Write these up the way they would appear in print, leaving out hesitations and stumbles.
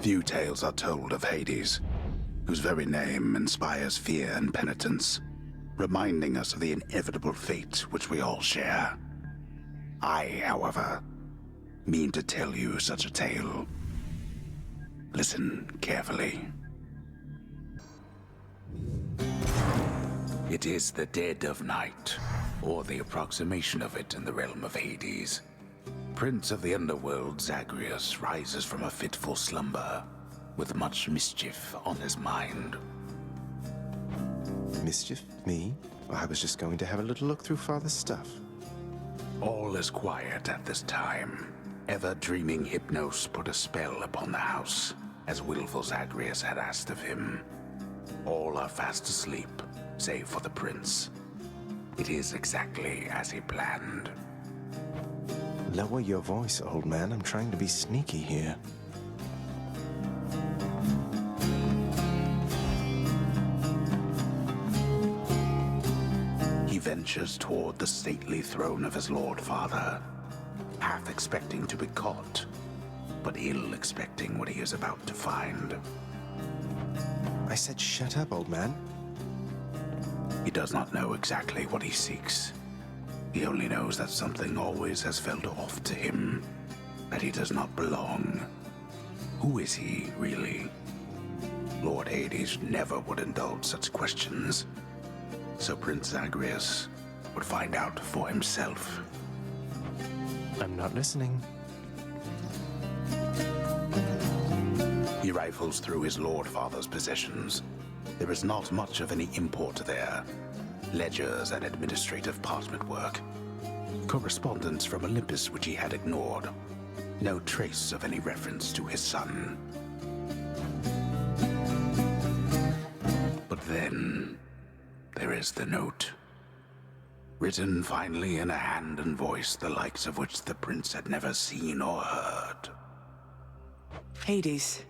Few tales are told of Hades, whose very name inspires fear and penitence, reminding us of the inevitable fate which we all share. I, however, mean to tell you such a tale. Listen carefully. It is the dead of night, or the approximation of it in the realm of Hades. Prince of the underworld Zagreus rises from a fitful slumber, with much mischief on his mind. Mischief? Me? I was just going to have a little look through Father's stuff. All is quiet at this time. Ever-dreaming Hypnos put a spell upon the house, as willful Zagreus had asked of him. All are fast asleep, save for the prince. It is exactly as he planned. Lower your voice, old man. I'm trying to be sneaky here. He ventures toward the stately throne of his lord father, half expecting to be caught, but ill expecting what he is about to find. I said shut up, old man. He does not know exactly what he seeks. He only knows that something always has felt off to him, that he does not belong. Who is he, really? Lord Hades never would indulge such questions, so Prince Zagreus would find out for himself. I'm not listening. He rifles through his lord father's possessions. There is not much of any import there. Ledgers and administrative parchment work. Correspondence from Olympus which he had ignored. No trace of any reference to his son. But then, there is the note. Written finally in a hand and voice the likes of which the prince had never seen or heard. Hades,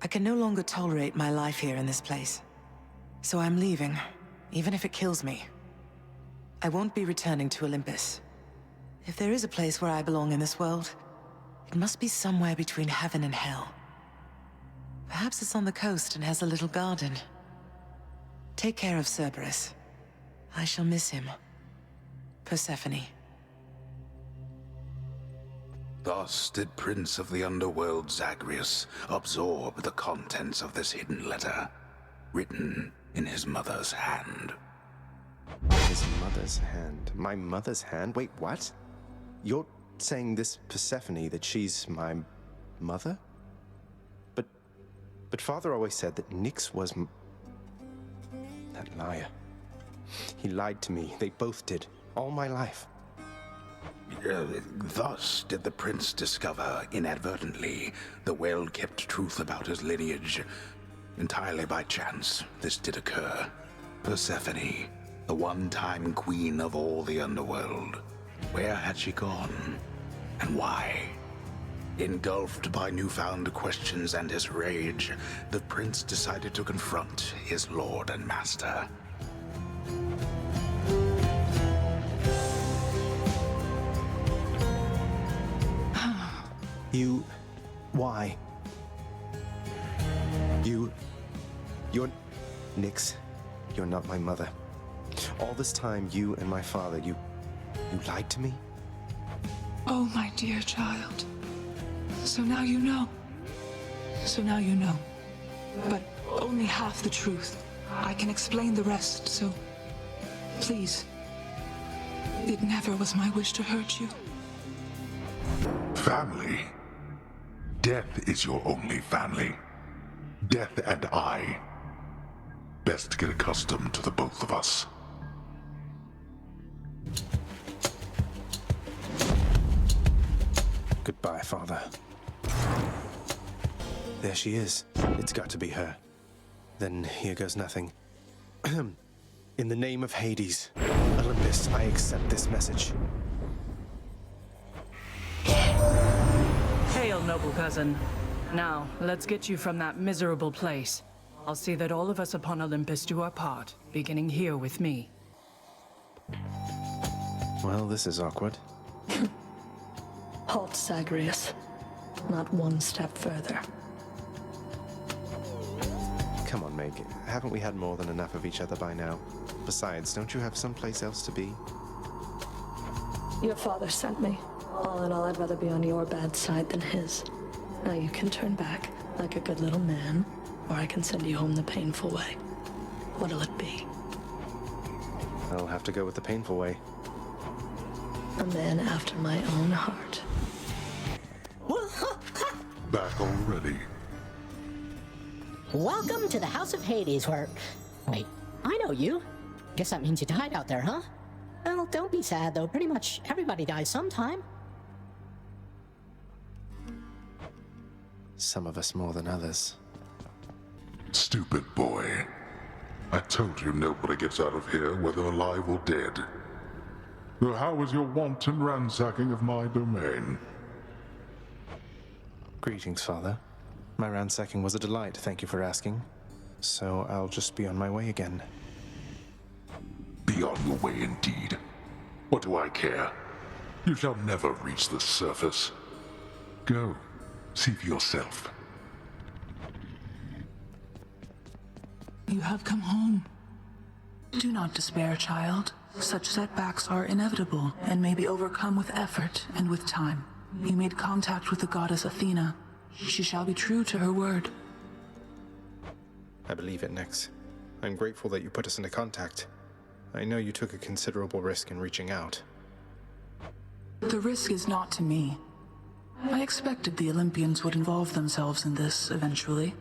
I can no longer tolerate my life here in this place. So I'm leaving, even if it kills me. I won't be returning to Olympus. If there is a place where I belong in this world, it must be somewhere between heaven and hell. Perhaps it's on the coast and has a little garden. Take care of Cerberus. I shall miss him. Persephone. Thus did Prince of the Underworld Zagreus absorb the contents of this hidden letter, written in his mother's hand. His mother's hand? My mother's hand? Wait, what? You're saying this Persephone, that she's my mother? But Father always said that Nyx was that liar. He lied to me. They both did. All my life. Thus did the prince discover, inadvertently, the well-kept truth about his lineage. Entirely by chance, this did occur. Persephone, the one-time queen of all the underworld. Where had she gone? And why? Engulfed by newfound questions and his rage, the prince decided to confront his lord and master. You... why? You're... Nyx, you're not my mother. All this time, you and my father, you lied to me? Oh, my dear child. So now you know. So now you know. But only half the truth. I can explain the rest, so... please. It never was my wish to hurt you. Family? Death is your only family. Death and I. Best get accustomed to the both of us. Goodbye, Father. There she is. It's got to be her. Then here goes nothing. In the name of Hades, Olympus, I accept this message. Hail, noble cousin. Now, let's get you from that miserable place. I'll see that all of us upon Olympus do our part, beginning here with me. Well, this is awkward. Halt, Zagreus. Not one step further. Come on, Meg. Haven't we had more than enough of each other by now? Besides, don't you have someplace else to be? Your father sent me. All in all, I'd rather be on your bad side than his. Now you can turn back like a good little man, or I can send you home the painful way. What'll it be? I'll have to go with the painful way. A man after my own heart. Back already. Welcome to the House of Hades, where... Wait, I know you. Guess that means you died out there, huh? Well, don't be sad, though. Pretty much everybody dies sometime. Some of us more than others. Stupid boy. I told you nobody gets out of here, whether alive or dead. So how was your wanton ransacking of my domain? Greetings, Father. My ransacking was a delight, thank you for asking. So I'll just be on my way again. Be on your way indeed. What do I care? You shall never reach the surface. Go, see for yourself. You have come home. Do not despair, child. Such setbacks are inevitable and may be overcome with effort and with time. You made contact with the goddess Athena. She shall be true to her word. I believe it, Nyx. I'm grateful that you put us into contact. I know you took a considerable risk in reaching out. The risk is not to me. I expected the Olympians would involve themselves in this eventually.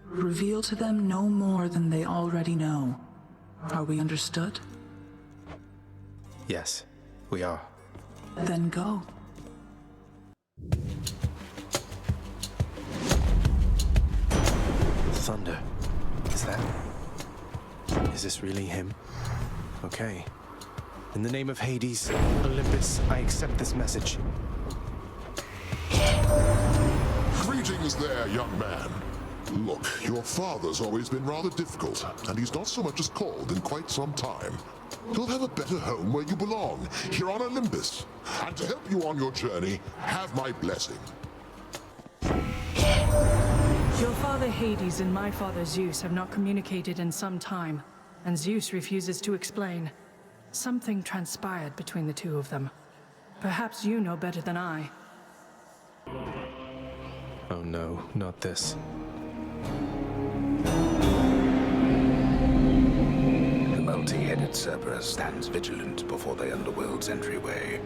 Reveal to them no more than they already know. Are we understood? Yes, we are. Then go. Thunder. Is this really him? Okay. In the name of Hades, Olympus, I accept this message. Greetings there, young man. Look, your father's always been rather difficult, and he's not so much as called in quite some time. You'll have a better home where you belong, here on Olympus. And to help you on your journey, have my blessing. Your father Hades and my father Zeus have not communicated in some time, and Zeus refuses to explain. Something transpired between the two of them. Perhaps you know better than I. Oh no, not this. The multi-headed Cerberus stands vigilant before the underworld's entryway.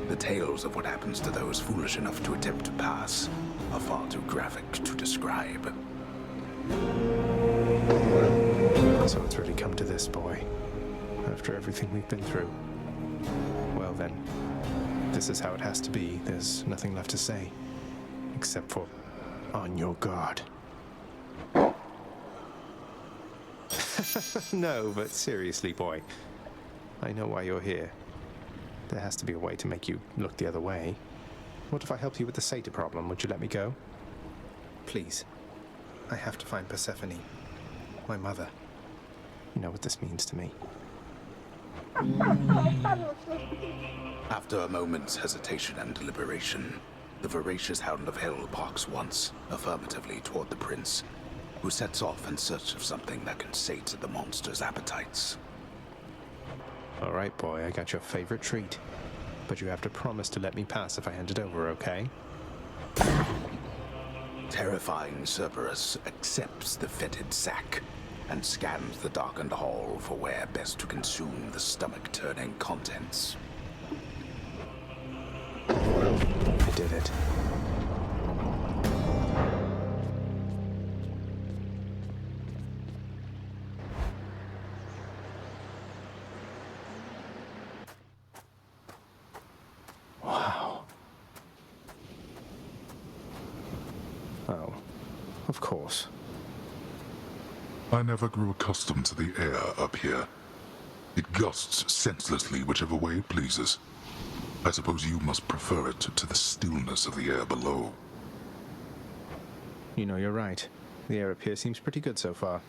The tales of what happens to those foolish enough to attempt to pass are far too graphic to describe. So it's really come to this, boy. After everything we've been through. Well then, this is how it has to be. There's nothing left to say. Except for, on your guard. No, but seriously, boy. I know why you're here. There has to be a way to make you look the other way. What if I help you with the satyr problem? Would you let me go? Please. I have to find Persephone. My mother. You know what this means to me. After a moment's hesitation and deliberation, the voracious hound of hell barks once, affirmatively toward the prince, who sets off in search of something that can sate the monster's appetites. All right, boy, I got your favorite treat. But you have to promise to let me pass if I hand it over, okay? Terrifying Cerberus accepts the fetid sack and scans the darkened hall for where best to consume the stomach-turning contents. I did it. Wow. Oh, of course. I never grew accustomed to the air up here. It gusts senselessly whichever way it pleases. I suppose you must prefer it to the stillness of the air below. You know, you're right. The air up here seems pretty good so far.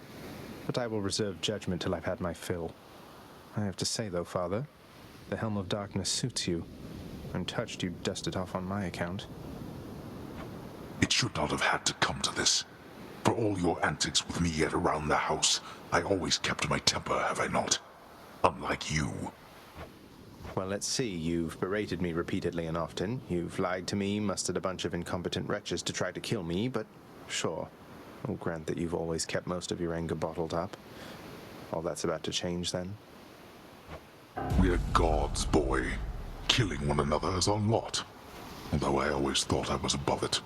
But I will reserve judgment till I've had my fill. I have to say, though, Father, the Helm of Darkness suits you. I'm touched you dust it off on my account. It should not have had to come to this. For all your antics with me yet around the house, I always kept my temper, have I not? Unlike you. Well, let's see. You've berated me repeatedly and often. You've lied to me, mustered a bunch of incompetent wretches to try to kill me, but sure. I'll grant that you've always kept most of your anger bottled up. All that's about to change, then? We're gods, boy. Killing one another is our lot. Although I always thought I was above it.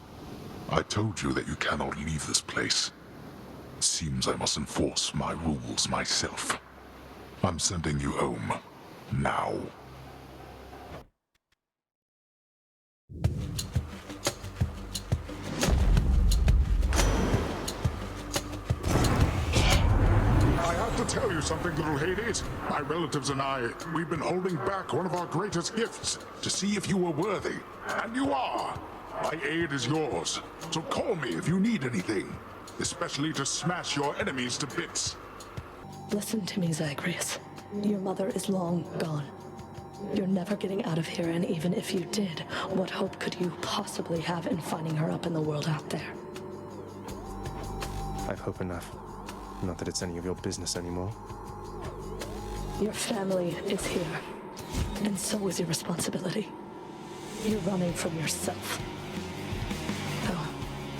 I told you that you cannot leave this place. It seems I must enforce my rules myself. I'm sending you home. Now. I have to tell you something, little Hades. My relatives and I, we've been holding back one of our greatest gifts to see if you were worthy. And you are. My aid is yours. So call me if you need anything. Especially to smash your enemies to bits. Listen to me, Zagreus. Your mother is long gone. You're never getting out of here, and even if you did, what hope could you possibly have in finding her up in the world out there? I've hope enough. Not that it's any of your business anymore. Your family is here, and so is your responsibility. You're running from yourself. Oh,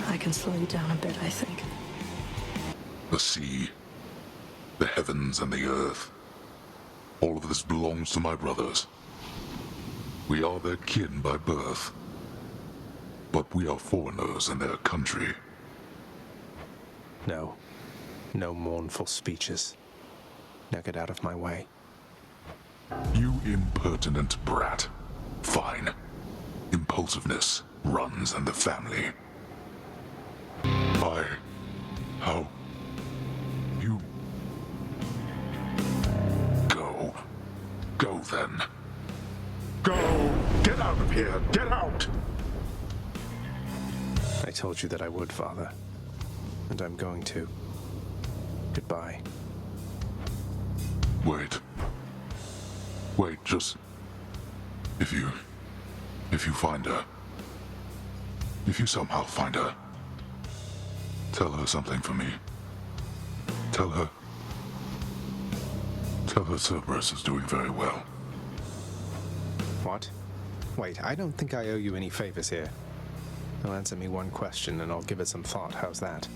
I can slow you down a bit, I think. The sea, the heavens and the earth. All of this belongs to my brothers. We are their kin by birth. But we are foreigners in their country. No. No mournful speeches. Now get out of my way. You impertinent brat. Fine. Impulsiveness runs in the family. How? You... Go. Go then. Go! Get out of here! Get out! I told you that I would, Father. And I'm going to. Goodbye. Wait. Wait, just... If you find her... If you somehow find her... Tell her something for me. Tell her Cerberus is doing very well. What? Wait, I don't think I owe you any favors here. Now answer me one question and I'll give it some thought. How's that?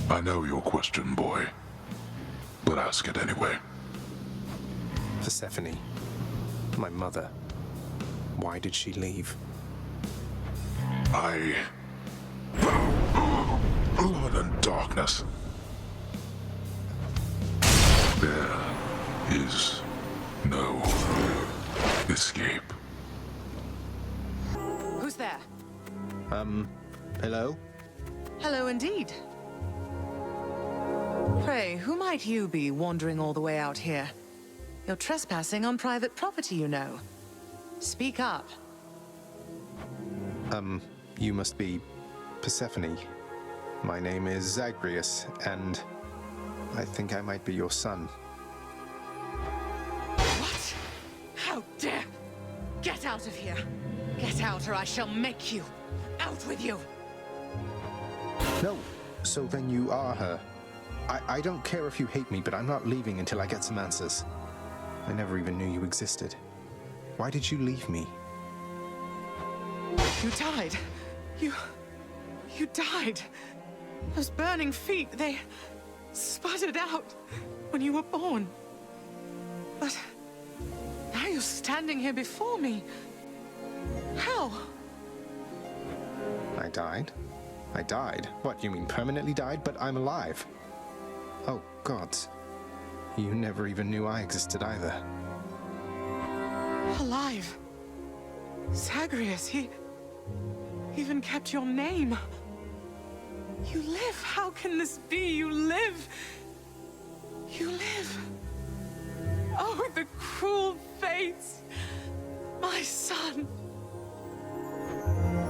I know your question, boy. But ask it anyway. Persephone. My mother. Why did she leave? Blood and darkness. There is no escape. Who's there? Hello? Hello indeed. Pray, who might you be wandering all the way out here? You're trespassing on private property, you know. Speak up. You must be Persephone. My name is Zagreus, and I think I might be your son. What? How dare! Get out of here! Get out or I shall make you! Out with you! No, so then you are her. I don't care if you hate me, but I'm not leaving until I get some answers. I never even knew you existed. Why did you leave me? You died. You died. Those burning feet, they sputtered out when you were born. But now you're standing here before me. How? I died? I died? What, you mean permanently died? But I'm alive. Oh, gods. You never even knew I existed either. Alive. Zagreus, he even kept your name. You live. How can this be? You live. You live. Oh, the cruel fates. My son.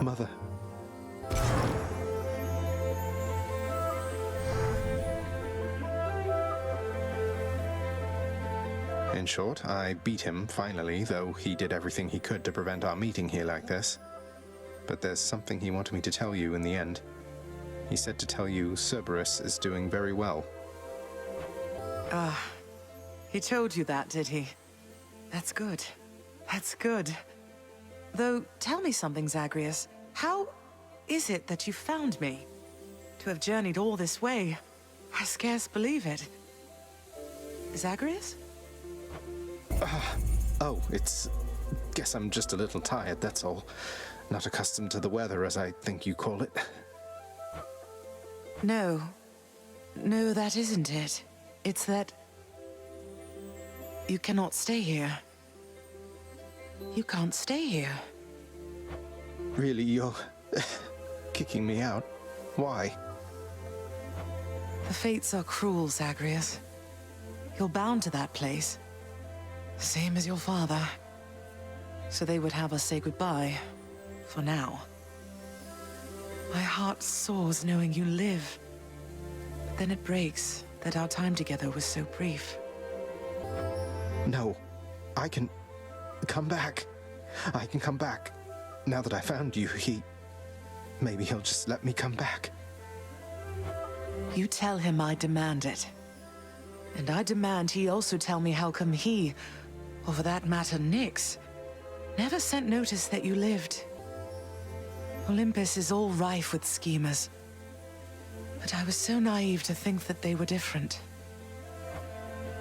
Mother. In short, I beat him, finally, though he did everything he could to prevent our meeting here like this. But there's something he wanted me to tell you in the end. He said to tell you Cerberus is doing very well. He told you that, did he? That's good. That's good. Though, tell me something, Zagreus. How is it that you found me? To have journeyed all this way, I scarce believe it. Zagreus? Oh, it's... Guess I'm just a little tired, that's all. Not accustomed to the weather, as I think you call it. No. No, that isn't it. It's that... you cannot stay here. You can't stay here. Really, you're... kicking me out? Why? The fates are cruel, Zagreus. You're bound to that place. Same as your father. So they would have us say goodbye. For now. My heart soars knowing you live. But then it breaks that our time together was so brief. No. I can... come back. I can come back. Now that I found you, maybe he'll just let me come back. You tell him I demand it. And I demand he also tell me how come he, or for that matter Nyx, never sent notice that you lived. Olympus is all rife with schemers. But I was so naive to think that they were different.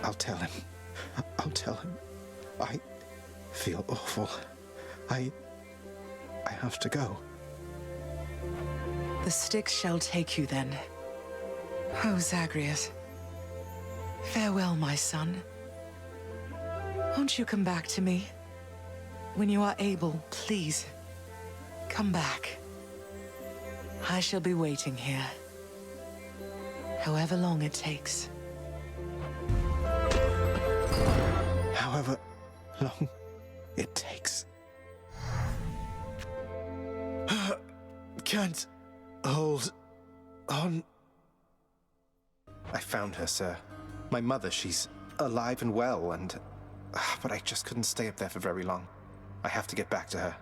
I'll tell him. I'll tell him. I feel awful. I have to go. The Styx shall take you then. Oh, Zagreus. Farewell, my son. Won't you come back to me? When you are able, please. Come back. I shall be waiting here. However long it takes. However long it takes. Can't hold on. I found her, sir. My mother, she's alive and well, and... but I just couldn't stay up there for very long. I have to get back to her.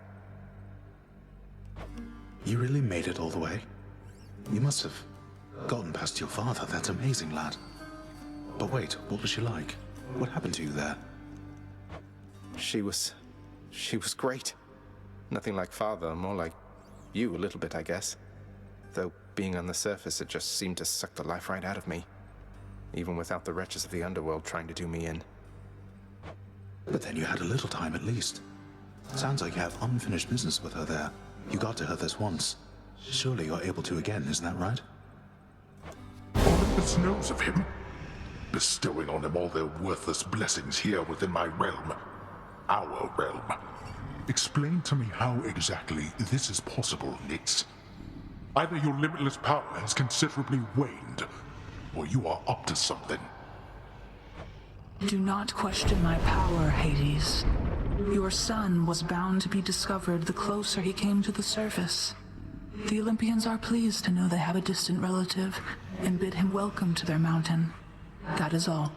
You really made it all the way? You must have gotten past your father. That's amazing, lad. But wait, what was she like? What happened to you there? She was great. Nothing like father, more like you a little bit, I guess. Though being on the surface, it just seemed to suck the life right out of me. Even without the wretches of the underworld trying to do me in. But then you had a little time at least. Sounds like you have unfinished business with her there. You got to her this once. Surely you're able to again, isn't that right? Olympus knows of him, bestowing on him all their worthless blessings here within my realm. Our realm. Explain to me how exactly this is possible, Nyx. Either your limitless power has considerably waned, or you are up to something. Do not question my power, Hades. Your son was bound to be discovered the closer he came to the surface. The Olympians are pleased to know they have a distant relative and bid him welcome to their mountain. That is all.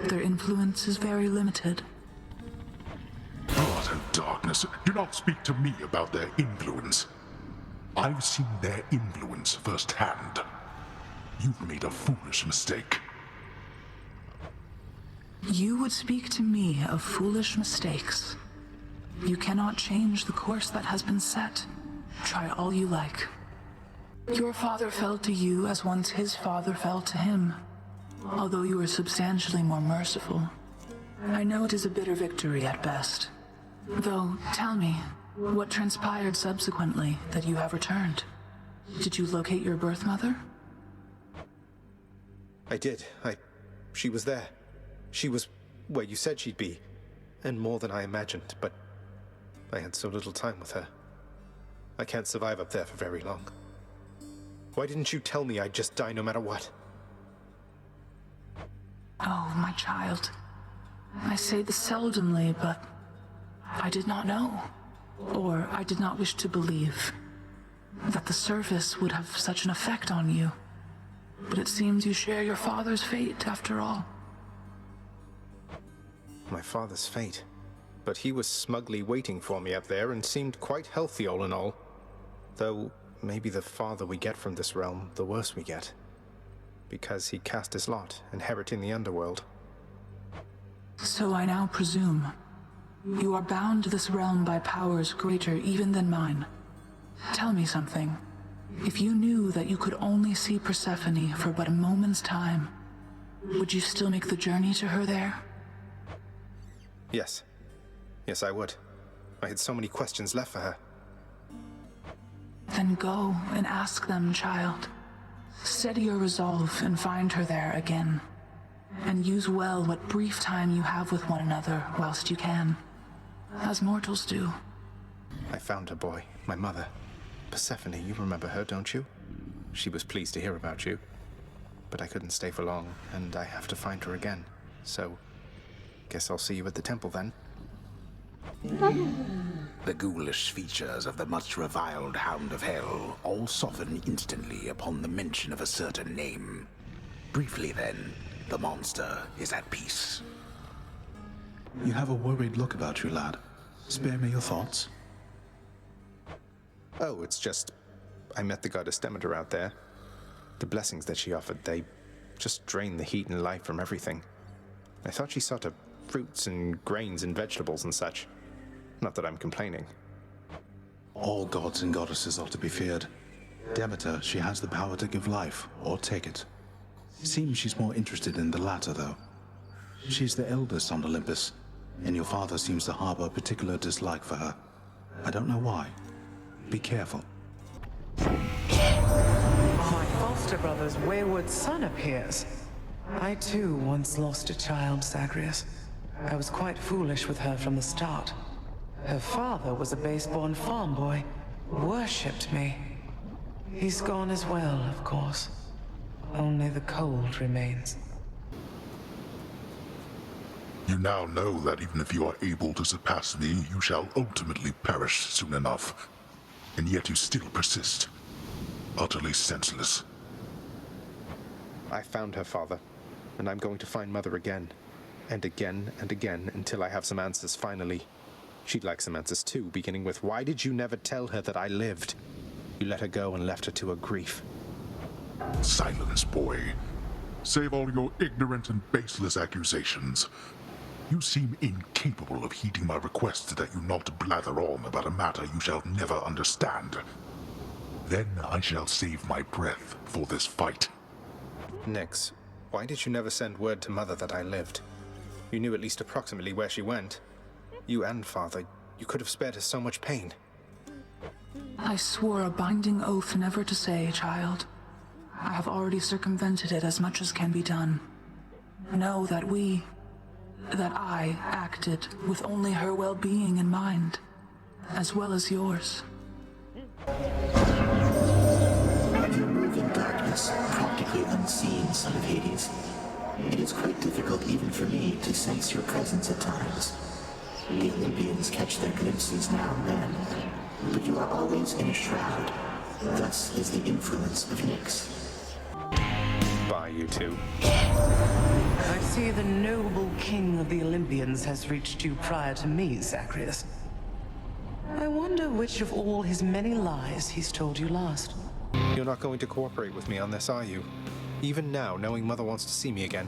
Their influence is very limited. Blood and darkness, do not speak to me about their influence. I've seen their influence firsthand. You've made a foolish mistake. You would speak to me of foolish mistakes. You cannot change the course that has been set. Try all you like. Your father fell to you as once his father fell to him, although you were substantially more merciful. I know it is a bitter victory at best. Though, tell me, what transpired subsequently that you have returned? Did you locate your birth mother? I did. She was there. She was where you said she'd be, and more than I imagined, but I had so little time with her. I can't survive up there for very long. Why didn't you tell me I'd just die no matter what? Oh, my child. I say this seldomly, but I did not know, or I did not wish to believe, that the surface would have such an effect on you. But it seems you share your father's fate, after all. My father's fate. But he was smugly waiting for me up there and seemed quite healthy all in all. Though maybe the farther we get from this realm, the worse we get. Because he cast his lot, inheriting the underworld. So I now presume you are bound to this realm by powers greater even than mine. Tell me something. If you knew that you could only see Persephone for but a moment's time, would you still make the journey to her there? Yes. Yes, I would. I had so many questions left for her. Then go and ask them, child. Steady your resolve and find her there again. And use well what brief time you have with one another whilst you can. As mortals do. I found her, boy. My mother. Persephone, you remember her, don't you? She was pleased to hear about you. But I couldn't stay for long, and I have to find her again. So, guess I'll see you at the temple then. The ghoulish features of the much reviled Hound of Hell all soften instantly upon the mention of a certain name. Briefly then, the monster is at peace. You have a worried look about you, lad. Spare me your thoughts. Oh, it's just... I met the goddess Demeter out there. The blessings that she offered, they just drain the heat and life from everything. I thought she sought to fruits and grains and vegetables and such. Not that I'm complaining. All gods and goddesses are to be feared. Demeter, she has the power to give life, or take it. Seems she's more interested in the latter, though. She's the eldest on Olympus, and your father seems to harbor a particular dislike for her. I don't know why. Be careful. My foster brother's wayward son appears. I too once lost a child, Zagreus. I was quite foolish with her from the start. Her father was a base-born farm boy, worshipped me. He's gone as well, of course. Only the cold remains. You now know that even if you are able to surpass me, you shall ultimately perish soon enough. And yet you still persist. Utterly senseless. I found her, father, and I'm going to find Mother again. And again and again until I have some answers finally. She'd like some answers too, beginning with, why did you never tell her that I lived? You let her go and left her to her grief. Silence, boy. Save all your ignorant and baseless accusations. You seem incapable of heeding my request that you not blather on about a matter you shall never understand. Then I shall save my breath for this fight. Nyx, why did you never send word to Mother that I lived? You knew at least approximately where she went. You and Father, you could have spared her so much pain. I swore a binding oath never to say, child. I have already circumvented it as much as can be done. Know that I acted with only her well-being in mind, as well as yours. You move in darkness, practically unseen, son of Hades. It is quite difficult even for me to sense your presence at times. The Olympians catch their glimpses now and then, but you are always in a shroud. Thus is the influence of Nyx. Bye, you two. I see the noble king of the Olympians has reached you prior to me, Zagreus. I wonder which of all his many lies he's told you last. You're not going to cooperate with me on this, are you? Even now, knowing Mother wants to see me again.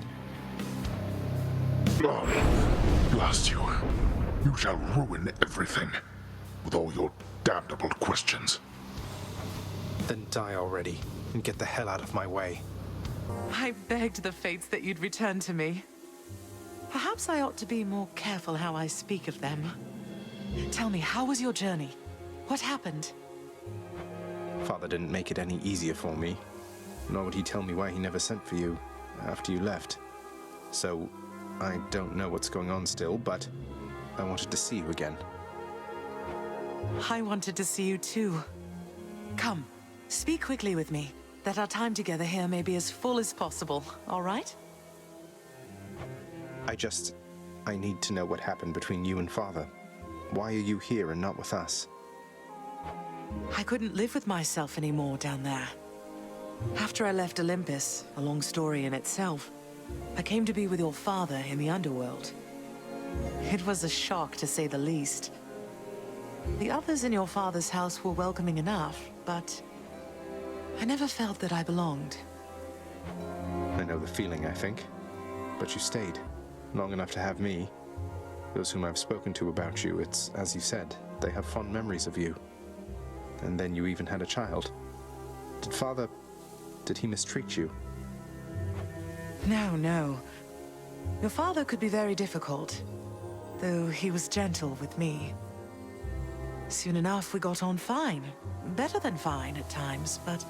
Blast you. You shall ruin everything. With all your damnable questions. Then die already, and get the hell out of my way. I begged the fates that you'd return to me. Perhaps I ought to be more careful how I speak of them. Tell me, how was your journey? What happened? Father didn't make it any easier for me. Nor would he tell me why he never sent for you after you left. So, I don't know what's going on still, but I wanted to see you again. I wanted to see you too. Come, speak quickly with me, that our time together here may be as full as possible, all right? I need to know what happened between you and Father. Why are you here and not with us? I couldn't live with myself anymore down there. After I left Olympus, a long story in itself, I came to be with your father in the underworld. It was a shock, to say the least. The others in your father's house were welcoming enough, but I never felt that I belonged. I know the feeling, I think. But you stayed, long enough to have me. Those whom I've spoken to about you, it's, as you said, they have fond memories of you. And then you even had a child. Did he mistreat you? No, no. Your father could be very difficult, though he was gentle with me. Soon enough, we got on fine. Better than fine at times, but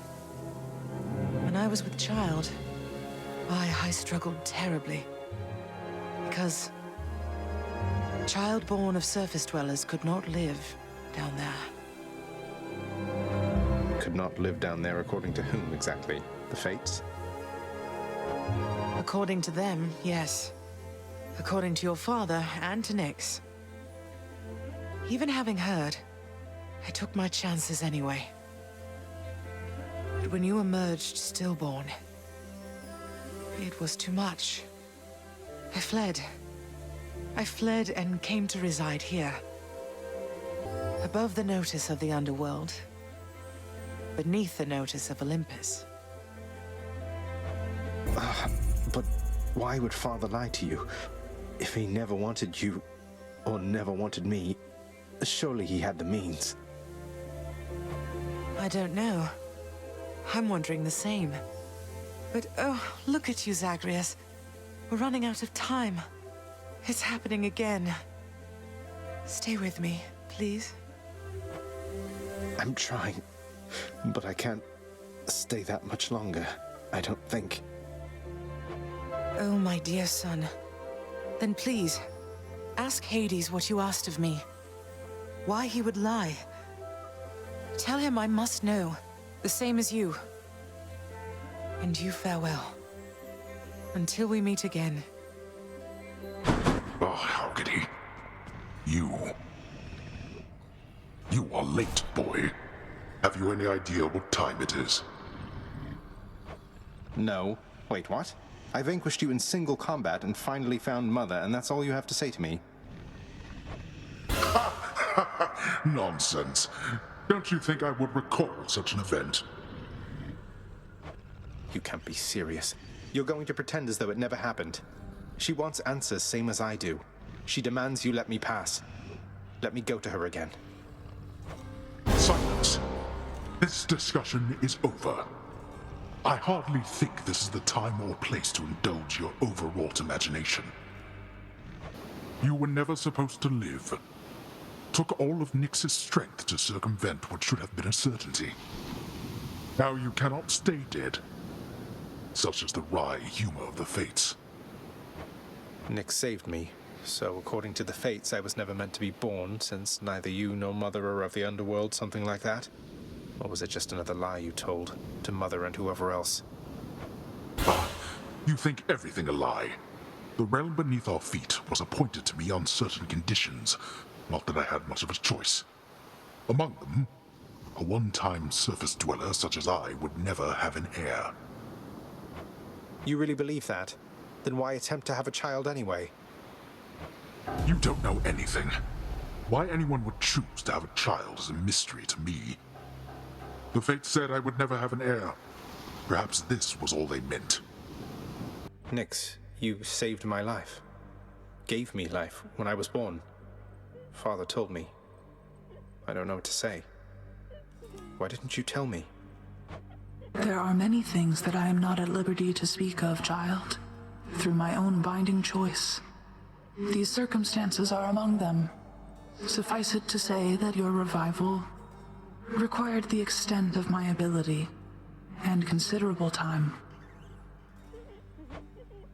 when I was with child, I struggled terribly. Because child born of surface dwellers could not live down there. Could not live down there according to whom exactly? The Fates? According to them, yes. According to your father and to Nyx. Even having heard, I took my chances anyway. But when you emerged stillborn, it was too much. I fled. I fled and came to reside here. Above the notice of the underworld. Beneath the notice of Olympus. But why would Father lie to you? If he never wanted you, or never wanted me, surely he had the means. I don't know. I'm wondering the same. But oh, look at you, Zagreus. We're running out of time. It's happening again. Stay with me, please. I'm trying, but I can't stay that much longer, I don't think. Oh, my dear son. Then please, ask Hades what you asked of me. Why he would lie. Tell him I must know, the same as you. And you farewell. Until we meet again. Oh, how could he? You are late, boy. Have you any idea what time it is? No. Wait, what? I vanquished you in single combat and finally found Mother, and that's all you have to say to me? Nonsense. Don't you think I would recall such an event? You can't be serious. You're going to pretend as though it never happened. She wants answers same as I do. She demands you let me pass. Let me go to her again. Silence. This discussion is over. I hardly think this is the time or place to indulge your overwrought imagination. You were never supposed to live. Took all of Nyx's strength to circumvent what should have been a certainty. Now you cannot stay dead. Such is the wry humor of the Fates. Nyx saved me, so according to the Fates, I was never meant to be born, since neither you nor Mother are of the underworld, something like that? Or was it just another lie you told, to Mother and whoever else? Ah, you think everything a lie. The realm beneath our feet was appointed to me on certain conditions, not that I had much of a choice. Among them, a one-time surface dweller such as I would never have an heir. You really believe that? Then why attempt to have a child anyway? You don't know anything. Why anyone would choose to have a child is a mystery to me. The Fates said I would never have an heir. Perhaps this was all they meant. Nyx, you saved my life. Gave me life when I was born. Father told me. I don't know what to say. Why didn't you tell me? There are many things that I am not at liberty to speak of, child. Through my own binding choice. These circumstances are among them. Suffice it to say that your revival required the extent of my ability and considerable time.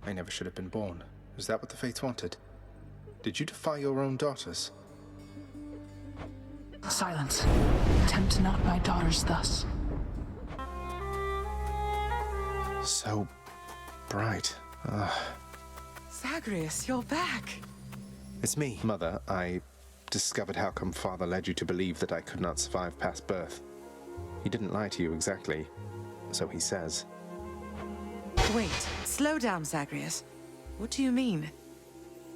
I never should have been born. Is that what the Fates wanted? Did you defy your own daughters? Silence. Tempt not my daughters thus. So bright. Zagreus, you're back. It's me. Mother, I discovered how come Father led you to believe that I could not survive past birth. He didn't lie to you exactly, so he says. Wait, slow down, Zagreus. What do you mean?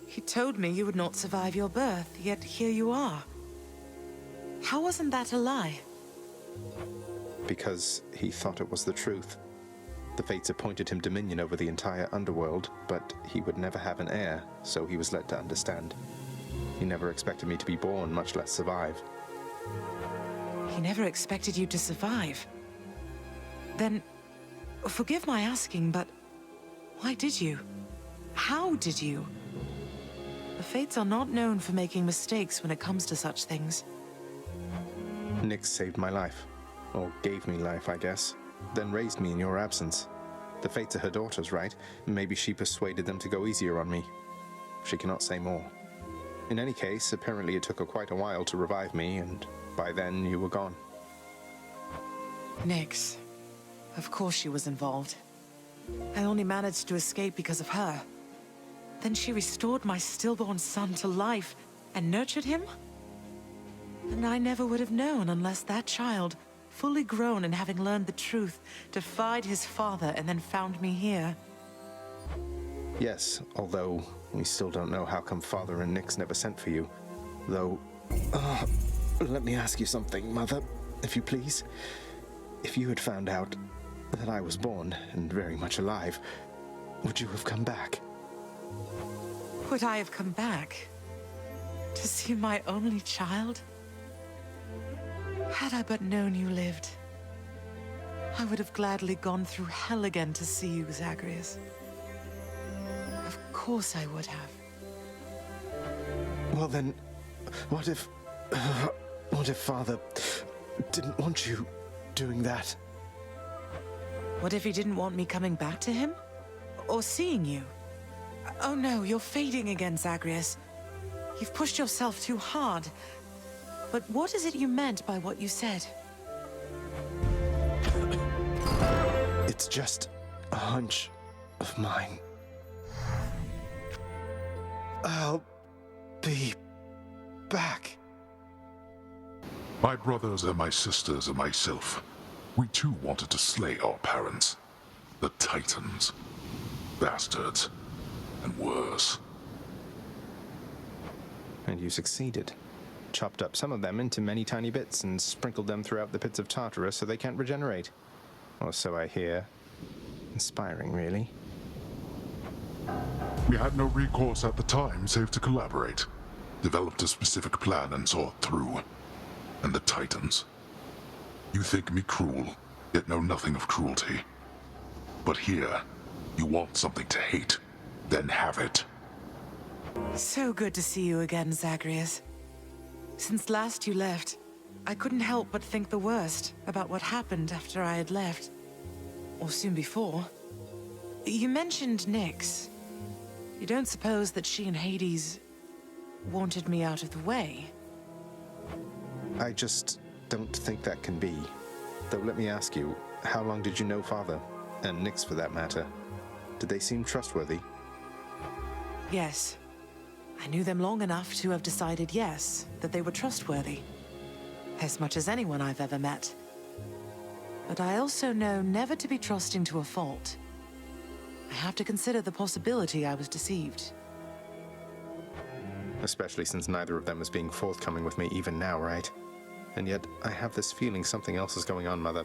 He told me you would not survive your birth, yet here you are. How wasn't that a lie? because he thought it was the truth. The fates appointed him dominion over the entire underworld, but he would never have an heir, so he was led to understand. He never expected me to be born, much less survive. He never expected you to survive. Then, forgive my asking, but why did you? How did you? The Fates are not known for making mistakes when it comes to such things. Nyx saved my life. Or gave me life, I guess. Then raised me in your absence. The Fates are her daughters, right? Maybe she persuaded them to go easier on me. She cannot say more. In any case, apparently it took her quite a while to revive me, and by then you were gone. Nyx. Of course she was involved. I only managed to escape because of her. Then she restored my stillborn son to life and nurtured him? And I never would have known unless that child, fully grown and having learned the truth, defied his father and then found me here. Yes, although we still don't know how come Father and Nyx never sent for you. Though, let me ask you something, Mother, if you please. If you had found out that I was born and very much alive, would you have come back? Would I have come back? To see my only child? Had I but known you lived, I would have gladly gone through hell again to see you, Zagreus. Of course I would have. Well then, what if Father didn't want you doing that? What if he didn't want me coming back to him? Or seeing you? Oh no, you're fading again, Zagreus. You've pushed yourself too hard. But what is it you meant by what you said? It's just a hunch of mine. I'll be back. My brothers and my sisters and myself, we too wanted to slay our parents. The Titans. Bastards. And worse. And you succeeded. Chopped up some of them into many tiny bits and sprinkled them throughout the pits of Tartarus so they can't regenerate. Or so I hear. Inspiring, really. We had no recourse at the time save to collaborate. Developed a specific plan and saw it through. And the Titans. You think me cruel, yet know nothing of cruelty. But here, you want something to hate, then have it. So good to see you again, Zagreus. Since last you left, I couldn't help but think the worst about what happened after I had left. Or soon before. You mentioned Nyx. You don't suppose that she and Hades wanted me out of the way? I just don't think that can be. Though let me ask you, how long did you know Father? And Nyx for that matter. Did they seem trustworthy? Yes. I knew them long enough to have decided yes, that they were trustworthy. As much as anyone I've ever met. But I also know never to be trusting to a fault. I have to consider the possibility I was deceived. Especially since neither of them is being forthcoming with me even now, right? And yet, I have this feeling something else is going on, Mother.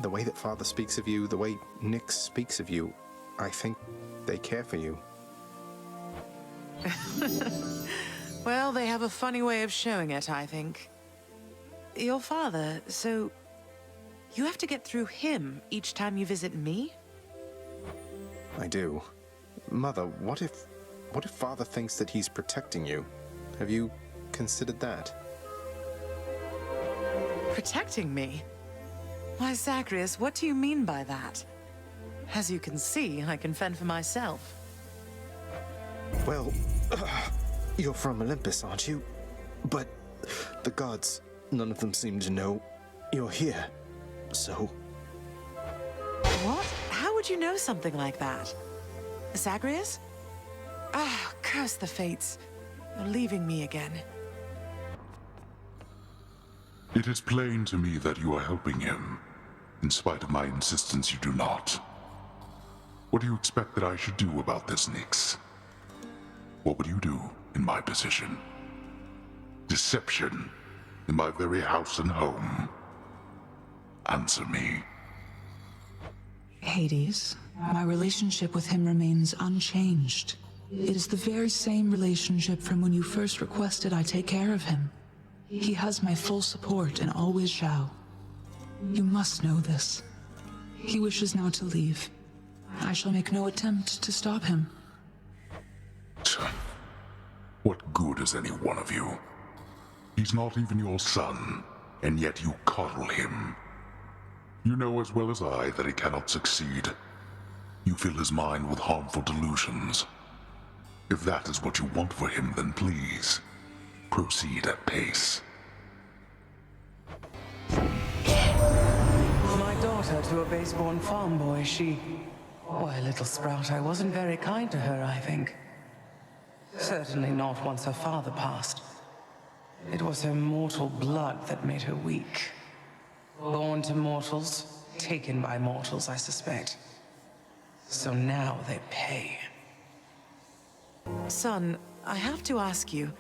The way that Father speaks of you, the way Nyx speaks of you, I think they care for you. Well, they have a funny way of showing it, I think. Your father, so... you have to get through him each time you visit me? I do. Mother, what if Father thinks that he's protecting you? Have you considered that? Protecting me? Why, Zagreus, what do you mean by that? As you can see, I can fend for myself. Well, you're from Olympus, aren't you? But the gods, none of them seem to know you're here, so... What? How would you know something like that? Zagreus? Ah, curse the fates. You're leaving me again. It is plain to me that you are helping him. In spite of my insistence, you do not. What do you expect that I should do about this, Nyx? What would you do in my position? Deception in my very house and home. Answer me. Hades, my relationship with him remains unchanged. It is the very same relationship from when you first requested I take care of him. He has my full support and always shall. You must know this. He wishes now to leave. I shall make no attempt to stop him. What good is any one of you? He's not even your son, and yet you coddle him. You know as well as I that he cannot succeed. You fill his mind with harmful delusions. If that is what you want for him, then please, proceed at pace. My daughter to a base-born farm boy, she... Why, little sprout, I wasn't very kind to her, I think. Certainly not once her father passed. It was her mortal blood that made her weak. Born to mortals, taken by mortals, I suspect. So now they pay. Son, I have to ask you,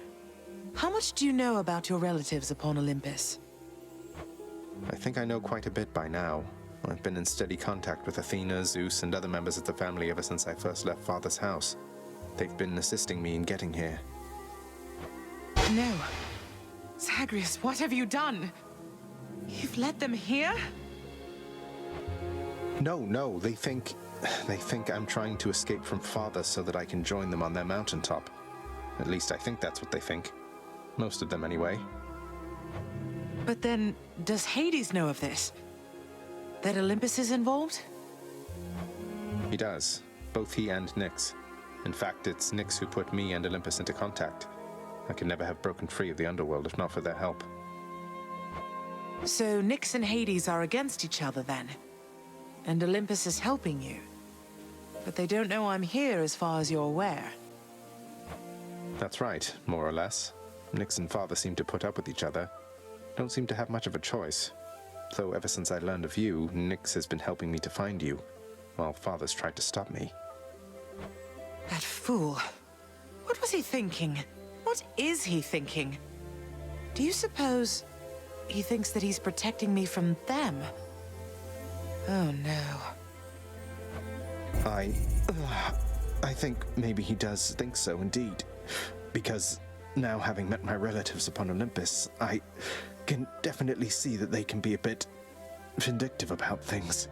how much do you know about your relatives upon Olympus? I think I know quite a bit by now. I've been in steady contact with Athena, Zeus, and other members of the family ever since I first left Father's house. They've been assisting me in getting here. No. Zagreus, what have you done? You've led them here? No, they think I'm trying to escape from Father so that I can join them on their mountaintop. At least I think that's what they think. Most of them, anyway. But then, does Hades know of this? That Olympus is involved? He does. Both he and Nyx. In fact, it's Nyx who put me and Olympus into contact. I could never have broken free of the underworld if not for their help. So Nyx and Hades are against each other then? And Olympus is helping you? But they don't know I'm here as far as you're aware. That's right, more or less. Nyx and Father seem to put up with each other. Don't seem to have much of a choice. Though ever since I learned of you, Nyx has been helping me to find you, while Father's tried to stop me. That fool. What was he thinking? What is he thinking? Do you suppose he thinks that he's protecting me from them? Oh no. I think maybe he does think so indeed. Because now having met my relatives upon Olympus, I can definitely see that they can be a bit vindictive about things.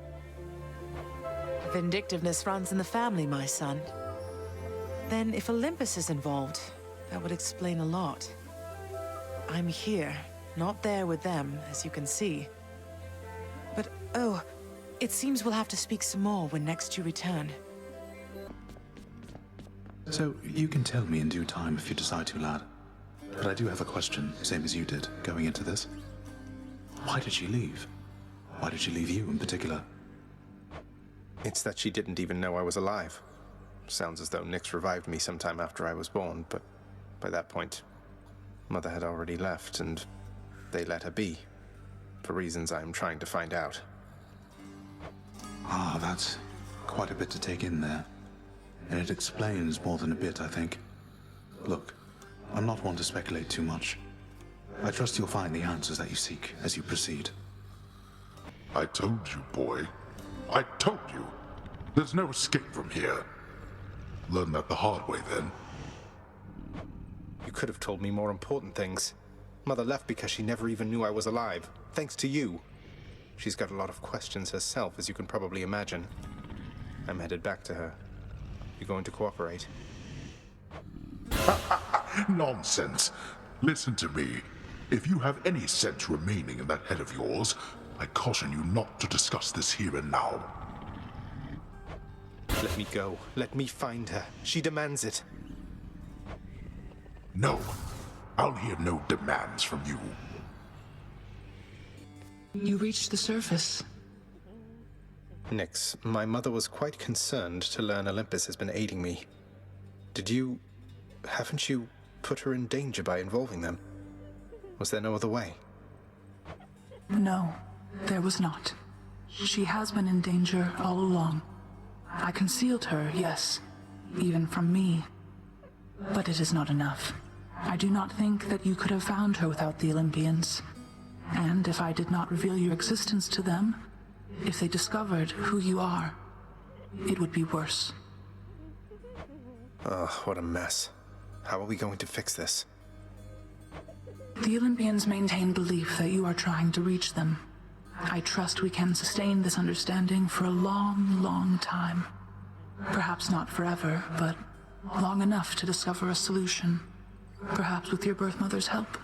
Vindictiveness runs in the family, my son. Then if Olympus is involved, that would explain a lot. I'm here, not there with them, as you can see. But, oh, it seems we'll have to speak some more when next you return. So, you can tell me in due time if you decide to, lad. But I do have a question, same as you did, going into this. Why did she leave? Why did she leave you in particular? It's that she didn't even know I was alive. Sounds as though Nyx revived me sometime after I was born, but by that point, Mother had already left, and they let her be, for reasons I am trying to find out. Ah, that's quite a bit to take in there. And it explains more than a bit, I think. Look, I'm not one to speculate too much. I trust you'll find the answers that you seek as you proceed. I told you, boy. I told you. There's no escape from here. Learn that the hard way, then. You could have told me more important things. Mother left because she never even knew I was alive, thanks to you. She's got a lot of questions herself, as you can probably imagine. I'm headed back to her. You going to cooperate? Nonsense. Listen to me. If you have any sense remaining in that head of yours, I caution you not to discuss this here and now. Let me go. Let me find her. She demands it. No. I'll hear no demands from you. You reached the surface. Nyx, my mother was quite concerned to learn Olympus has been aiding me. Haven't you put her in danger by involving them? Was there no other way? No, there was not. She has been in danger all along. I concealed her, yes, even from me. But it is not enough. I do not think that you could have found her without the Olympians. And if I did not reveal your existence to them, if they discovered who you are, it would be worse. Ugh, what a mess. How are we going to fix this? The Olympians maintain belief that you are trying to reach them. I trust we can sustain this understanding for a long, long time. Perhaps not forever, but long enough to discover a solution. Perhaps with your birth mother's help.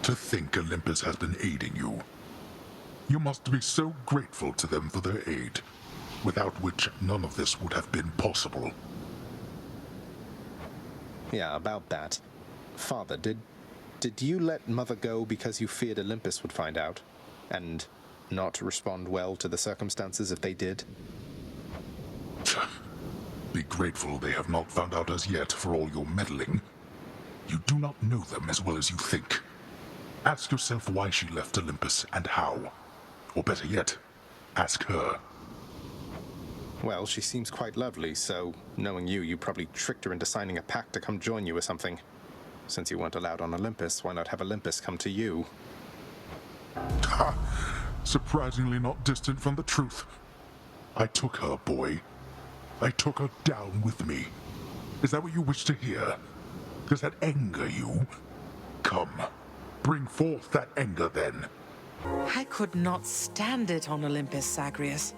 To think Olympus has been aiding you. You must be so grateful to them for their aid, without which none of this would have been possible. Yeah, about that. Father, did you let Mother go because you feared Olympus would find out? And not respond well to the circumstances if they did? Be grateful they have not found out as yet for all your meddling. You do not know them as well as you think. Ask yourself why she left Olympus and how. Or better yet, ask her. Well, she seems quite lovely, so knowing you probably tricked her into signing a pact to come join you or something. Since you weren't allowed on Olympus, why not have Olympus come to you? Ha! Surprisingly not distant from the truth. I took her, boy. I took her down with me. Is that what you wish to hear? Does that anger you? Come, bring forth that anger then. I could not stand it on Olympus, Zagreus.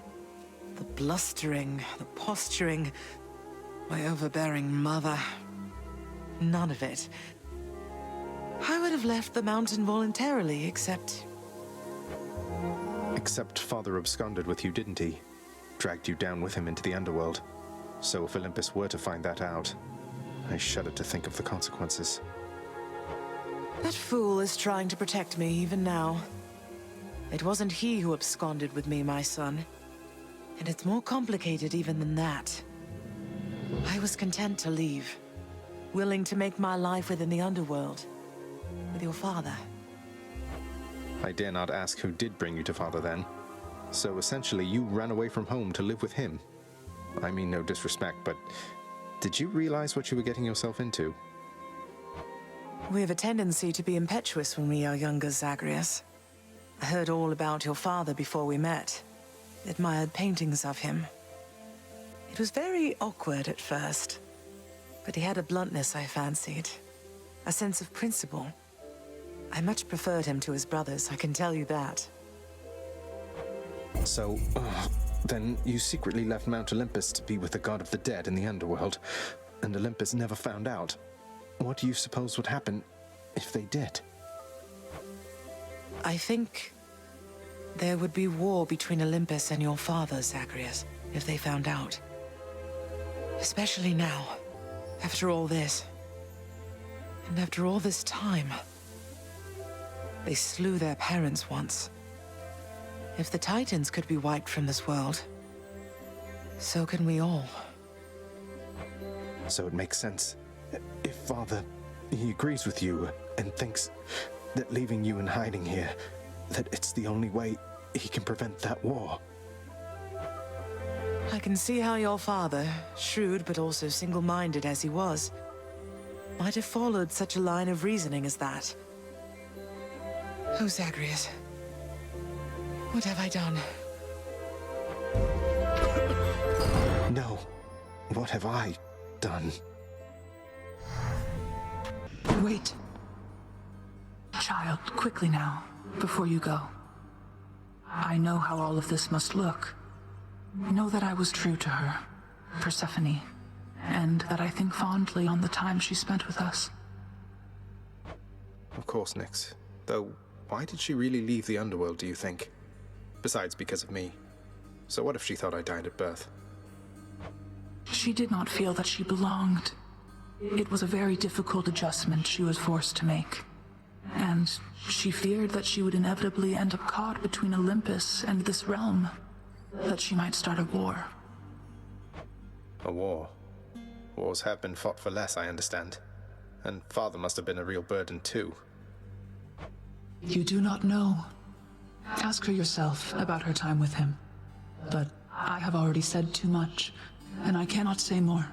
The blustering, the posturing, my overbearing mother. None of it. I would have left the mountain voluntarily, except Father absconded with you, didn't he? Dragged you down with him into the underworld. So if Olympus were to find that out, I shudder to think of the consequences. that fool is trying to protect me even now. It wasn't he who absconded with me, my son. And it's more complicated even than that. I was content to leave, willing to make my life within the underworld, with your father. I dare not ask who did bring you to Father then. So essentially you ran away from home to live with him. I mean no disrespect, but did you realize what you were getting yourself into? We have a tendency to be impetuous when we are younger, Zagreus. I heard all about your father before we met. Admired paintings of him. It was very awkward at first, but he had a bluntness I fancied. A sense of principle. I much preferred him to his brothers, I can tell you that. So, then you secretly left Mount Olympus to be with the god of the dead in the underworld, and Olympus never found out. What do you suppose would happen if they did? I think there would be war between Olympus and your father, Zagreus, if they found out. Especially now, after all this. And after all this time. They slew their parents once. If the Titans could be wiped from this world, so can we all. So it makes sense. If Father, he agrees with you and thinks that leaving you in hiding here, that it's the only way he can prevent that war. I can see how your father, shrewd but also single-minded as he was, might have followed such a line of reasoning as that. Oh, Zagreus. What have I done? No. What have I done? Wait. Child, quickly now, before you go. I know how all of this must look. Know that I was true to her, Persephone, and that I think fondly on the time she spent with us. Of course, Nyx. Though, why did she really leave the underworld, do you think? Besides, because of me. So what if she thought I died at birth? She did not feel that she belonged. It was a very difficult adjustment she was forced to make. And she feared that she would inevitably end up caught between Olympus and this realm. That she might start a war. A war? Wars have been fought for less, I understand. And Father must have been a real burden too. You do not know. Ask her yourself about her time with him. But I have already said too much, and I cannot say more.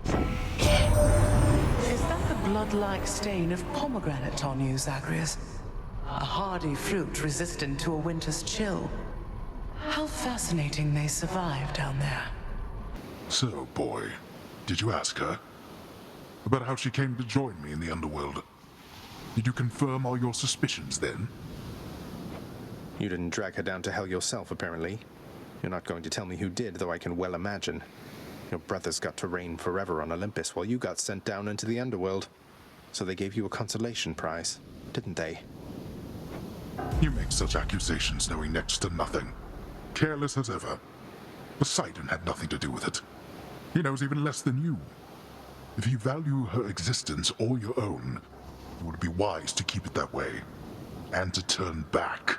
Is that the blood-like stain of pomegranate on you, Zagreus. A hardy fruit resistant to a winter's chill. How fascinating they survive down there. So, boy, did you ask her about how she came to join me in the underworld? Did you confirm all your suspicions then? You didn't drag her down to hell yourself, apparently. You're not going to tell me who did, though I can well imagine. Your brothers got to reign forever on Olympus while you got sent down into the underworld. So they gave you a consolation prize, didn't they? You make such accusations knowing next to nothing. Careless as ever. Poseidon had nothing to do with it. He knows even less than you. If you value her existence or your own, it would be wise to keep it that way. And to turn back.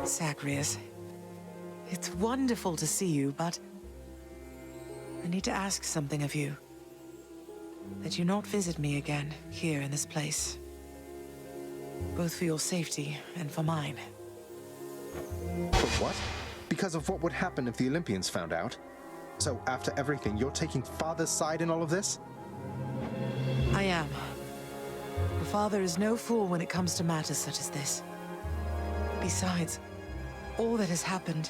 Zagreus, it's wonderful to see you, but I need to ask something of you. That you not visit me again, here in this place. Both for your safety and for mine. For what? Because of what would happen if the Olympians found out? So after everything, you're taking Father's side in all of this? I am. The Father is no fool when it comes to matters such as this. Besides, all that has happened,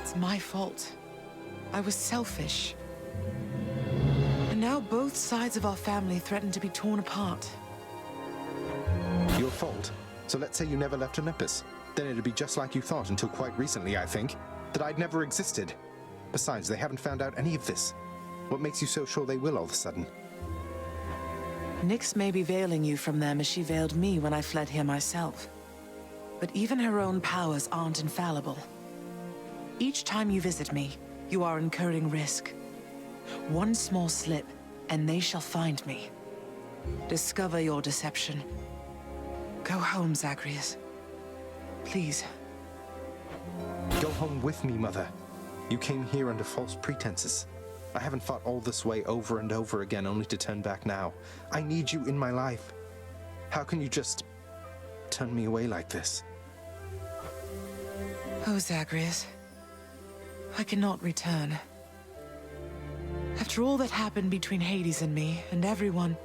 it's my fault. I was selfish. And now both sides of our family threaten to be torn apart. Your fault? So let's say you never left Olympus. Then it'd be just like you thought until quite recently, I think. That I'd never existed. Besides, they haven't found out any of this. What makes you so sure they will all of a sudden? Nyx may be veiling you from them as she veiled me when I fled here myself. But even her own powers aren't infallible. Each time you visit me, you are incurring risk. One small slip, and they shall find me. Discover your deception. Go home, Zagreus. Please. Go home with me, Mother. You came here under false pretenses. I haven't fought all this way over and over again only to turn back now. I need you in my life. How can you just turn me away like this? Oh, Zagreus. I cannot return. After all that happened between Hades and me, and everyone,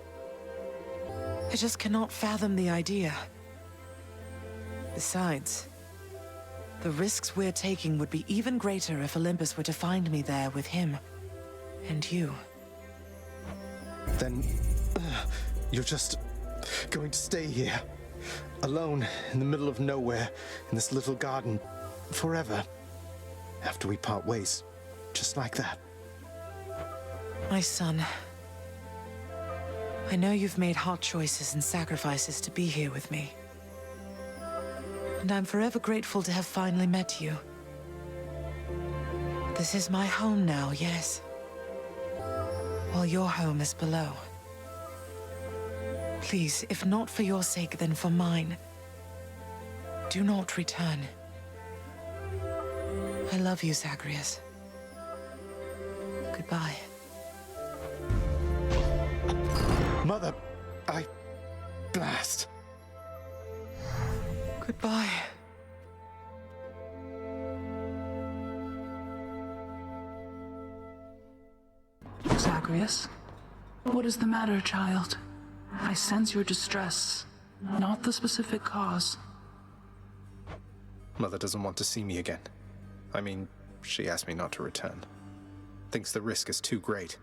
I just cannot fathom the idea. Besides, the risks we're taking would be even greater if Olympus were to find me there with him and you. Then you're just going to stay here, alone in the middle of nowhere, in this little garden, forever, after we part ways, just like that. My son, I know you've made hard choices and sacrifices to be here with me. And I'm forever grateful to have finally met you. This is my home now, yes. While your home is below. Please, if not for your sake, then for mine, do not return. I love you, Zagreus. Goodbye. Mother, blast. Goodbye. Zagreus? What is the matter, child? I sense your distress, not the specific cause. Mother doesn't want to see me again. I mean, she asked me not to return. Thinks the risk is too great.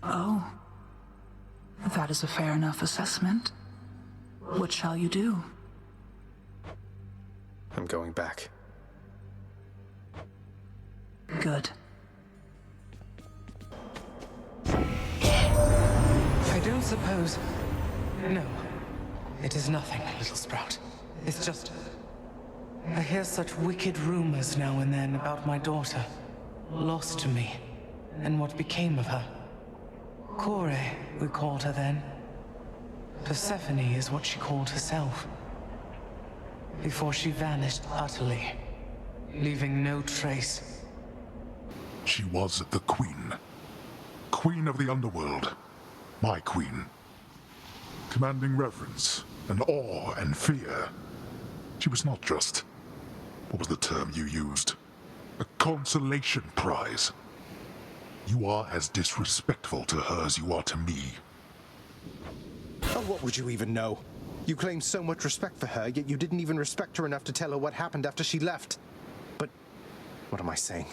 Oh. That is a fair enough assessment. What shall you do? I'm going back. Good. I don't suppose... No. It is nothing, little sprout. It's just... I hear such wicked rumors now and then about my daughter. Lost to me. And what became of her. Kore, we called her then. Persephone is what she called herself. Before she vanished utterly, leaving no trace. She was the queen. Queen of the underworld. My queen. Commanding reverence and awe and fear. She was not just... What was the term you used? A consolation prize. You are as disrespectful to her as you are to me. Oh, what would you even know? You claim so much respect for her, yet you didn't even respect her enough to tell her what happened after she left. But what am I saying?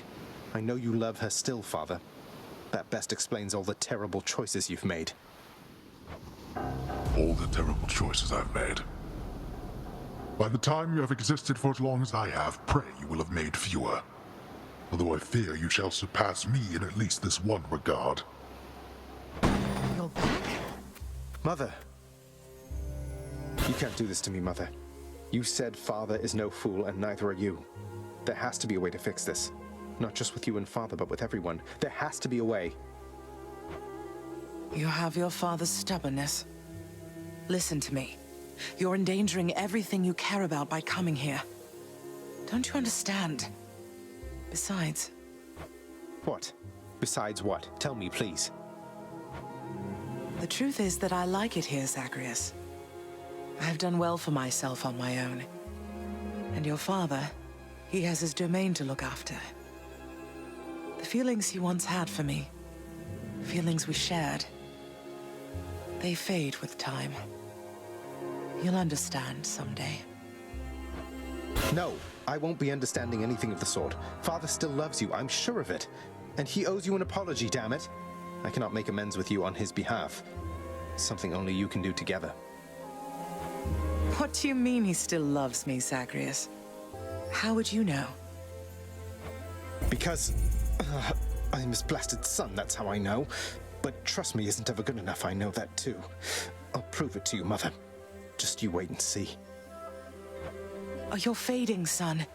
I know you love her still, Father. That best explains all the terrible choices you've made. All the terrible choices I've made. By the time you have existed for as long as I have, pray you will have made fewer. Although I fear you shall surpass me in at least this one regard. You're back? Mother! You can't do this to me, Mother. You said Father is no fool, and neither are you. There has to be a way to fix this. Not just with you and Father, but with everyone. There has to be a way. You have your father's stubbornness. Listen to me. You're endangering everything you care about by coming here. Don't you understand? Besides... What? Besides what? Tell me, please. The truth is that I like it here, Zacharias. I've done well for myself on my own. And your father, he has his domain to look after. The feelings he once had for me, feelings we shared, they fade with time. You'll understand someday. No, I won't be understanding anything of the sort. Father still loves you, I'm sure of it. And he owes you an apology, damn it. I cannot make amends with you on his behalf. Something only you can do together. What do you mean he still loves me, Zacharias? How would you know? Because... I'm his blasted son, that's how I know. But trust me isn't ever good enough, I know that too. I'll prove it to you, Mother. Just you wait and see. Oh, you're fading, son.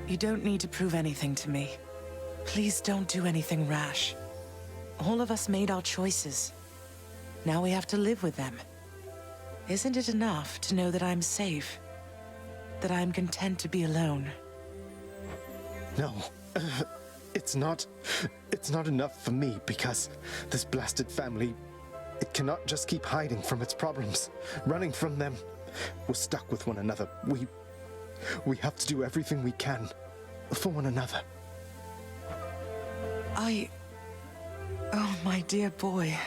You don't need to prove anything to me. Please don't do anything rash. All of us made our choices. Now we have to live with them. Isn't it enough to know that I'm safe? That I'm content to be alone? No. It's not enough for me, because this blasted family, it cannot just keep hiding from its problems, running from them. We're stuck with one another. We have to do everything we can for one another. Oh, my dear boy.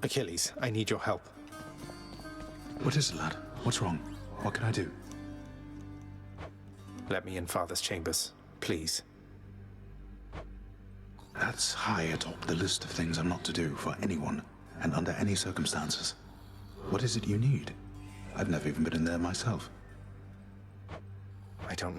Achilles, I need your help. What is it, lad? What's wrong? What can I do? Let me in Father's chambers, please. That's high atop the list of things I'm not to do for anyone, and under any circumstances. What is it you need? I've never even been in there myself. I don't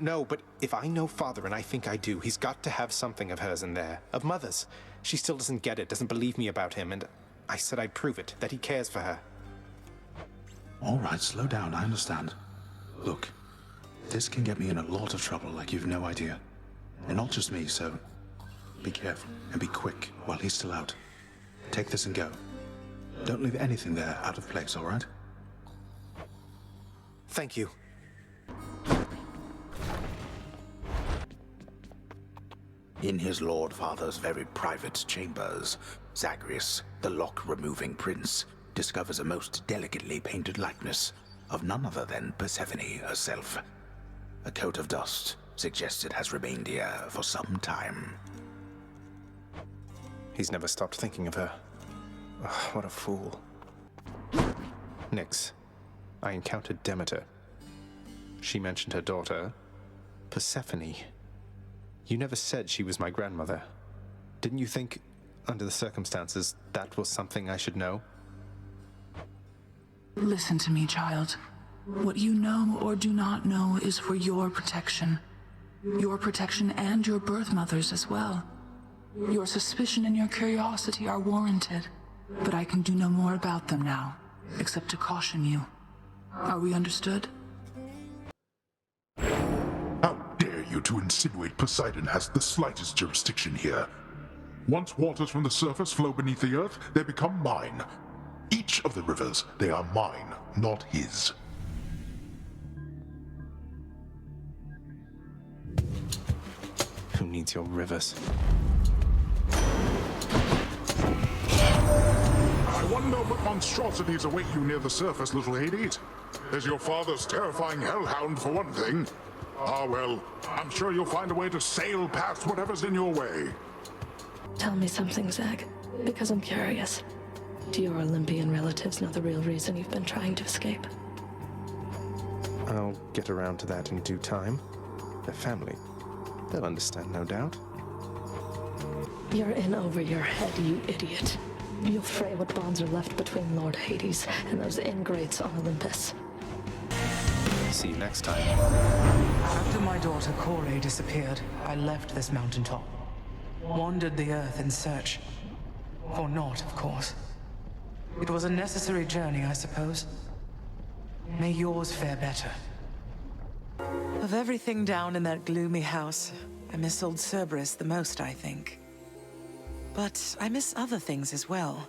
know, but if I know Father, and I think I do, he's got to have something of hers in there. Of Mother's. She still doesn't get it, doesn't believe me about him, and I said I'd prove it, that he cares for her. All right, slow down, I understand. Look, this can get me in a lot of trouble like you've no idea. And not just me, so be careful and be quick while he's still out. Take this and go. Don't leave anything there out of place, all right? Thank you. In his Lord Father's very private chambers, Zacharias, the lock-removing prince, discovers a most delicately painted likeness of none other than Persephone herself. A coat of dust suggests it has remained here for some time. He's never stopped thinking of her. Ugh, what a fool. Nyx, I encountered Demeter. She mentioned her daughter, Persephone. You never said she was my grandmother. Didn't you think, under the circumstances, that was something I should know? Listen to me, child. What you know or do not know is for your protection. Your protection and your birth mother's as well. Your suspicion and your curiosity are warranted, but I can do no more about them now, except to caution you. Are we understood? How dare you to insinuate Poseidon has the slightest jurisdiction here? Once waters from the surface flow beneath the earth, they become mine. Each of the rivers, they are mine, not his. Who needs your rivers? I wonder what monstrosities await you near the surface, little Hades. There's your father's terrifying hellhound, for one thing. Ah, well, I'm sure you'll find a way to sail past whatever's in your way. Tell me something, Zach, because I'm curious. Do your Olympian relatives know the real reason you've been trying to escape? I'll get around to that in due time. They're family. They'll understand, no doubt. You're in over your head, you idiot. You'll fray what bonds are left between Lord Hades and those ingrates on Olympus. See you next time. After my daughter Kore disappeared, I left this mountaintop. Wandered the earth in search. For naught, of course. It was a necessary journey, I suppose. May yours fare better. Of everything down in that gloomy house, I miss old Cerberus the most, I think. But I miss other things as well.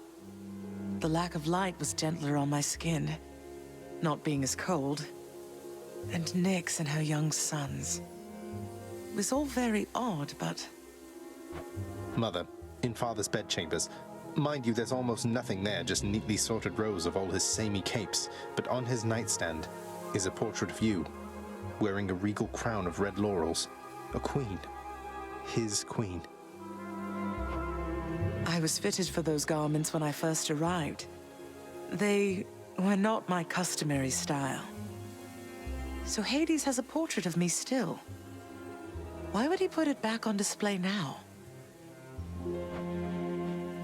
The lack of light was gentler on my skin, not being as cold. And Nyx and her young sons. It was all very odd, but... Mother, in Father's bedchambers. Mind you, there's almost nothing there, just neatly sorted rows of all his samey capes. But on his nightstand is a portrait of you, wearing a regal crown of red laurels. A queen. His queen. I was fitted for those garments when I first arrived. They were not my customary style. So Hades has a portrait of me still. Why would he put it back on display now?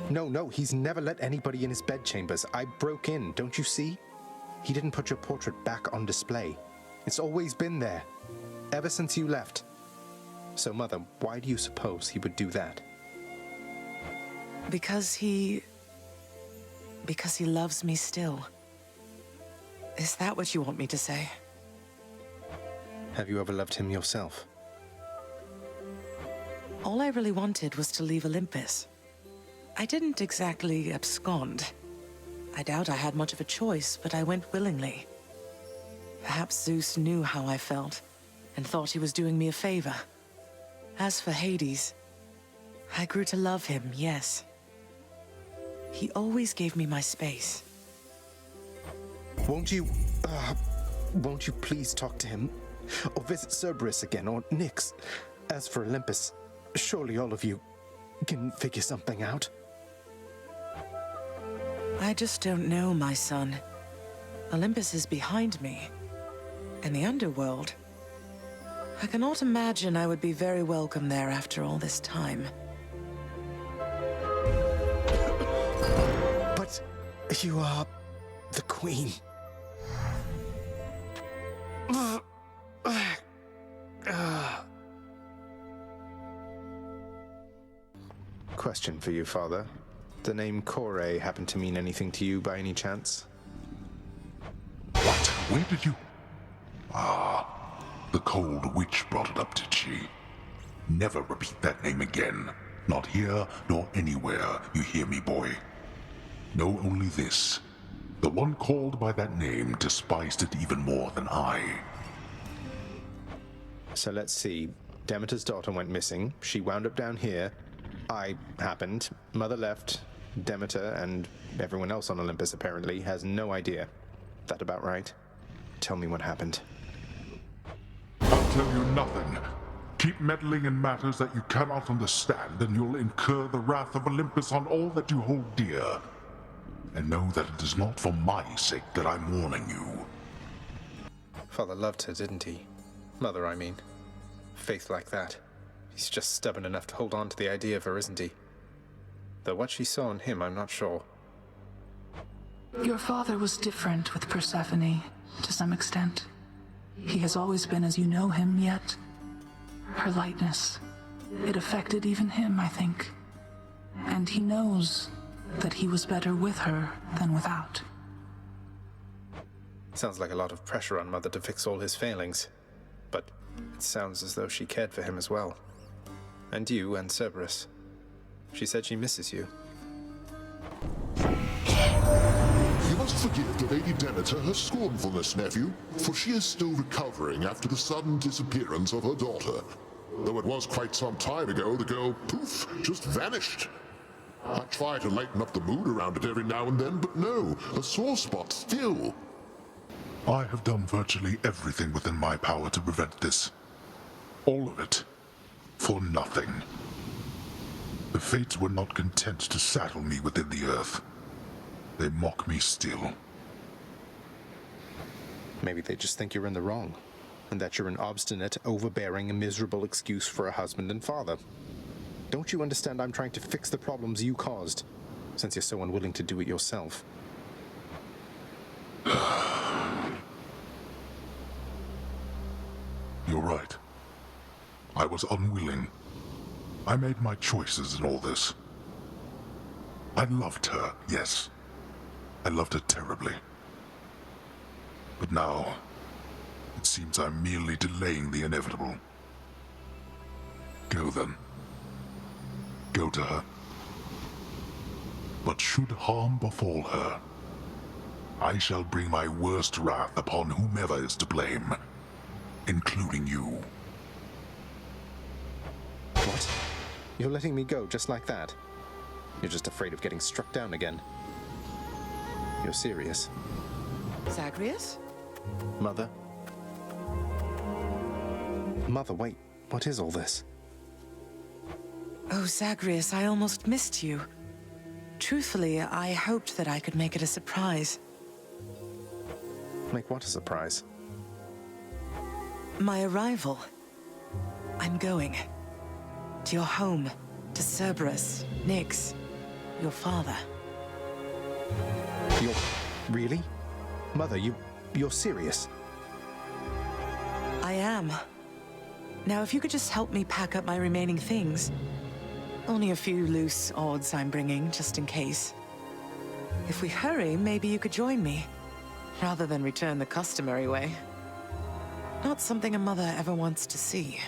No, he's never let anybody in his bedchambers. I broke in, don't you see? He didn't put your portrait back on display. It's always been there, ever since you left. So, Mother, why do you suppose he would do that? Because he loves me still. Is that what you want me to say? Have you ever loved him yourself? All I really wanted was to leave Olympus. I didn't exactly abscond. I doubt I had much of a choice, but I went willingly. Perhaps Zeus knew how I felt, and thought he was doing me a favor. As for Hades, I grew to love him, yes. He always gave me my space. Won't you please talk to him? Or visit Cerberus again, or Nyx. As for Olympus, surely all of you can figure something out. I just don't know, my son. Olympus is behind me. And the underworld. I cannot imagine I would be very welcome there after all this time. But you are the queen. Question for you, Father. The name Kore happen to mean anything to you by any chance? What? Where did you... Ah, the cold witch brought it up, did she? Never repeat that name again. Not here, nor anywhere, you hear me, boy? Know only this. The one called by that name despised it even more than I. So let's see. Demeter's daughter went missing. She wound up down here. I happened. Mother left. Demeter and everyone else on Olympus apparently has no idea. That about right? Tell me what happened. I'll tell you nothing. Keep meddling in matters that you cannot understand, and you'll incur the wrath of Olympus on all that you hold dear. And know that it is not for my sake that I'm warning you. Father loved her, didn't he? Mother, I mean. Faith like that. He's just stubborn enough to hold on to the idea of her, isn't he? Though what she saw in him, I'm not sure. Your father was different with Persephone, to some extent. He has always been as you know him, yet her lightness, it affected even him, I think. And he knows that he was better with her than without. Sounds like a lot of pressure on Mother to fix all his failings. But it sounds as though she cared for him as well. And you and Cerberus. She said she misses you. You must forgive the Lady Demeter her scornfulness, nephew, for she is still recovering after the sudden disappearance of her daughter. Though it was quite some time ago, the girl, poof, just vanished. I try to lighten up the mood around it every now and then, but no, a sore spot still. I have done virtually everything within my power to prevent this. All of it. For nothing. The Fates were not content to saddle me within the earth. They mock me still. Maybe they just think you're in the wrong, and that you're an obstinate, overbearing, and miserable excuse for a husband and father. Don't you understand I'm trying to fix the problems you caused, since you're so unwilling to do it yourself? You're right. I was unwilling. I made my choices in all this. I loved her, yes. I loved her terribly. But now, it seems I'm merely delaying the inevitable. Go then. Go to her. But should harm befall her, I shall bring my worst wrath upon whomever is to blame, including you. What? You're letting me go just like that? You're just afraid of getting struck down again. You're serious. Zagreus? Mother? Mother, wait. What is all this? Oh, Zagreus, I almost missed you. Truthfully, I hoped that I could make it a surprise. Make what a surprise? My arrival. I'm going. To your home. To Cerberus, Nyx, your father. You're... really? Mother, you're serious? I am. Now, if you could just help me pack up my remaining things. Only a few loose odds I'm bringing, just in case. If we hurry, maybe you could join me, rather than return the customary way. Not something a mother ever wants to see.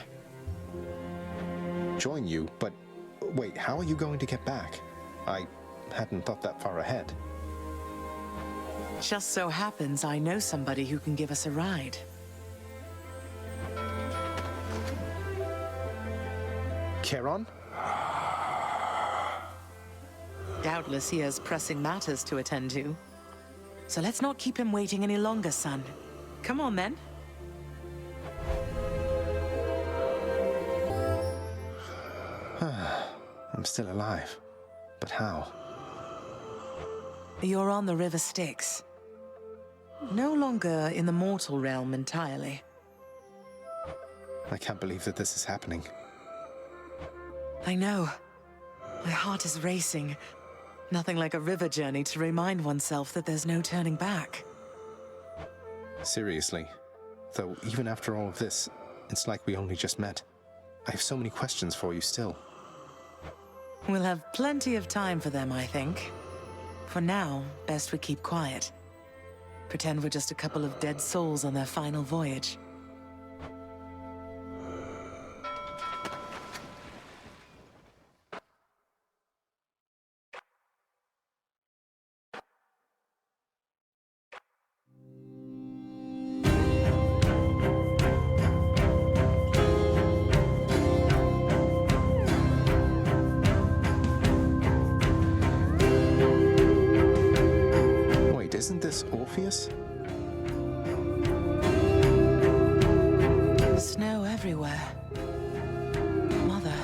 Join you? But wait, how are you going to get back? I hadn't thought that far ahead. Just so happens I know somebody who can give us a ride. Charon? Doubtless he has pressing matters to attend to. So let's not keep him waiting any longer, son. Come on, then. I'm still alive. But how? You're on the River Styx. No longer in the mortal realm entirely. I can't believe that this is happening. I know. My heart is racing. Nothing like a river journey to remind oneself that there's no turning back. Seriously. Though, even after all of this, it's like we only just met. I have so many questions for you still. We'll have plenty of time for them, I think. For now, best we keep quiet. Pretend we're just a couple of dead souls on their final voyage. Wait, isn't this Orpheus? Snow everywhere. Mother.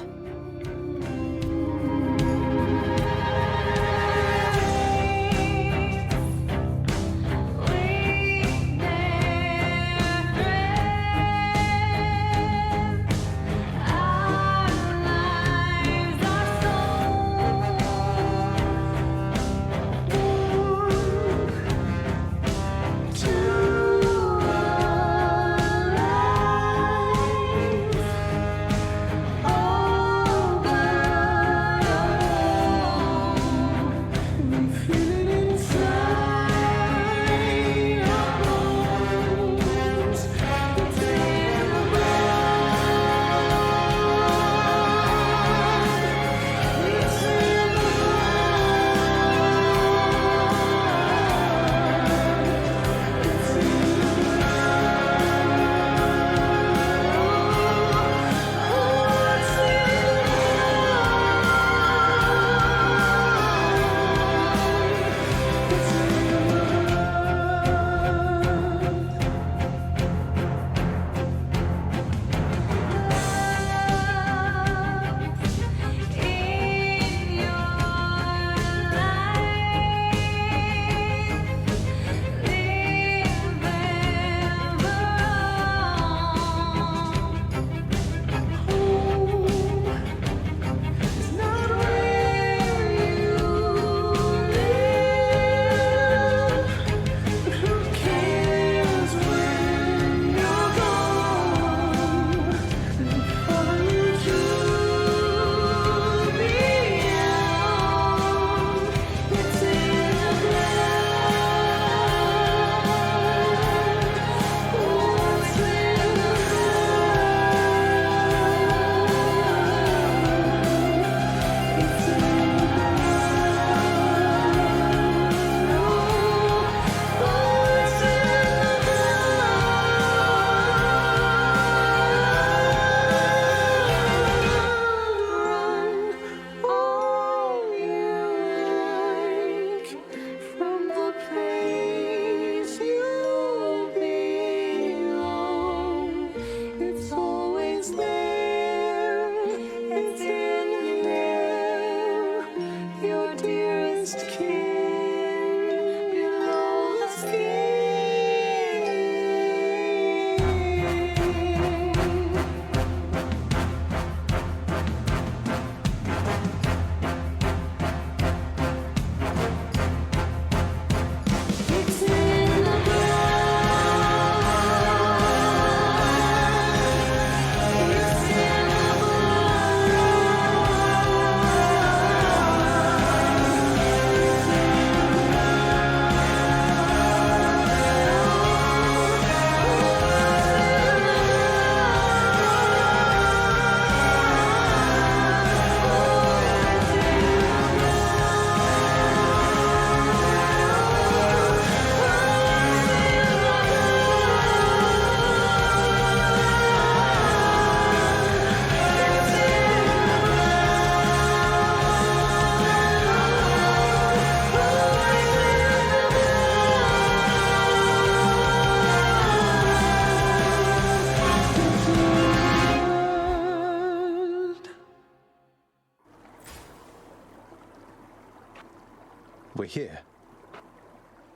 we're here.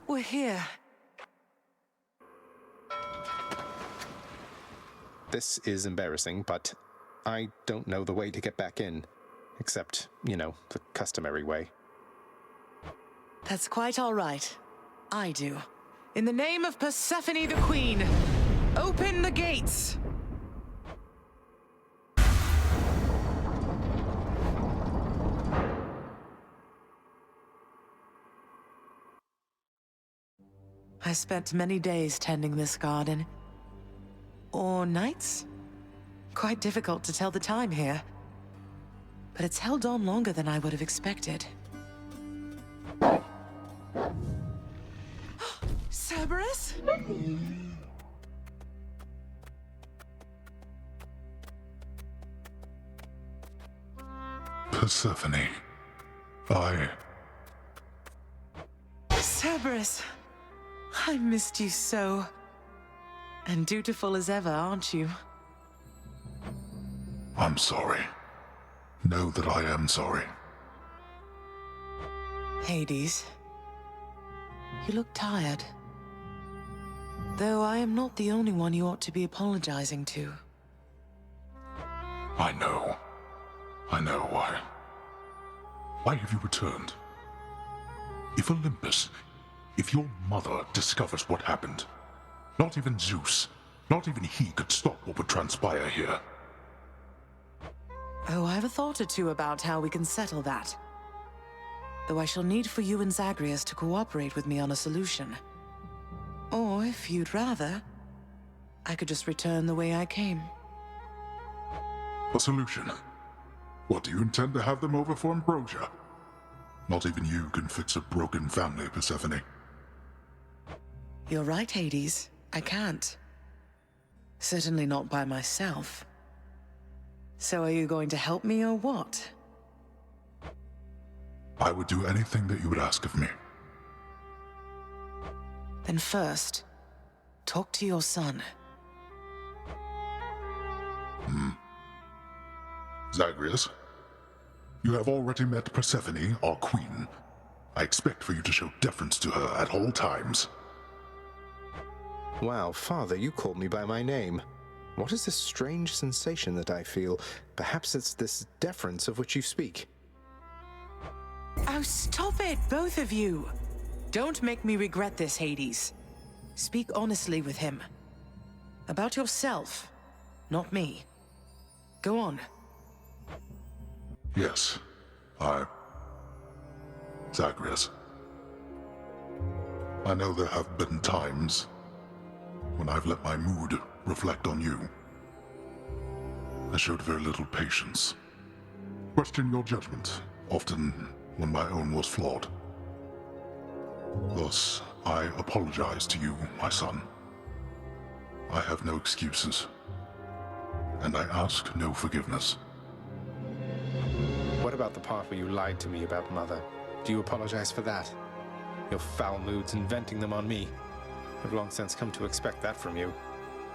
We're here. This is embarrassing, but I don't know the way to get back in. Except, the customary way. That's quite all right. I do. In the name of Persephone the Queen, open the gates! I spent many days tending this garden. Or nights? Quite difficult to tell the time here. But it's held on longer than I would have expected. Cerberus? Persephone. Cerberus, I missed you so. And dutiful as ever, aren't you? I'm sorry. Know that I am sorry. Hades, you look tired. Though I am not the only one you ought to be apologizing to. I know. Why. Why have you returned? If Olympus, if your mother discovers what happened, not even Zeus, not even he could stop what would transpire here. Oh, I have a thought or two about how we can settle that. Though I shall need for you and Zagreus to cooperate with me on a solution. Or, if you'd rather, I could just return the way I came. A solution? What, do you intend to have them over for ambrosia? Not even you can fix a broken family, Persephone. You're right, Hades. I can't. Certainly not by myself. So are you going to help me or what? I would do anything that you would ask of me. Then first, talk to your son. Zagreus, you have already met Persephone, our queen. I expect for you to show deference to her at all times. Wow, Father, you called me by my name. What is this strange sensation that I feel? Perhaps it's this deference of which you speak. Oh, stop it, both of you! Don't make me regret this, Hades. Speak honestly with him. About yourself, not me. Go on. Yes, Zagreus. I know there have been times when I've let my mood reflect on you. I showed very little patience. Questioned your judgment, often when my own was flawed. Thus, I apologize to you, my son. I have no excuses, and I ask no forgiveness. What about the part where you lied to me about Mother? Do you apologize for that? Your foul moods and venting them on me. I've long since come to expect that from you,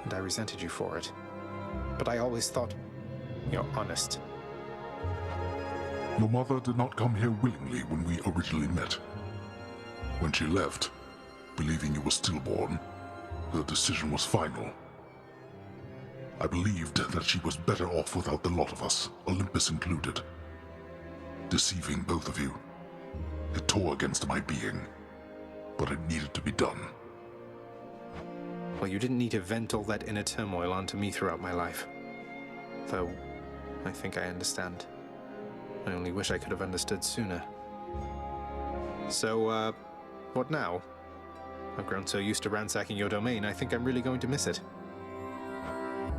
and I resented you for it. But I always thought you're honest. Your mother did not come here willingly when we originally met. When she left, believing you were stillborn, her decision was final. I believed that she was better off without the lot of us, Olympus included. Deceiving both of you. It tore against my being, but it needed to be done. Well, you didn't need to vent all that inner turmoil onto me throughout my life. Though, I think I understand. I only wish I could have understood sooner. So, what now? I've grown so used to ransacking your domain, I think I'm really going to miss it.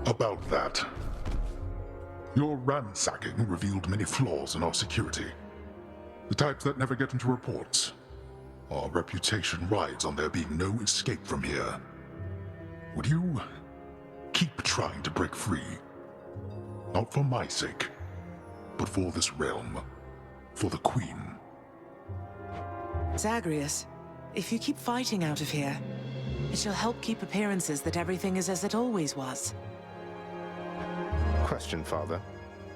About that. Your ransacking revealed many flaws in our security. The types that never get into reports. Our reputation rides on there being no escape from here. Would you keep trying to break free? Not for my sake, but for this realm. For the Queen. Zagreus, if you keep fighting out of here, it shall help keep appearances that everything is as it always was. Question, Father.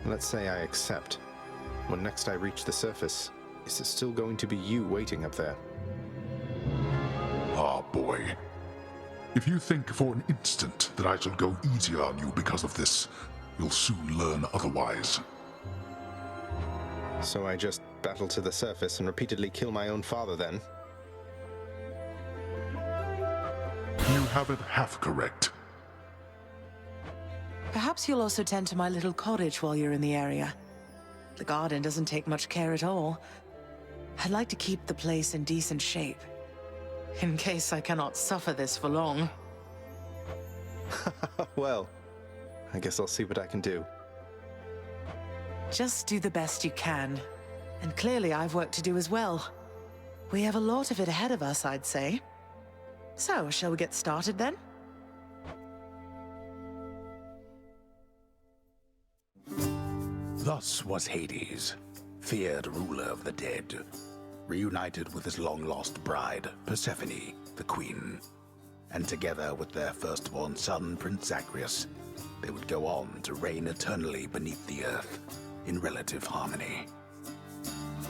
Let's say I accept. When next I reach the surface, Is it still going to be you waiting up there? Ah, boy. If you think for an instant that I shall go easier on you because of this, you'll soon learn otherwise. So I just battle to the surface and repeatedly kill my own father then? You have it half correct. Perhaps you'll also tend to my little cottage while you're in the area. The garden doesn't take much care at all. I'd like to keep the place in decent shape, in case I cannot suffer this for long. Well, I guess I'll see what I can do. Just do the best you can. And clearly I've work to do as well. We have a lot of it ahead of us, I'd say. So, shall we get started then? Thus was Hades, feared ruler of the dead, reunited with his long-lost bride, Persephone, the queen. And together with their firstborn son, Prince Zagreus, they would go on to reign eternally beneath the earth, in relative harmony.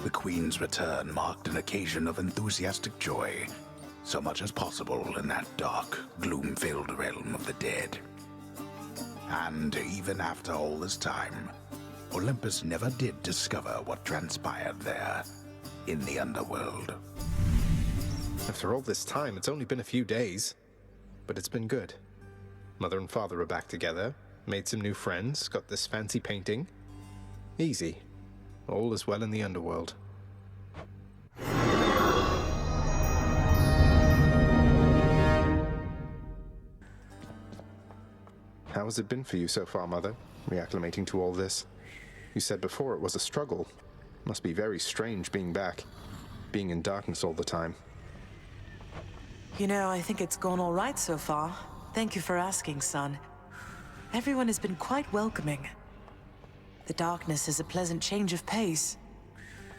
The queen's return marked an occasion of enthusiastic joy, so much as possible in that dark, gloom-filled realm of the dead. And even after all this time, Olympus never did discover what transpired there, in the underworld. After all this time, it's only been a few days. But it's been good. Mother and father are back together, made some new friends, got this fancy painting. Easy. All is well in the underworld. How has it been for you so far, Mother, reacclimating to all this? You said before it was a struggle. Must be very strange being back, being in darkness all the time. You know, I think it's gone all right so far. Thank you for asking, son. Everyone has been quite welcoming. The darkness is a pleasant change of pace.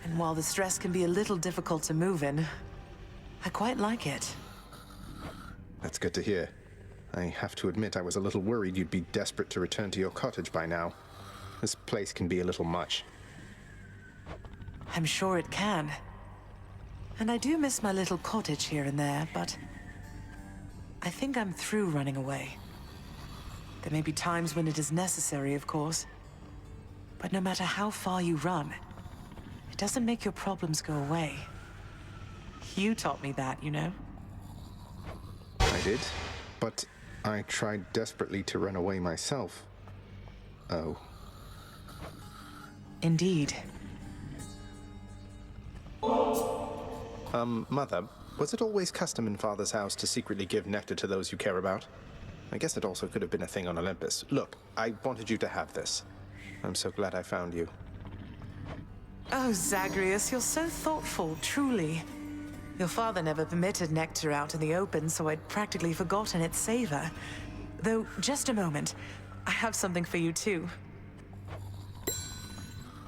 And while the stress can be a little difficult to move in, I quite like it. That's good to hear. I have to admit I was a little worried you'd be desperate to return to your cottage by now. This place can be a little much. I'm sure it can. And I do miss my little cottage here and there, but I think I'm through running away. There may be times when it is necessary, of course. But no matter how far you run, it doesn't make your problems go away. You taught me that, you know? I did, but I tried desperately to run away myself. Oh. Indeed. Mother, was it always custom in Father's house to secretly give nectar to those you care about? I guess it also could have been a thing on Olympus. Look, I wanted you to have this. I'm so glad I found you. Oh, Zagreus, you're so thoughtful, truly. Your father never permitted nectar out in the open, so I'd practically forgotten its savor. Though, just a moment. I have something for you, too.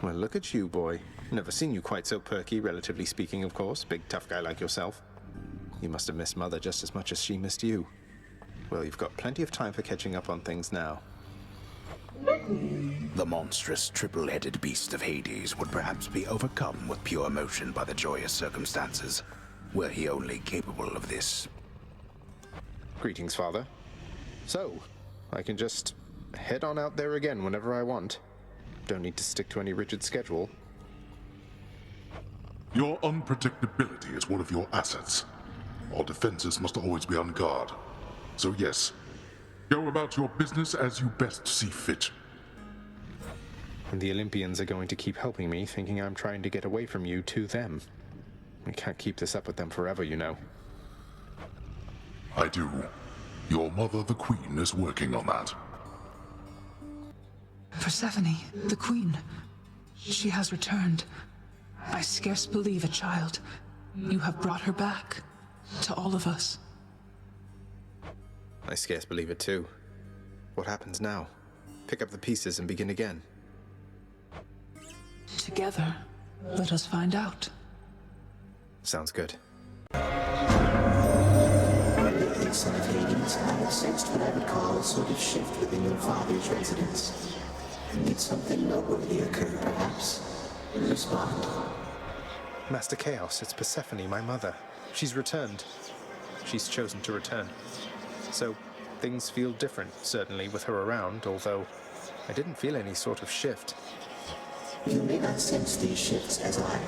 Well, look at you, boy. Never seen you quite so perky, relatively speaking, of course. Big, tough guy like yourself. You must have missed Mother just as much as she missed you. Well, you've got plenty of time for catching up on things now. The monstrous triple-headed beast of Hades would perhaps be overcome with pure emotion by the joyous circumstances, were he only capable of this. Greetings, Father. So, I can just head on out there again whenever I want. Don't need to stick to any rigid schedule. Your unpredictability is one of your assets. Our defenses must always be on guard. So yes, go about your business as you best see fit. And the Olympians are going to keep helping me, thinking I'm trying to get away from you to them. We can't keep this up with them forever, you know. I do. Your mother, the Queen, is working on that. Persephone, the Queen. She has returned. I scarce believe it, child. You have brought her back. To all of us. I scarce believe it too. What happens now? Pick up the pieces and begin again. Together, let us find out. Sounds good. Lately, son of Hades, I have sensed what I would call a sort of shift within your father's residence. Did something noteworthy occur, perhaps? Respond. Master Chaos, it's Persephone, my mother. She's returned. She's chosen to return. So, things feel different, certainly, with her around, although I didn't feel any sort of shift. You may not sense these shifts as I.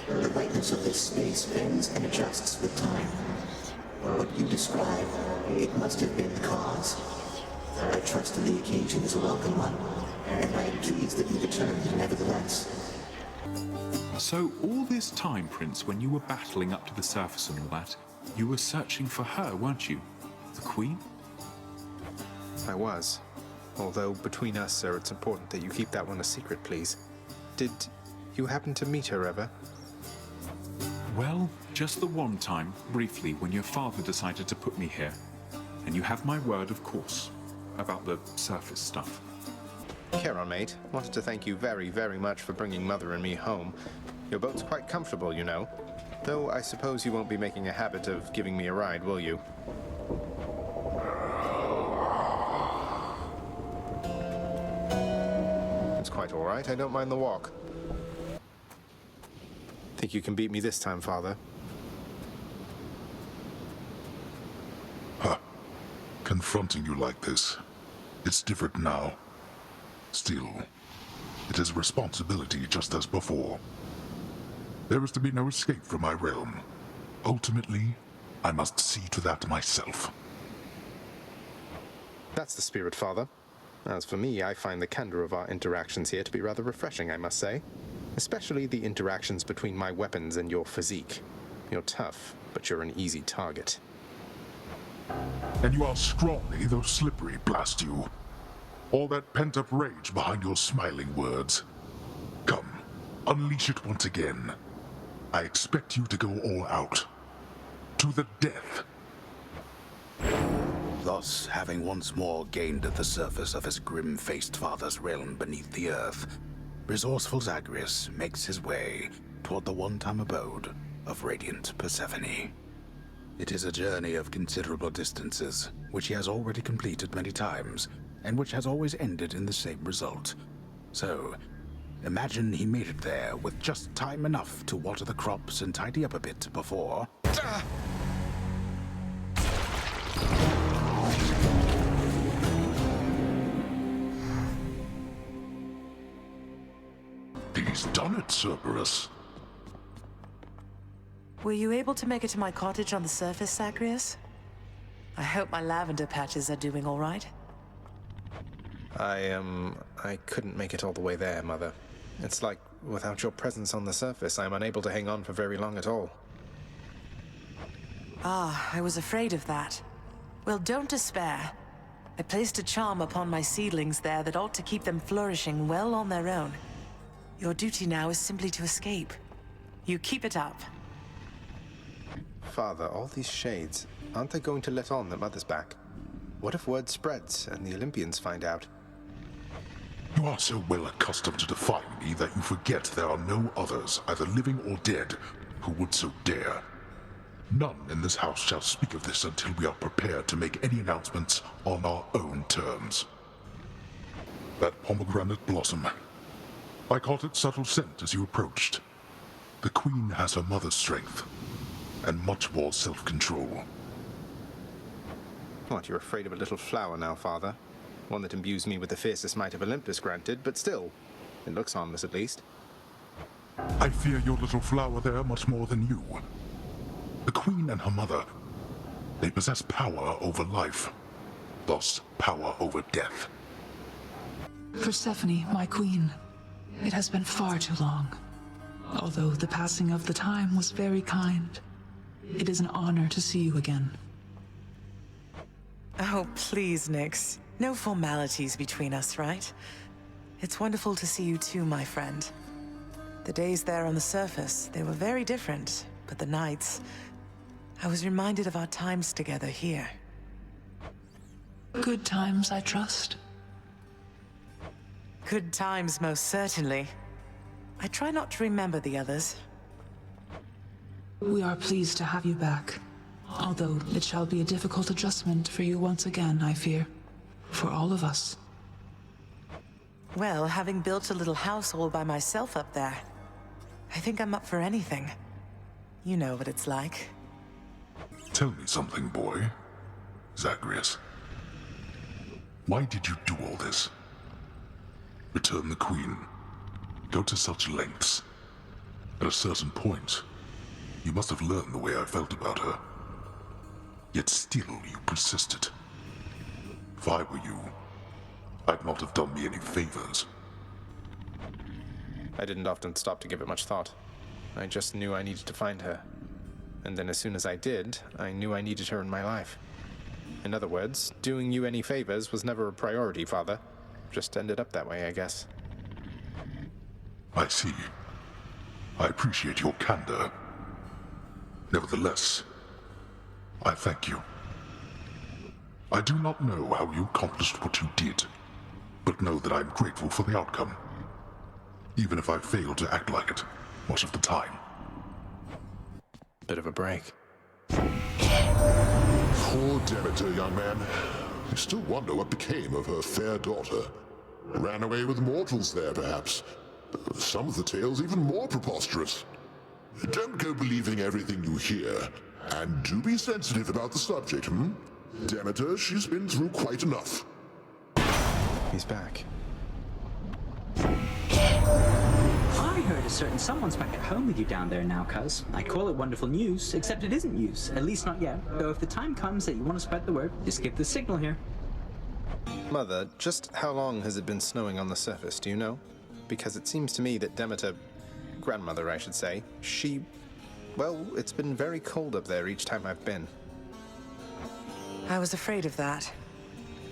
The lightness of this space bends and adjusts with time. What you describe, it must have been the cause. I trust that the occasion is a welcome one, and I am pleased that you returned nevertheless. So all this time, Prince, when you were battling up to the surface and all that, you were searching for her, weren't you? The Queen? I was. Although, between us, sir, it's important that you keep that one a secret, please. Did you happen to meet her ever? Well, just the one time, briefly, when your father decided to put me here. And you have my word, of course, about the surface stuff. Care on, mate. Wanted to thank you very, very much for bringing Mother and me home. Your boat's quite comfortable, you know. Though I suppose you won't be making a habit of giving me a ride, will you? It's quite all right. I don't mind the walk. Think you can beat me this time, Father? Huh. Confronting you like this. It's different now. Still, it is a responsibility just as before. There is to be no escape from my realm. Ultimately, I must see to that myself. That's the spirit, Father. As for me, I find the candor of our interactions here to be rather refreshing, I must say. Especially the interactions between my weapons and your physique. You're tough, but you're an easy target. And you are scrawny, though slippery, blast you. All that pent-up rage behind your smiling words. Come, unleash it once again. I expect you to go all out. To the death. Thus, having once more gained the surface of his grim-faced father's realm beneath the earth, resourceful Zagreus makes his way toward the one-time abode of radiant Persephone. It is a journey of considerable distances, which he has already completed many times, and which has always ended in the same result. So, imagine he made it there with just time enough to water the crops and tidy up a bit before... He's done it, Cerberus. Were you able to make it to my cottage on the surface, Zagreus? I hope my lavender patches are doing all right. I couldn't make it all the way there, Mother. It's like, without your presence on the surface, I'm unable to hang on for very long at all. Ah, I was afraid of that. Well, don't despair. I placed a charm upon my seedlings there that ought to keep them flourishing well on their own. Your duty now is simply to escape. You keep it up. Father, all these shades, aren't they going to let on that Mother's back? What if word spreads and the Olympians find out? You are so well accustomed to defying me that you forget there are no others, either living or dead, who would so dare. None in this house shall speak of this until we are prepared to make any announcements on our own terms. That pomegranate blossom. I caught its subtle scent as you approached. The Queen has her mother's strength, and much more self-control. What, you're afraid of a little flower now, Father? One that imbues me with the fiercest might of Olympus, granted, but still, it looks harmless at least. I fear your little flower there much more than you. The Queen and her mother, they possess power over life, thus power over death. Persephone, my queen, it has been far too long. Although the passing of the time was very kind, it is an honor to see you again. Oh, please, Nyx. No formalities between us, right? It's wonderful to see you too, my friend. The days there on the surface, they were very different, but the nights... I was reminded of our times together here. Good times, I trust. Good times, most certainly. I try not to remember the others. We are pleased to have you back. Although it shall be a difficult adjustment for you once again, I fear. For all of us. Well, having built a little house all by myself up there, I think I'm up for anything. You know what it's like. Tell me something, boy. Zagreus. Why did you do all this? Return the Queen. Go to such lengths. At a certain point, you must have learned the way I felt about her. Yet still you persisted. If I were you, I'd not have done me any favors. I didn't often stop to give it much thought. I just knew I needed to find her. And then as soon as I did, I knew I needed her in my life. In other words, doing you any favors was never a priority, Father. Just ended up that way, I guess. I see. I appreciate your candor. Nevertheless, I thank you. I do not know how you accomplished what you did, but know that I am grateful for the outcome, even if I fail to act like it much of the time. Bit of a break. Poor Demeter, young man. I still wonder what became of her fair daughter. Ran away with mortals there, perhaps. Some of the tales even more preposterous. Don't go believing everything you hear, and do be sensitive about the subject, hmm? Demeter, she's been through quite enough. He's back. I heard a certain someone's back at home with you down there now, cuz. I call it wonderful news, except it isn't news. At least not yet. Though if the time comes that you want to spread the word, just give the signal here. Mother, just how long has it been snowing on the surface, do you know? Because it seems to me that Demeter, grandmother I should say, well, it's been very cold up there each time I've been. I was afraid of that.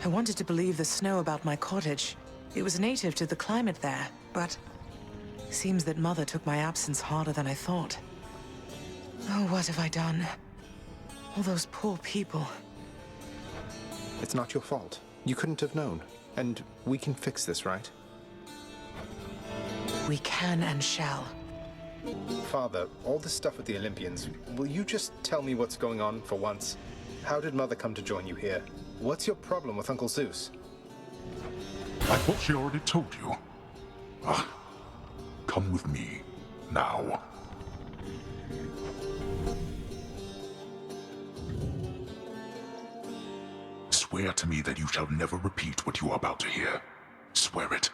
I wanted to believe the snow about my cottage. It was native to the climate there, but seems that Mother took my absence harder than I thought. Oh, what have I done? All those poor people. It's not your fault. You couldn't have known. And we can fix this, right? We can and shall. Father, all this stuff with the Olympians, will you just tell me what's going on for once? How did Mother come to join you here? What's your problem with Uncle Zeus? I thought she already told you. Come with me, now. Swear to me that you shall never repeat what you are about to hear. Swear it.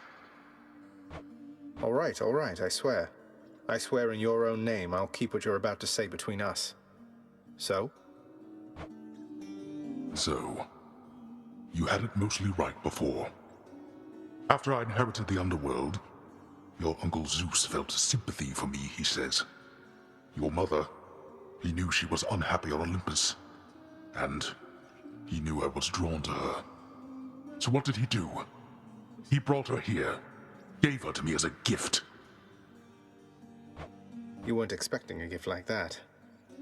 All right, I swear. I swear in your own name I'll keep what you're about to say between us. So? So, you had it mostly right before. After I inherited the underworld, your Uncle Zeus felt sympathy for me, he says. Your mother, he knew she was unhappy on Olympus, and he knew I was drawn to her. So what did he do? He brought her here, gave her to me as a gift. You weren't expecting a gift like that.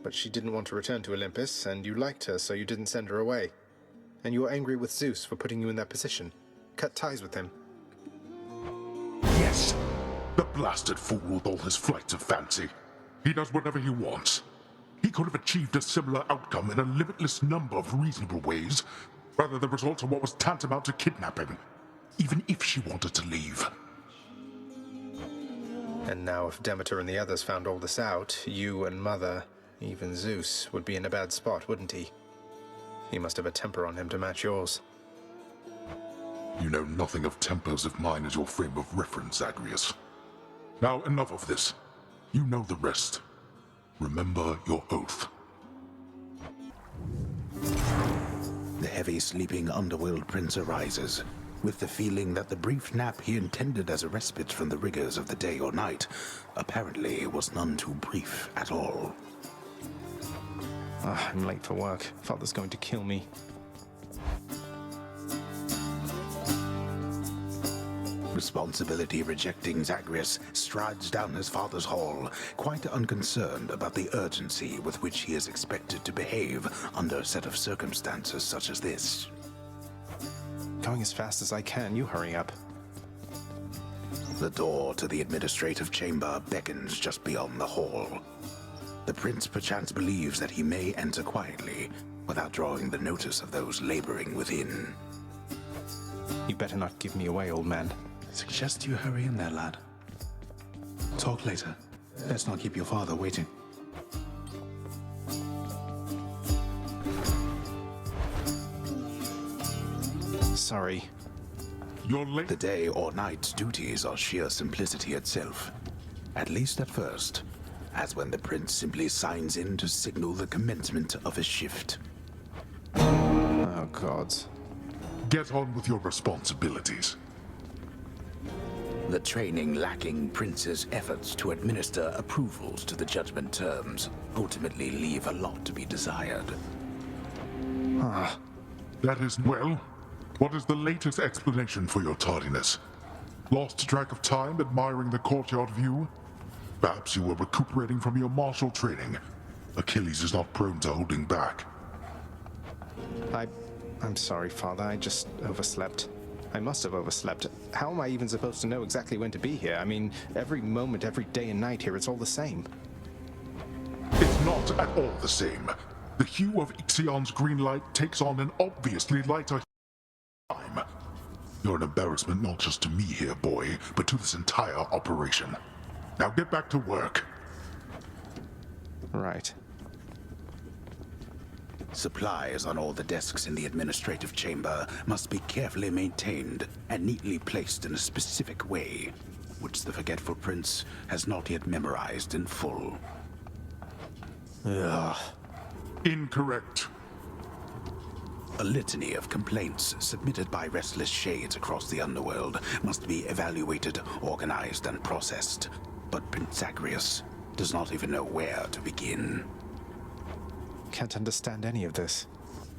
But she didn't want to return to Olympus, and you liked her, so you didn't send her away. And you were angry with Zeus for putting you in that position. Cut ties with him. Yes. The blasted fool with all his flights of fancy. He does whatever he wants. He could have achieved a similar outcome in a limitless number of reasonable ways, rather the result of what was tantamount to kidnapping, even if she wanted to leave. And now if Demeter and the others found all this out, you and Mother, even Zeus, would be in a bad spot, wouldn't he? He must have a temper on him to match yours. You know nothing of tempers if mine is your frame of reference, Zagreus. Now enough of this. You know the rest. Remember your oath. The heavy sleeping underworld prince arises, with the feeling that the brief nap he intended as a respite from the rigors of the day or night apparently was none too brief at all. I'm late for work. Father's going to kill me. Responsibility rejecting Zagreus strides down his father's hall, quite unconcerned about the urgency with which he is expected to behave under a set of circumstances such as this. Going as fast as I can, you hurry up. The door to the administrative chamber beckons just beyond the hall. The prince perchance believes that he may enter quietly, without drawing the notice of those laboring within. You better not give me away, old man. Suggest you hurry in there, lad. Talk later. Let's not keep your father waiting. Sorry. You're late. The day or night's duties are sheer simplicity itself. At least at first, as when the prince simply signs in to signal the commencement of a shift. Oh, gods. Get on with your responsibilities. The training lacking Prince's efforts to administer approvals to the judgment terms ultimately leave a lot to be desired. That is, well, what is the latest explanation for your tardiness? Lost track of time admiring the courtyard view? Perhaps you were recuperating from your martial training. Achilles is not prone to holding back. I'm sorry, Father. I just overslept. I must have overslept. How am I even supposed to know exactly when to be here? I mean, every moment, every day and night here, it's all the same. It's not at all the same. The hue of Ixion's green light takes on an obviously lighter time. You're an embarrassment not just to me here, boy, but to this entire operation. Now get back to work. Right. Supplies on all the desks in the administrative chamber must be carefully maintained and neatly placed in a specific way, which the forgetful prince has not yet memorized in full. Ugh. Incorrect. A litany of complaints submitted by restless shades across the underworld must be evaluated, organized, and processed. But Prince Zagreus does not even know where to begin. Can't understand any of this.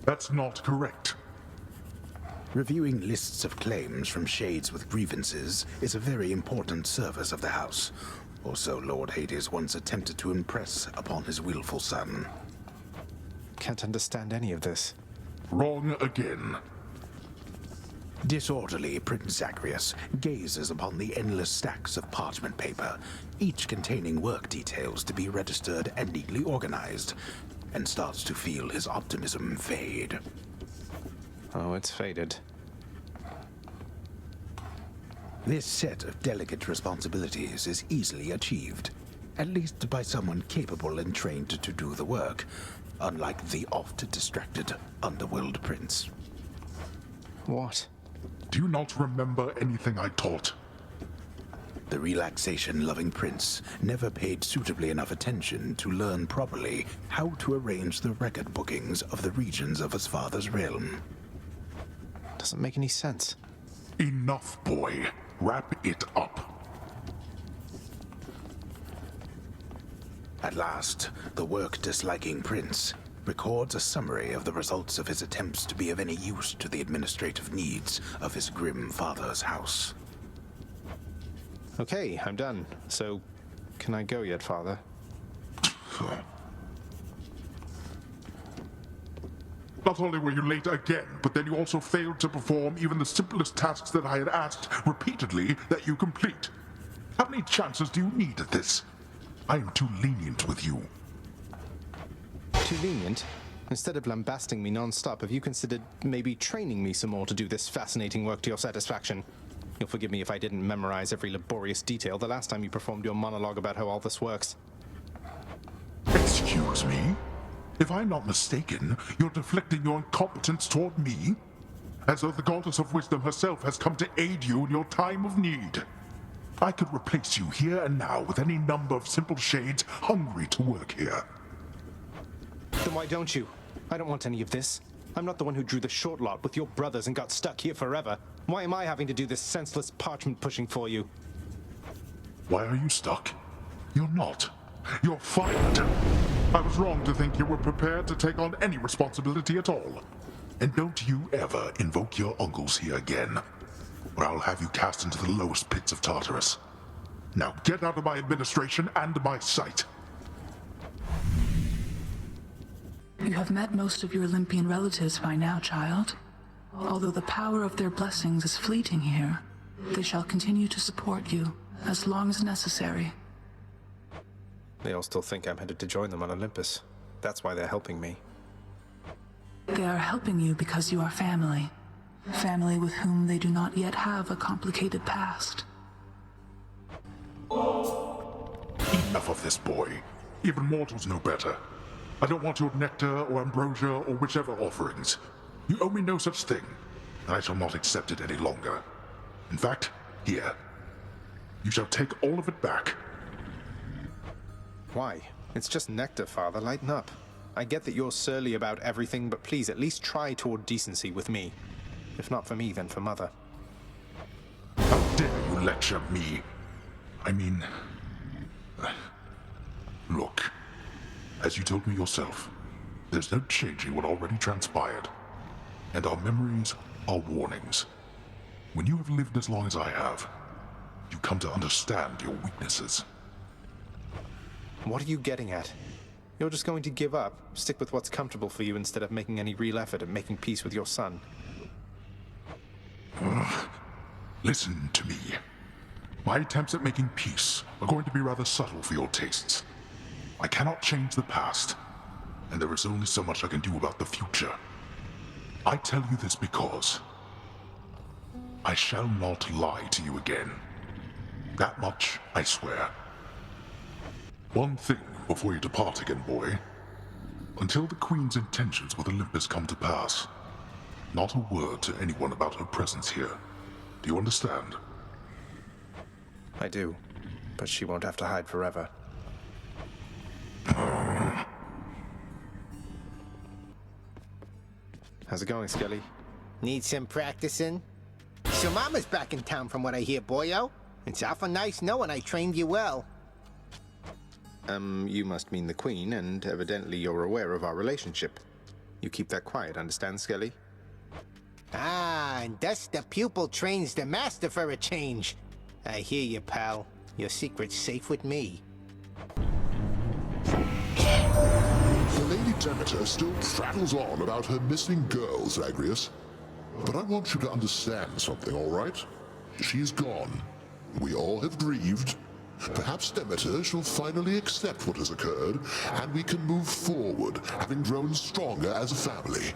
That's not correct. Reviewing lists of claims from shades with grievances is a very important service of the house, or so Lord Hades once attempted to impress upon his willful son. Can't understand any of this. Wrong again. Disorderly Prince Zagreus gazes upon the endless stacks of parchment paper, each containing work details to be registered and neatly organized, and starts to feel his optimism fade. Oh, it's faded. This set of delicate responsibilities is easily achieved, at least by someone capable and trained to do the work, unlike the oft-distracted underworld prince. What? Do you not remember anything I taught? The relaxation-loving prince never paid suitably enough attention to learn properly how to arrange the record bookings of the regions of his father's realm. Doesn't make any sense. Enough, boy. Wrap it up. At last, the work-disliking prince records a summary of the results of his attempts to be of any use to the administrative needs of his grim father's house. Okay, I'm done. So, can I go yet, Father? Not only were you late again, but then you also failed to perform even the simplest tasks that I had asked repeatedly that you complete. How many chances do you need at this? I am too lenient with you. Too lenient? Instead of lambasting me non-stop, have you considered maybe training me some more to do this fascinating work to your satisfaction? You'll forgive me if I didn't memorize every laborious detail the last time you performed your monologue about how all this works. Excuse me? If I'm not mistaken, you're deflecting your incompetence toward me? As though the goddess of wisdom herself has come to aid you in your time of need. I could replace you here and now with any number of simple shades hungry to work here. Then why don't you? I don't want any of this. I'm not the one who drew the short lot with your brothers and got stuck here forever. Why am I having to do this senseless parchment pushing for you? Why are you stuck? You're not. You're fired. I was wrong to think you were prepared to take on any responsibility at all. And don't you ever invoke your uncles here again, or I'll have you cast into the lowest pits of Tartarus. Now get out of my administration and my sight. You have met most of your Olympian relatives by now, child. Although the power of their blessings is fleeting here, they shall continue to support you as long as necessary. They all still think I'm headed to join them on Olympus. That's why they're helping me. They are helping you because you are family. Family with whom they do not yet have a complicated past. enough of this, boy. Even mortals know better. I don't want your nectar or ambrosia or whichever offerings. You owe me no such thing, and I shall not accept it any longer. In fact, here. You shall take all of it back. Why? It's just nectar, Father. Lighten up. I get that you're surly about everything, but please at least try toward decency with me. If not for me, then for Mother. How dare you lecture me? I mean... Look, as you told me yourself, there's no changing what already transpired. And our memories are warnings. When you have lived as long as I have, you come to understand your weaknesses. What are you getting at? You're just going to give up, stick with what's comfortable for you instead of making any real effort at making peace with your son. Listen to me. My attempts at making peace are going to be rather subtle for your tastes. I cannot change the past, and there is only so much I can do about the future. I tell you this because I shall not lie to you again. That much I swear. One thing before you depart again, boy. Until the Queen's intentions with Olympus come to pass, not a word to anyone about her presence here. Do you understand? I do, but she won't have to hide forever. How's it going, Skelly? Need some practicing? So Mama's back in town from what I hear, boyo. It's awful nice knowing I trained you well. You must mean the Queen, and evidently you're aware of our relationship. You keep that quiet, understand, Skelly? Ah, and thus the pupil trains the master for a change. I hear you, pal. Your secret's safe with me. The Lady Demeter still prattles on about her missing girl, Zagreus. But I want you to understand something, all right? She's gone. We all have grieved. Perhaps Demeter shall finally accept what has occurred, and we can move forward, having grown stronger as a family.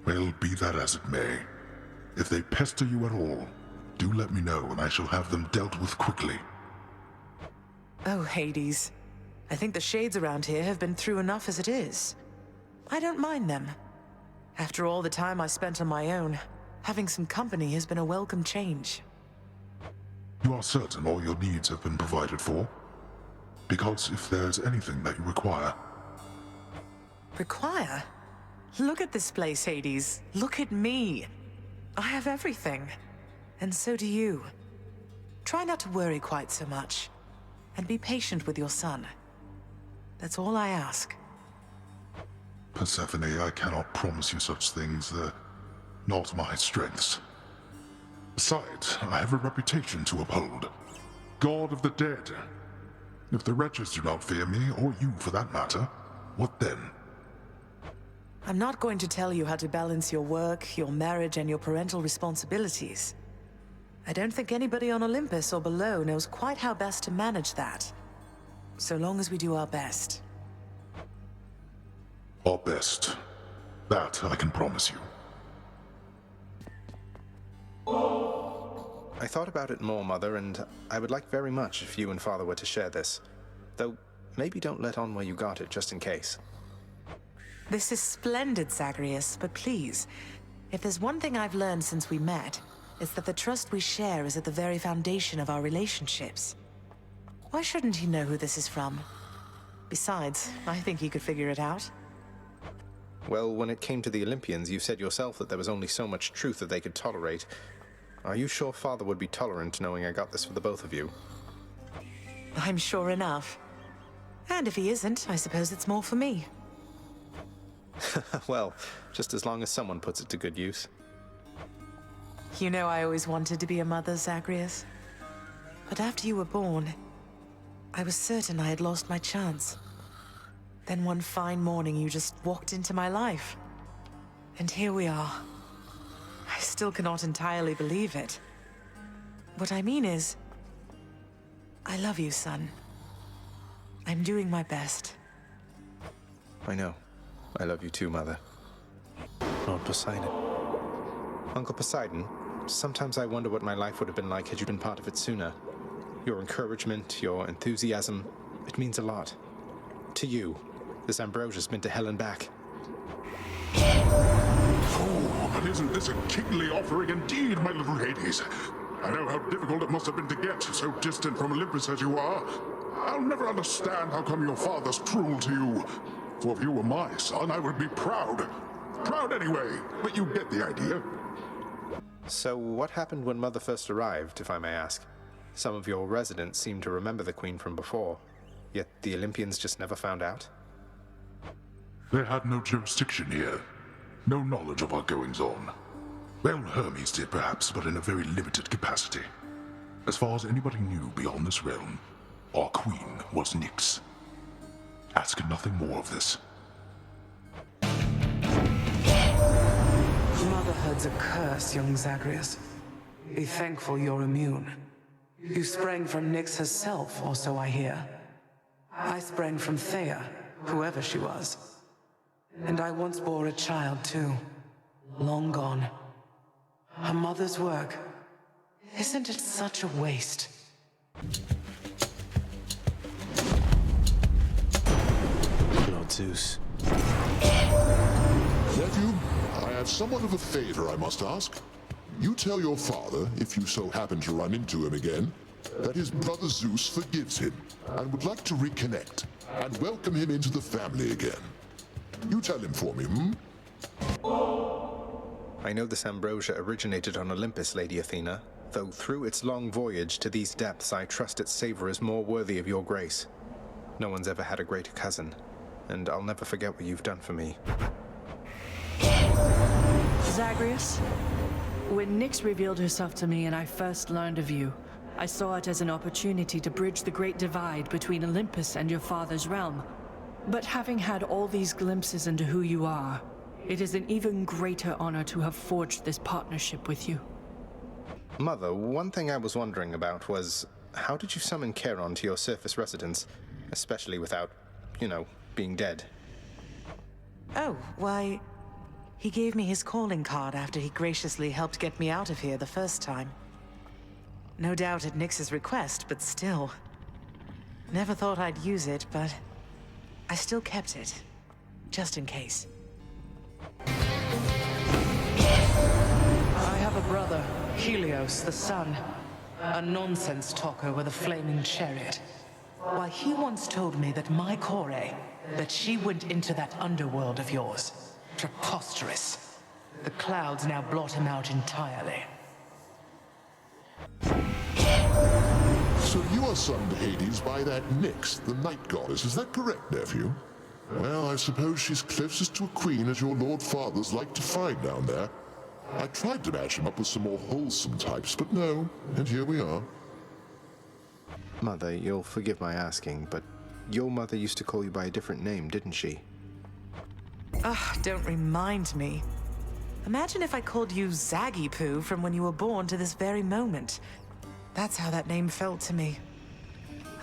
Well, be that as it may. If they pester you at all, do let me know, and I shall have them dealt with quickly. Oh, Hades. I think the shades around here have been through enough as it is. I don't mind them. After all the time I spent on my own, having some company has been a welcome change. You are certain all your needs have been provided for? Because if there's anything that you require... Require? Look at this place, Hades. Look at me. I have everything. And so do you. Try not to worry quite so much. And be patient with your son. That's all I ask. Persephone, I cannot promise you such things. They're not my strengths. Besides, I have a reputation to uphold. God of the dead. If the wretches do not fear me, or you for that matter, what then? I'm not going to tell you how to balance your work, your marriage, and your parental responsibilities. I don't think anybody on Olympus or below knows quite how best to manage that. So long as we do our best. Our best. That I can promise you. I thought about it more, Mother, and I would like very much if you and Father were to share this. Though, maybe don't let on where you got it, just in case. This is splendid, Zagreus, but please, if there's one thing I've learned since we met, it's that the trust we share is at the very foundation of our relationships. Why shouldn't he know who this is from? Besides, I think he could figure it out. Well, when it came to the Olympians, you said yourself that there was only so much truth that they could tolerate. Are you sure Father would be tolerant knowing I got this for the both of you? I'm sure enough. And if he isn't, I suppose it's more for me. Well, just as long as someone puts it to good use. You know I always wanted to be a mother, Zagreus. But after you were born, I was certain I had lost my chance. Then one fine morning you just walked into my life. And here we are. I still cannot entirely believe it. What I mean is, I love you, son. I'm doing my best. I know. I love you too, Mother. Lord Poseidon. Uncle Poseidon, sometimes I wonder what my life would have been like had you been part of it sooner. Your encouragement, your enthusiasm, it means a lot. To you, this Ambrosia's been to hell and back. Oh, but isn't this a kingly offering indeed, my little Hades? I know how difficult it must have been to get, so distant from Olympus as you are. I'll never understand how come your father's cruel to you. For if you were my son, I would be proud. Proud anyway, but you get the idea. So what happened when Mother first arrived, if I may ask? Some of your residents seem to remember the Queen from before, yet the Olympians just never found out. They had no jurisdiction here. No knowledge of our goings-on. Well, Hermes did perhaps, but in a very limited capacity. As far as anybody knew beyond this realm, our queen was Nyx. Ask nothing more of this. Motherhood's a curse, young Zagreus. Be thankful you're immune. You sprang from Nyx herself, or so I hear. I sprang from Thea, whoever she was. And I once bore a child, too. Long gone. Her mother's work. Isn't it such a waste? Lord Zeus. Nephew, I have somewhat of a favor I must ask. You tell your father, if you so happen to run into him again, that his brother Zeus forgives him and would like to reconnect and welcome him into the family again. You tell him for me, I know this ambrosia originated on Olympus, Lady Athena, though through its long voyage to these depths I trust its savor is more worthy of your grace. No one's ever had a greater cousin, and I'll never forget what you've done for me. Zagreus, when Nyx revealed herself to me and I first learned of you, I saw it as an opportunity to bridge the great divide between Olympus and your father's realm. But having had all these glimpses into who you are, it is an even greater honor to have forged this partnership with you. Mother, one thing I was wondering about was, how did you summon Charon to your surface residence, especially without, being dead? Oh, why... He gave me his calling card after he graciously helped get me out of here the first time. No doubt at Nyx's request, but still. Never thought I'd use it, but I still kept it, just in case. I have a brother, Helios the Sun, a nonsense talker with a flaming chariot. Why, he once told me that my Kore, that she went into that underworld of yours. Preposterous. The clouds now blot him out entirely. So you are summoned to Hades by that Nyx, the night goddess, is that correct, nephew? Well, I suppose she's closest to a queen as your lord fathers like to find down there. I tried to match him up with some more wholesome types, but no, and here we are. Mother, you'll forgive my asking, but your mother used to call you by a different name, didn't she? Ugh, don't remind me. Imagine if I called you Zaggy Poo from when you were born to this very moment. That's how that name felt to me.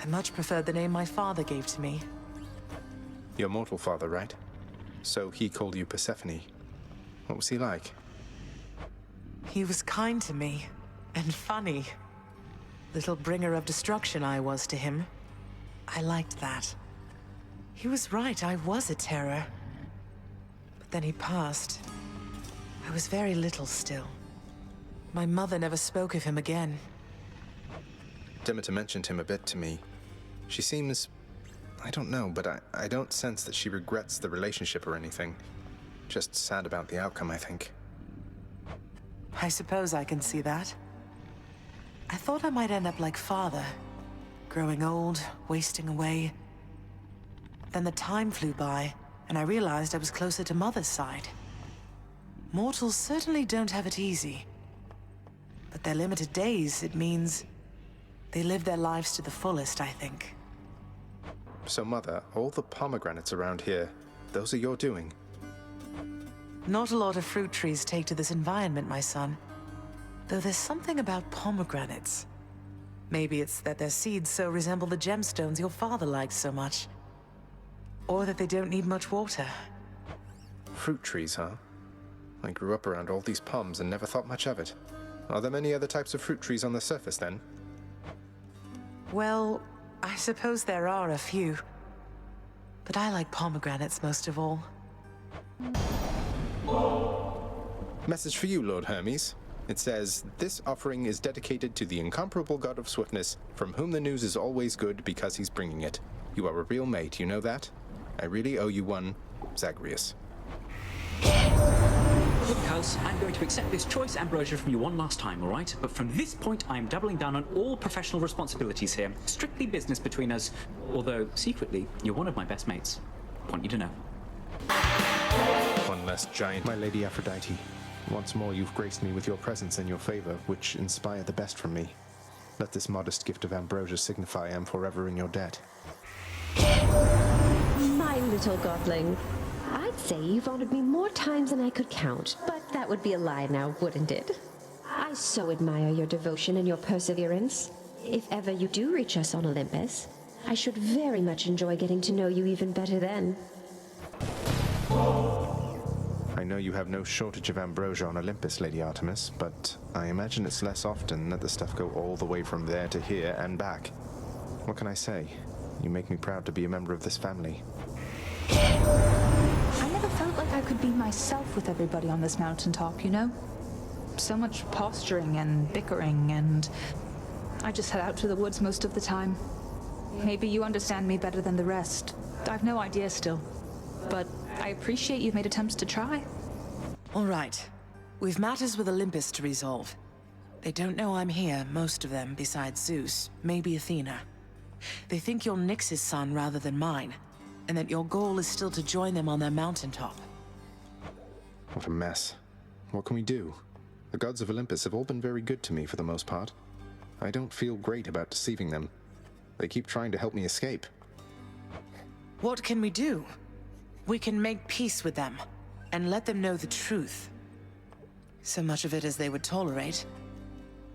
I much preferred the name my father gave to me. Your mortal father, right? So he called you Persephone. What was he like? He was kind to me, and funny. Little bringer of destruction I was to him. I liked that. He was right, I was a terror. But then he passed. I was very little still. My mother never spoke of him again. Demeter mentioned him a bit to me. She seems... I don't know, but I don't sense that she regrets the relationship or anything. Just sad about the outcome, I think. I suppose I can see that. I thought I might end up like Father. Growing old, wasting away. Then the time flew by, and I realized I was closer to Mother's side. Mortals certainly don't have it easy. But their limited days, it means... they live their lives to the fullest, I think. So, Mother, all the pomegranates around here, those are your doing? Not a lot of fruit trees take to this environment, my son. Though there's something about pomegranates. Maybe it's that their seeds so resemble the gemstones your father liked so much. Or that they don't need much water. Fruit trees, huh? I grew up around all these poms and never thought much of it. Are there many other types of fruit trees on the surface, then? Well, I suppose there are a few. But I like pomegranates most of all. Message for you, Lord Hermes. It says, this offering is dedicated to the incomparable god of swiftness, from whom the news is always good because he's bringing it. You are a real mate, you know that? I really owe you one, Zagreus. Look, Cuz, I'm going to accept this choice ambrosia from you one last time, all right? But from this point, I'm doubling down on all professional responsibilities here. Strictly business between us. Although, secretly, you're one of my best mates. Want you to know. One less giant. My Lady Aphrodite, once more you've graced me with your presence and your favor, which inspire the best from me. Let this modest gift of ambrosia signify I am forever in your debt. My little godling. I'd say you've honored me more times than I could count, but that would be a lie now, wouldn't it? I so admire your devotion and your perseverance. If ever you do reach us on Olympus, I should very much enjoy getting to know you even better then. I know you have no shortage of ambrosia on Olympus, Lady Artemis, but I imagine it's less often that the stuff go all the way from there to here and back. What can I say? You make me proud to be a member of this family. I never felt like I could be myself with everybody on this mountaintop, you know? So much posturing and bickering, and I just head out to the woods most of the time. Maybe you understand me better than the rest. I've no idea still. But I appreciate you've made attempts to try. All right. We've matters with Olympus to resolve. They don't know I'm here, most of them, besides Zeus, maybe Athena. They think you're Nyx's son rather than mine, and that your goal is still to join them on their mountaintop. What a mess. What can we do? The gods of Olympus have all been very good to me for the most part. I don't feel great about deceiving them. They keep trying to help me escape. What can we do? We can make peace with them, and let them know the truth. So much of it as they would tolerate.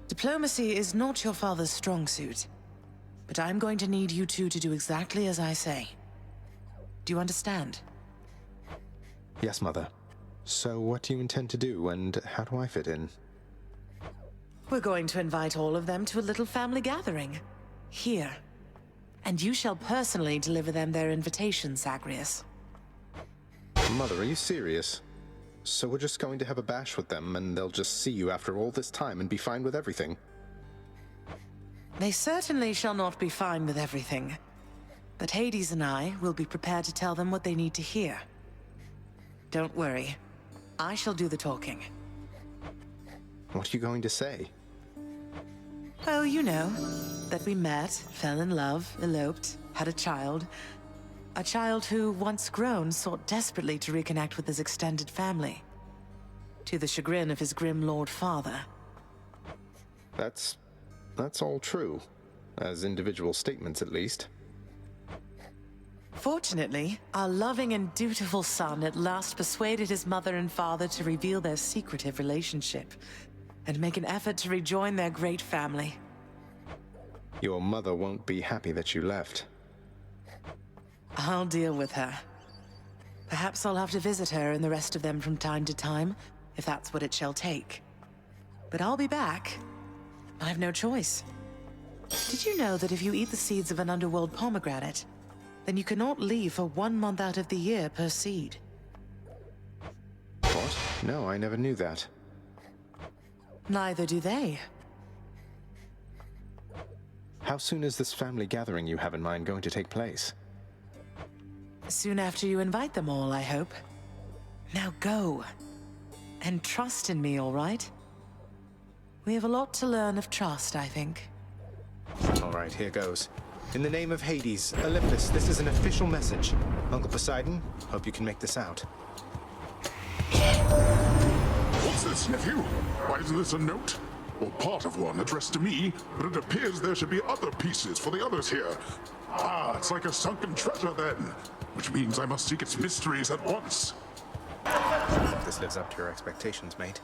Diplomacy is not your father's strong suit, but I'm going to need you two to do exactly as I say. Do you understand? Yes, Mother. So what do you intend to do, and how do I fit in? We're going to invite all of them to a little family gathering. Here. And you shall personally deliver them their invitation, Zagreus. Mother, are you serious? So we're just going to have a bash with them, and they'll just see you after all this time and be fine with everything? They certainly shall not be fine with everything. But Hades and I will be prepared to tell them what they need to hear. Don't worry. I shall do the talking. What are you going to say? Oh, you know. That we met, fell in love, eloped, had a child. A child who, once grown, sought desperately to reconnect with his extended family. To the chagrin of his grim lord father. That's all true. As individual statements, at least. Fortunately, our loving and dutiful son at last persuaded his mother and father to reveal their secretive relationship, and make an effort to rejoin their great family. Your mother won't be happy that you left. I'll deal with her. Perhaps I'll have to visit her and the rest of them from time to time, if that's what it shall take. But I'll be back. I've no choice. Did you know that if you eat the seeds of an underworld pomegranate, then you cannot leave for 1 month out of the year per seed? What? No, I never knew that. Neither do they. How soon is this family gathering you have in mind going to take place? Soon after you invite them all, I hope. Now go. And trust in me, all right? We have a lot to learn of trust, I think. All right, here goes. In the name of Hades, Olympus, this is an official message. Uncle Poseidon, hope you can make this out. What's this, nephew? Why isn't this a note? Or part of one addressed to me, but it appears there should be other pieces for the others here. Ah, it's like a sunken treasure then, which means I must seek its mysteries at once. Hope this lives up to your expectations, mate.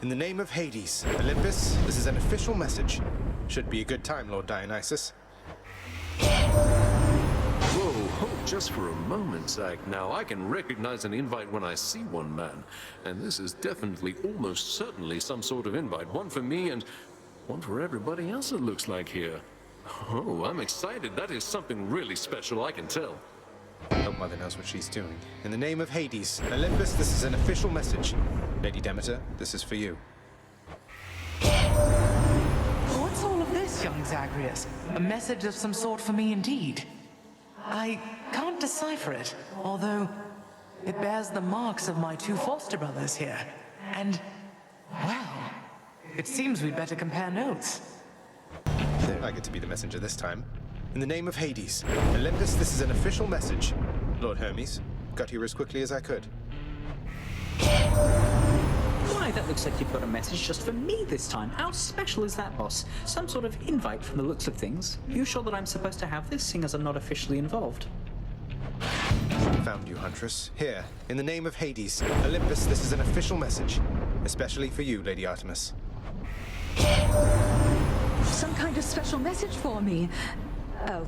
In the name of Hades, Olympus, this is an official message. Should be a good time, Lord Dionysus. Whoa, just for a moment, Zach. Now, I can recognize an invite when I see one, man. And this is definitely, almost certainly, some sort of invite. One for me and one for everybody else, it looks like here. Oh, I'm excited. That is something really special, I can tell. I hope Mother knows what she's doing. In the name of Hades, Olympus, this is an official message. Lady Demeter, this is for you. What's all of this, young Zagreus? A message of some sort for me indeed. I can't decipher it, although it bears the marks of my two foster brothers here. And, well, it seems we'd better compare notes. I get to be the messenger this time. In the name of Hades, Olympus, this is an official message. Lord Hermes, got here as quickly as I could. Why, that looks like you've got a message just for me this time. How special is that, boss? Some sort of invite from the looks of things. You sure that I'm supposed to have this, seeing as I'm not officially involved? Found you, Huntress. Here, in the name of Hades, Olympus, this is an official message. Especially for you, Lady Artemis. Some kind of special message for me. Oh,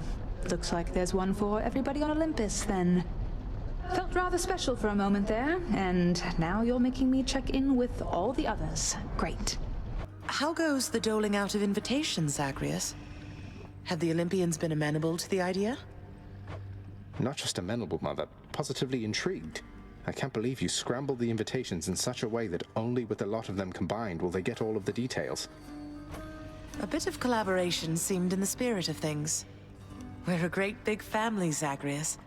looks like there's one for everybody on Olympus, then. Felt rather special for a moment there, and now you're making me check in with all the others. Great. How goes the doling out of invitations, Zagreus? Have the Olympians been amenable to the idea? Not just amenable, Mother. Positively intrigued. I can't believe you scrambled the invitations in such a way that only with a lot of them combined will they get all of the details. A bit of collaboration seemed in the spirit of things. We're a great big family, Zagreus.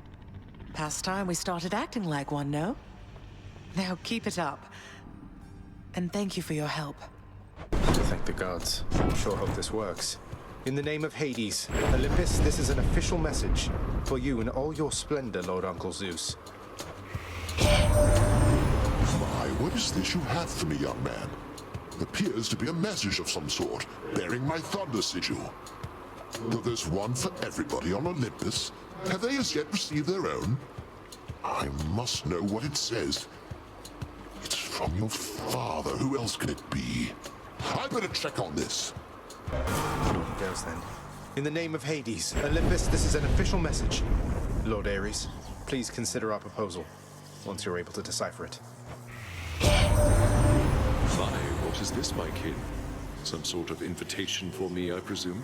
Past time we started acting like one, no? Now keep it up. And thank you for your help. Thank the gods. Sure hope this works. In the name of Hades, Olympus, this is an official message. For you in all your splendor, Lord Uncle Zeus. My, what is this you have for me, young man? Appears to be a message of some sort, bearing my thunder sigil. Though there's one for everybody on Olympus, have they as yet received their own? I must know what it says. It's from your father. Who else can it be? I better check on this. On it goes then. In the name of Hades, Olympus, this is an official message. Lord Ares, please consider our proposal, once you're able to decipher it. My, what is this, my kin? Some sort of invitation for me, I presume?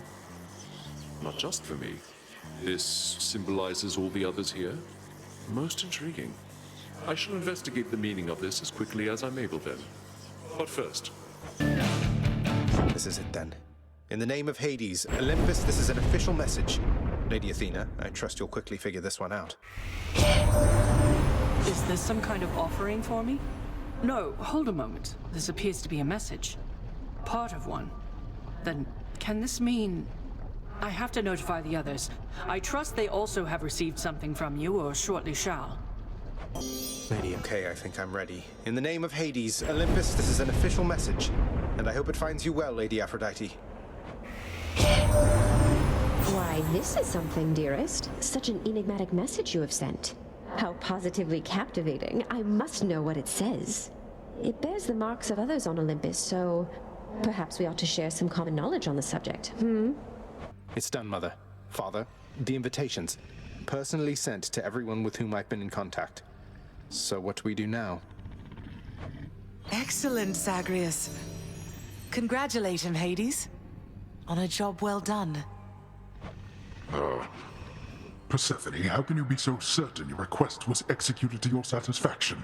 Not just for me. This symbolizes all the others here? Most intriguing. I shall investigate the meaning of this as quickly as I'm able then. But first... This is it then. In the name of Hades, Olympus, this is an official message. Lady Athena, I trust you'll quickly figure this one out. Is this some kind of offering for me? No, hold a moment. This appears to be a message. Part of one. Then, can this mean... I have to notify the others. I trust they also have received something from you, or shortly shall. Lady, okay, I think I'm ready. In the name of Hades, Olympus, this is an official message. And I hope it finds you well, Lady Aphrodite. Why, this is something, dearest. Such an enigmatic message you have sent. How positively captivating. I must know what it says. It bears the marks of others on Olympus, so perhaps we ought to share some common knowledge on the subject, It's done, Mother. Father, the invitations. Personally sent to everyone with whom I've been in contact. So what do we do now? Excellent, Zagreus. Congratulate him, Hades. On a job well done. Persephone, how can you be so certain your request was executed to your satisfaction?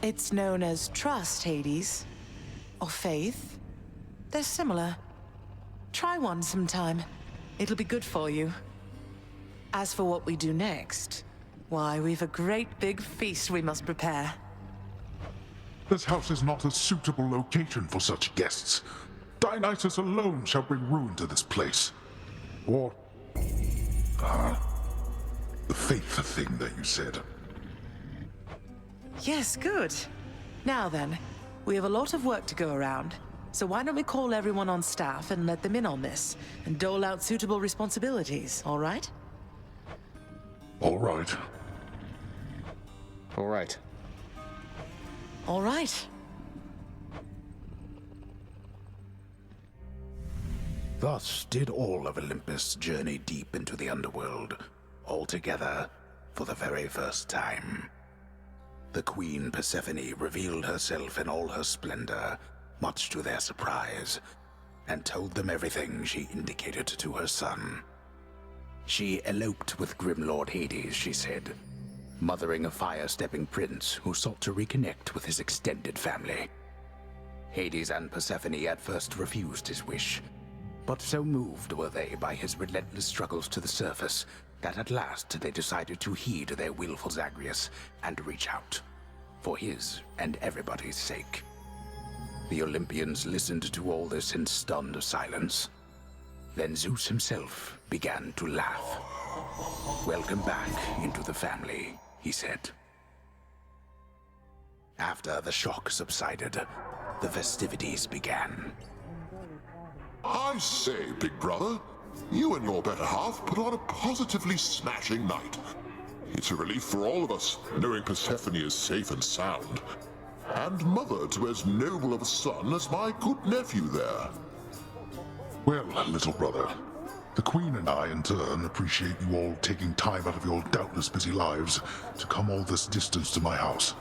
It's known as trust, Hades. Or faith. They're similar. Try one sometime. It'll be good for you. As for what we do next, why, we've a great big feast we must prepare. This house is not a suitable location for such guests. Dionysus alone shall bring ruin to this place. Or... the faith thing that you said. Yes, good. Now then, we have a lot of work to go around. So why don't we call everyone on staff and let them in on this, and dole out suitable responsibilities, all right? All right. All right. All right. Thus did all of Olympus journey deep into the underworld, all together for the very first time. The Queen Persephone revealed herself in all her splendor, much to their surprise, and told them everything she indicated to her son. She eloped with Grimlord Hades, she said, mothering a fire-stepping prince who sought to reconnect with his extended family. Hades and Persephone at first refused his wish, but so moved were they by his relentless struggles to the surface that at last they decided to heed their willful Zagreus and reach out, for his and everybody's sake. The Olympians listened to all this in stunned silence. Then Zeus himself began to laugh. "Welcome back into the family," he said. After the shock subsided, the festivities began. I say, big brother, you and your better half put on a positively smashing night. It's a relief for all of us, knowing Persephone is safe and sound. And mother to as noble of a son as my good nephew there. Well, little brother, the Queen and I, in turn, appreciate you all taking time out of your doubtless busy lives to come all this distance to my house.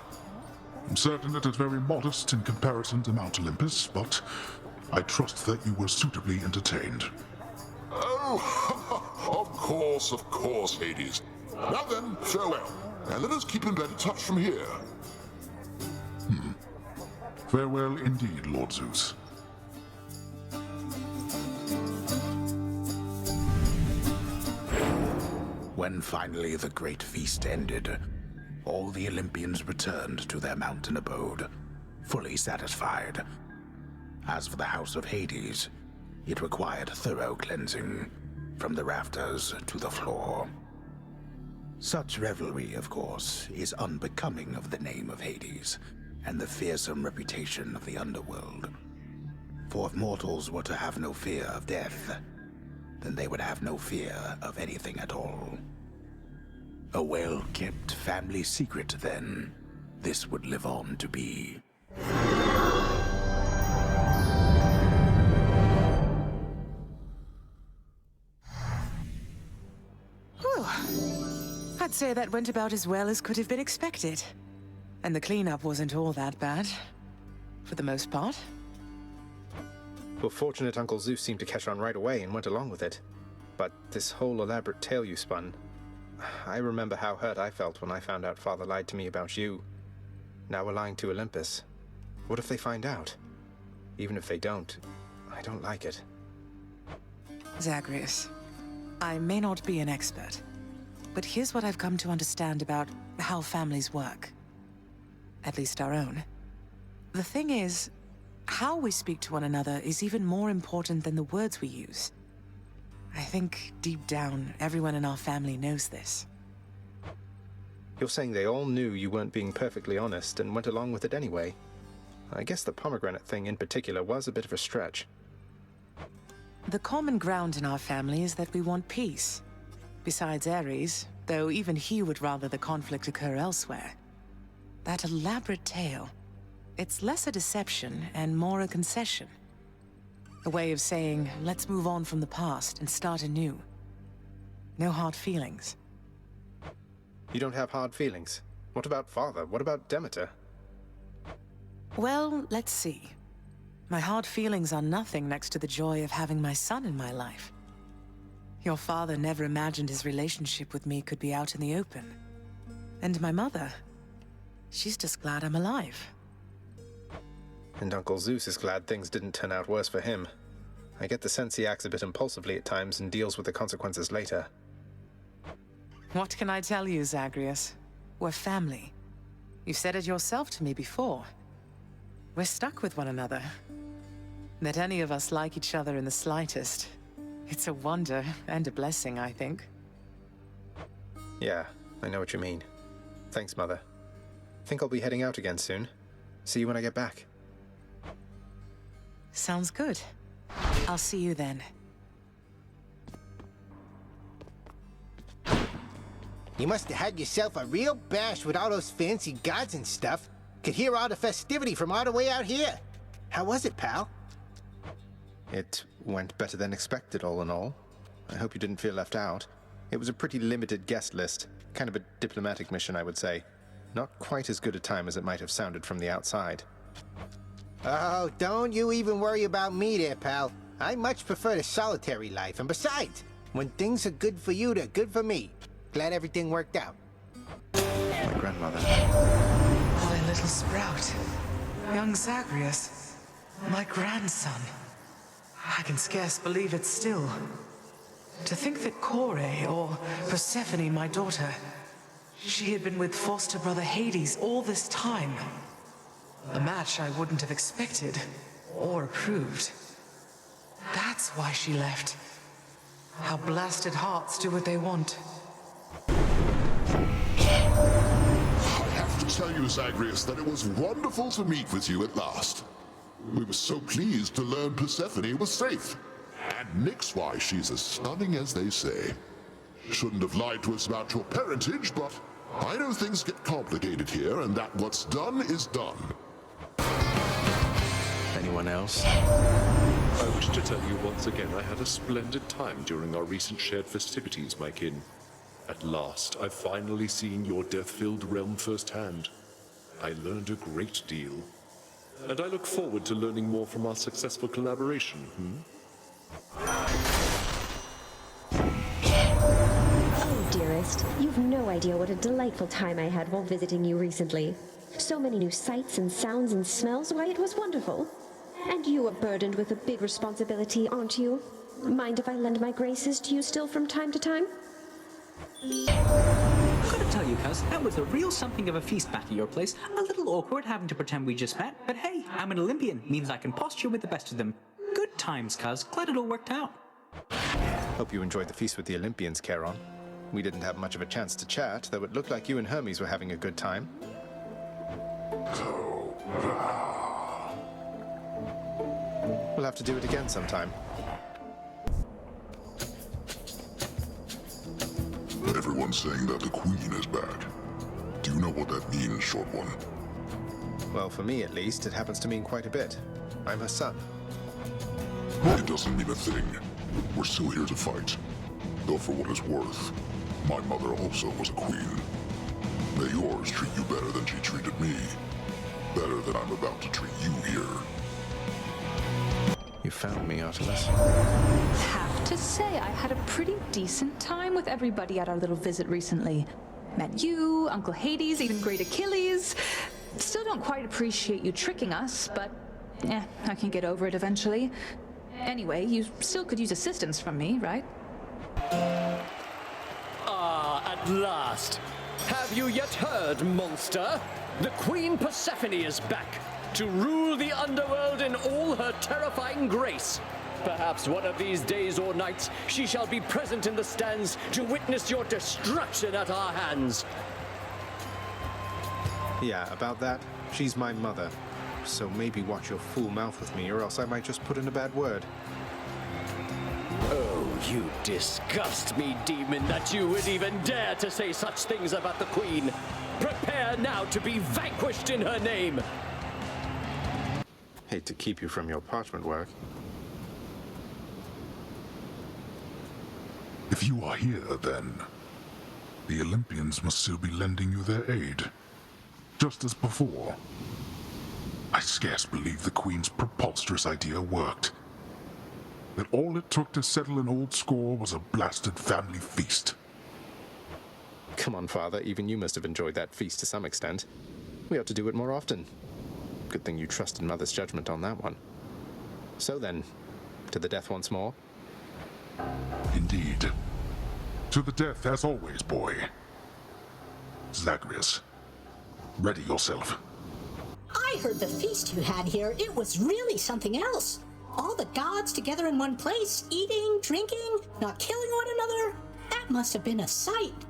I'm certain it is very modest in comparison to Mount Olympus, but I trust that you were suitably entertained. Oh, of course, Hades. Now then, farewell, and let us keep in better touch from here. Farewell indeed, Lord Zeus. When finally the great feast ended, all the Olympians returned to their mountain abode, fully satisfied. As for the house of Hades, it required thorough cleansing, from the rafters to the floor. Such revelry, of course, is unbecoming of the name of Hades, and the fearsome reputation of the underworld. For if mortals were to have no fear of death, then they would have no fear of anything at all. A well-kept family secret, then, this would live on to be. Whew. I'd say that went about as well as could have been expected. And the cleanup wasn't all that bad. For the most part. Well, fortunate Uncle Zeus seemed to catch on right away and went along with it. But this whole elaborate tale you spun... I remember how hurt I felt when I found out Father lied to me about you. Now we're lying to Olympus. What if they find out? Even if they don't, I don't like it. Zagreus, I may not be an expert, but here's what I've come to understand about how families work. At least our own. The thing is, how we speak to one another is even more important than the words we use. I think, deep down, everyone in our family knows this. You're saying they all knew you weren't being perfectly honest and went along with it anyway. I guess the pomegranate thing in particular was a bit of a stretch. The common ground in our family is that we want peace. Besides Ares, though even he would rather the conflict occur elsewhere. That elaborate tale, it's less a deception and more a concession. A way of saying, let's move on from the past and start anew. No hard feelings. You don't have hard feelings? What about Father? What about Demeter? Well, let's see. My hard feelings are nothing next to the joy of having my son in my life. Your father never imagined his relationship with me could be out in the open. And my mother, she's just glad I'm alive. And Uncle Zeus is glad things didn't turn out worse for him. I get the sense he acts a bit impulsively at times and deals with the consequences later. What can I tell you, Zagreus? We're family. You've said it yourself to me before. We're stuck with one another. That any of us like each other in the slightest. It's a wonder and a blessing, I think. Yeah, I know what you mean. Thanks, Mother. Think I'll be heading out again soon. See you when I get back. Sounds good. I'll see you then. You must have had yourself a real bash with all those fancy gods and stuff. Could hear all the festivity from all the way out here. How was it, pal? It went better than expected, all in all. I hope you didn't feel left out. It was a pretty limited guest list. Kind of a diplomatic mission, I would say. Not quite as good a time as it might have sounded from the outside. Oh, don't you even worry about me there, pal. I much prefer the solitary life, and besides, when things are good for you, they're good for me. Glad everything worked out. My grandmother. My little sprout. Young Zagreus. My grandson. I can scarce believe it still. To think that Kore, or Persephone, my daughter, she had been with foster brother Hades all this time. A match I wouldn't have expected, or approved. That's why she left. How blasted hearts do what they want. I have to tell you, Zagreus, that it was wonderful to meet with you at last. We were so pleased to learn Persephone was safe. And Nyx-wise, she's as stunning as they say. Shouldn't have lied to us about your parentage, but I know things get complicated here, and that what's done is done. Anyone else? I wish to tell you once again I had a splendid time during our recent shared festivities, my kin. At last, I've finally seen your death-filled realm firsthand. I learned a great deal. And I look forward to learning more from our successful collaboration, Oh, dearest, you've no idea what a delightful time I had while visiting you recently. So many new sights and sounds and smells, why, it was wonderful. And you are burdened with a big responsibility, aren't you? Mind if I lend my graces to you still from time to time? I've got to tell you, cuz, that was a real something of a feast back at your place. A little awkward having to pretend we just met, but hey, I'm an Olympian, means I can posture with the best of them. Good times, cuz. Glad it all worked out. Hope you enjoyed the feast with the Olympians, Charon. We didn't have much of a chance to chat, though it looked like you and Hermes were having a good time. We'll have to do it again sometime. Everyone's saying that the Queen is back. Do you know what that means, Short One? Well, for me at least, it happens to mean quite a bit. I'm her son. It doesn't mean a thing. We're still here to fight. Though for what it's worth, my mother also was a queen. May yours treat you better than she treated me. Better than I'm about to treat you here. You found me, Artemis. Have to say, I had a pretty decent time with everybody at our little visit recently. Met you, Uncle Hades, even Great Achilles. Still don't quite appreciate you tricking us, but I can get over it eventually. Anyway, you still could use assistance from me, right? Ah, at last. Have you yet heard, monster? The Queen Persephone is back to rule the underworld in all her terrifying grace. Perhaps one of these days or nights she shall be present in the stands to witness your destruction at our hands. Yeah, about that, she's my mother. So maybe watch your fool mouth with me, or else I might just put in a bad word. Oh, you disgust me, demon, that you would even dare to say such things about the Queen. Prepare now to be vanquished in her name. Hate to keep you from your parchment work. If you are here, then, the Olympians must still be lending you their aid. Just as before. I scarce believe the Queen's preposterous idea worked. That all it took to settle an old score was a blasted family feast. Come on, Father, even you must have enjoyed that feast to some extent. We ought to do it more often. Good thing you trusted Mother's judgment on that one. So then, to the death once more? Indeed. To the death as always, boy. Zagreus, ready yourself. I heard the feast you had here. It was really something else. All the gods together in one place, eating, drinking, not killing one another. That must have been a sight.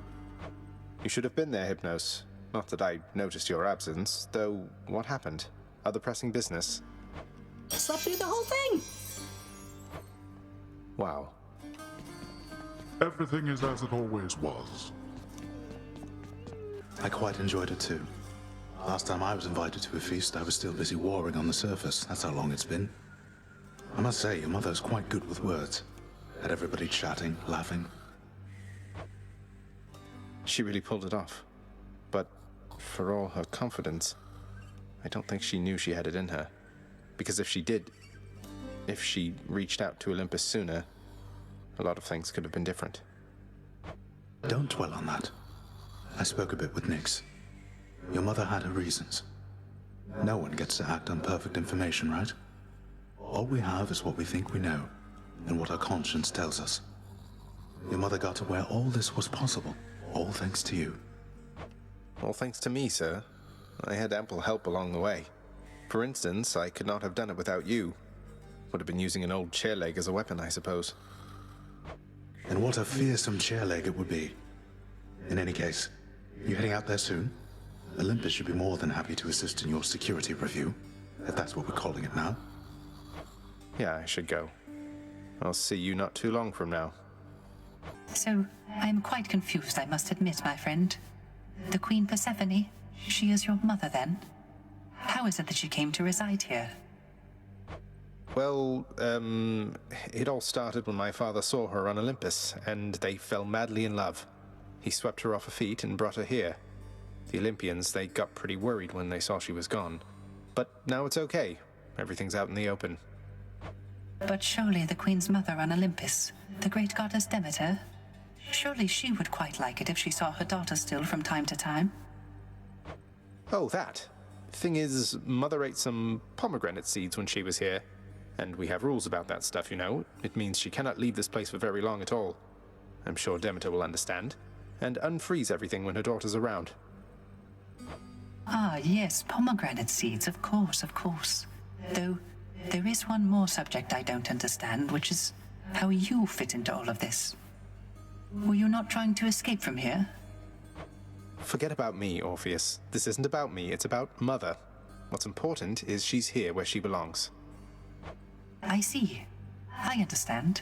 You should have been there, Hypnos. Not that I noticed your absence, though what happened? Other pressing business? Slept through the whole thing. Wow. Everything is as it always was. I quite enjoyed it too. Last time I was invited to a feast, I was still busy warring on the surface. That's how long it's been. I must say, your mother's quite good with words. Had everybody chatting, laughing. She really pulled it off. But for all her confidence, I don't think she knew she had it in her. Because if she did, If she reached out to Olympus sooner, a lot of things could have been different. Don't dwell on that. I spoke a bit with Nyx. Your mother had her reasons. No one gets to act on perfect information, right? All we have is what we think we know, and what our conscience tells us. Your mother got to where all this was possible, all thanks to you. All thanks to me, sir. I had ample help along the way. For instance, I could not have done it without you. Would have been using an old chair leg as a weapon, I suppose. And what a fearsome chair leg it would be. In any case, you heading out there soon? Olympus should be more than happy to assist in your security review, if that's what we're calling it now. Yeah, I should go. I'll see you not too long from now. So, I'm quite confused, I must admit, my friend. The Queen Persephone, she is your mother then? How is it that she came to reside here? Well, it all started when my father saw her on Olympus, and they fell madly in love. He swept her off her feet and brought her here. The Olympians, they got pretty worried when they saw she was gone. But now it's okay. Everything's out in the open. But surely the Queen's mother on Olympus, the great goddess Demeter, surely she would quite like it if she saw her daughter still from time to time. Oh, that. Thing is, Mother ate some pomegranate seeds when she was here. And we have rules about that stuff, you know. It means she cannot leave this place for very long at all. I'm sure Demeter will understand. And unfreeze everything when her daughter's around. Ah, yes, pomegranate seeds, of course, of course. Though, there is one more subject I don't understand, which is how you fit into all of this. Were you not trying to escape from here? Forget about me, Orpheus. This isn't about me, it's about Mother. What's important is she's here where she belongs. I see. I understand.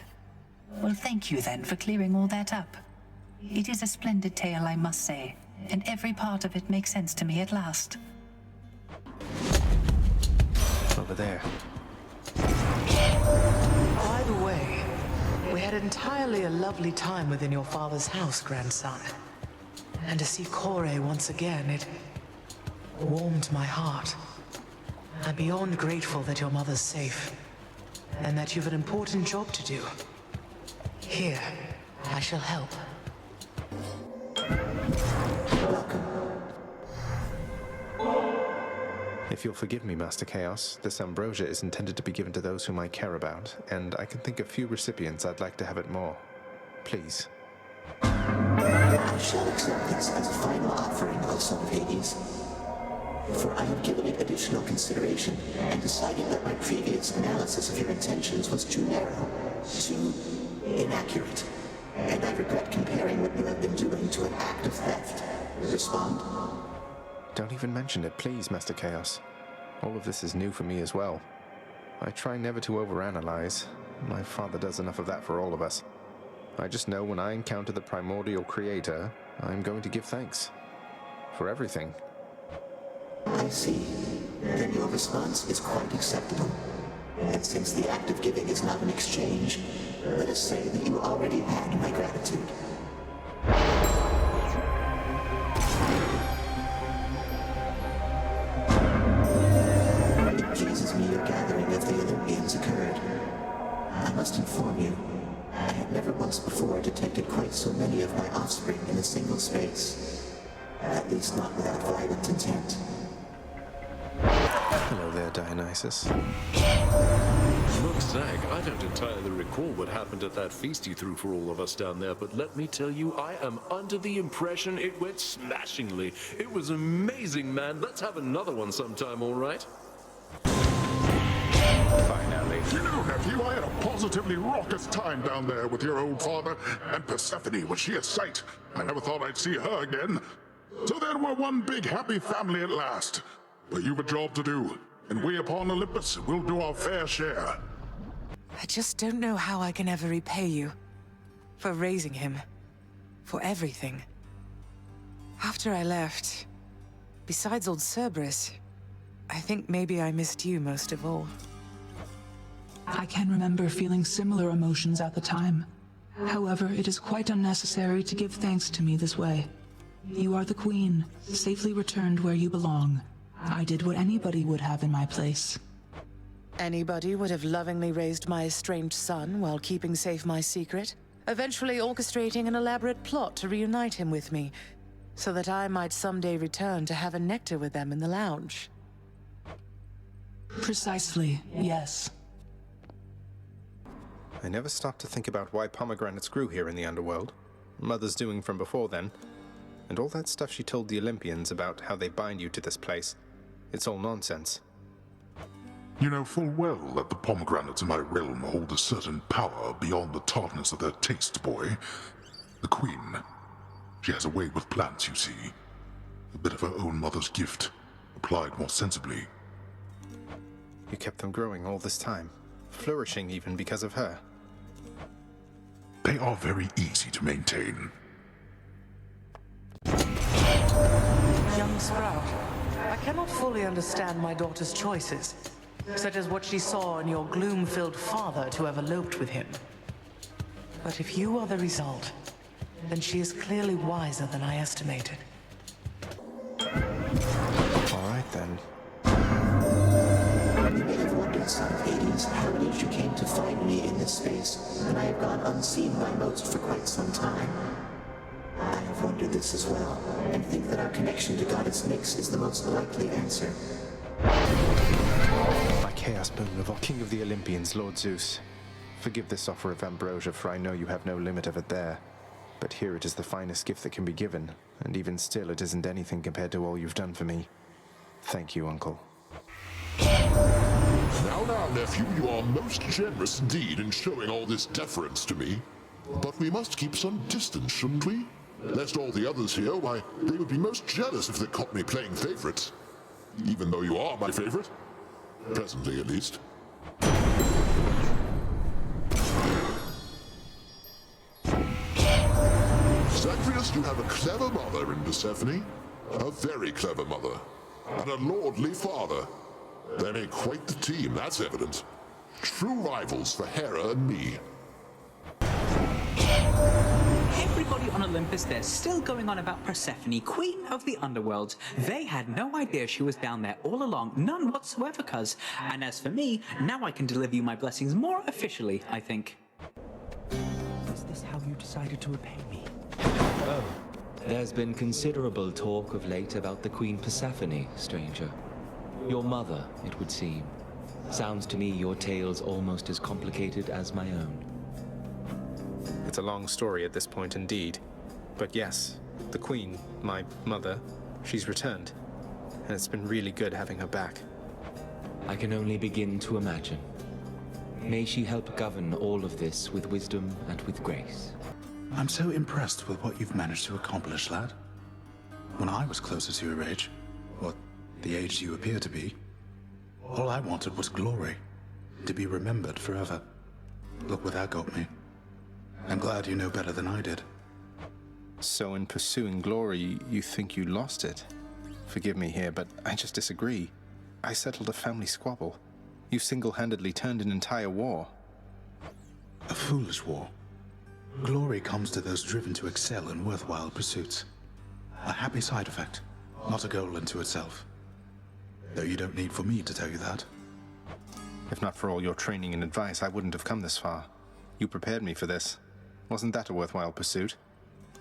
Well, thank you then for clearing all that up. It is a splendid tale, I must say, and every part of it makes sense to me at last. Over there. By the way, we had entirely a lovely time within your father's house, grandson. And to see Kore once again, it warmed my heart. I'm beyond grateful that your mother's safe, and that you've an important job to do. Here, I shall help. If you'll forgive me, Master Chaos, this ambrosia is intended to be given to those whom I care about, and I can think of few recipients I'd like to have it more. Please. I shall accept this as a final offering, O Son of Hades. For I have given it additional consideration, and decided that my previous analysis of your intentions was too narrow, too inaccurate, and I regret comparing what you have been doing to an act of theft. Respond? Don't even mention it, please, Master Chaos. All of this is new for me as well. I try never to overanalyze. My father does enough of that for all of us. I just know when I encounter the primordial creator, I'm going to give thanks. For everything. I see. Then your response is quite acceptable. And since the act of giving is not an exchange, let us say that you already had my gratitude. It pleases me your gathering of the Olympians occurred. I must inform you, I had never once before detected quite so many of my offspring in a single space. At least not without violent intent. Hello there, Dionysus. Look, Zag, I don't entirely recall what happened at that feast you threw for all of us down there, but let me tell you, I am under the impression it went smashingly. It was amazing, man. Let's have another one sometime, all right? Finally. You know, nephew, I had a positively raucous time down there with your old father, and Persephone, was she a sight? I never thought I'd see her again. So then we're one big happy family at last. But you've a job to do, and we upon Olympus will do our fair share. I just don't know how I can ever repay you. For raising him. For everything. After I left, besides old Cerberus, I think maybe I missed you most of all. I can remember feeling similar emotions at the time. However, it is quite unnecessary to give thanks to me this way. You are the queen, safely returned where you belong. I did what anybody would have in my place. Anybody would have lovingly raised my estranged son while keeping safe my secret, eventually orchestrating an elaborate plot to reunite him with me, so that I might someday return to have a nectar with them in the lounge. Precisely, yes. I never stopped to think about why pomegranates grew here in the underworld. Mother's doing from before then. And all that stuff she told the Olympians about how they bind you to this place. It's all nonsense. You know full well that the pomegranates in my realm hold a certain power beyond the tartness of their taste, boy. The Queen. She has a way with plants, you see. A bit of her own mother's gift, applied more sensibly. You kept them growing all this time, flourishing even because of her. They are very easy to maintain. Young Sprout, I cannot fully understand my daughter's choices, such as what she saw in your gloom-filled father to have eloped with him. But if you are the result, then she is clearly wiser than I estimated. All right, then. You may have wondered, son of Hades, how it is you came to find me in this space, and I have gone unseen by most for quite some time. I have wondered this as well, and think that our connection to Goddess Nyx is the most likely answer. My chaos boon of all King of the Olympians, Lord Zeus. Forgive this offer of ambrosia, for I know you have no limit of it there. But here it is the finest gift that can be given, and even still it isn't anything compared to all you've done for me. Thank you, Uncle. Now, nephew, you are most generous indeed in showing all this deference to me. But we must keep some distance, shouldn't we? Lest all the others here, why, they would be most jealous if they caught me playing favorites. Even though you are my favorite. Presently, at least. Zagreus, you have a clever mother in Persephone. A very clever mother. And a lordly father. They make quite the team, that's evident. True rivals for Hera and me. Everybody on Olympus, they're still going on about Persephone, queen of the underworld. They had no idea she was down there all along, none whatsoever, cuz. And as for me, now I can deliver you my blessings more officially, I think. Is this how you decided to repay me? Oh, there's been considerable talk of late about the Queen Persephone, stranger. Your mother, it would seem. Sounds to me your tale's almost as complicated as my own. It's a long story at this point indeed. But yes, the Queen, my mother, she's returned. And it's been really good having her back. I can only begin to imagine. May she help govern all of this with wisdom and with grace. I'm so impressed with what you've managed to accomplish, lad. When I was closer to your age, or the age you appear to be, all I wanted was glory, to be remembered forever. Look where that got me. I'm glad you know better than I did. So in pursuing glory, you think you lost it? Forgive me here, but I just disagree. I settled a family squabble. You single-handedly turned an entire war. A foolish war. Glory comes to those driven to excel in worthwhile pursuits. A happy side effect, not a goal unto itself. Though you don't need for me to tell you that. If not for all your training and advice, I wouldn't have come this far. You prepared me for this. Wasn't that a worthwhile pursuit?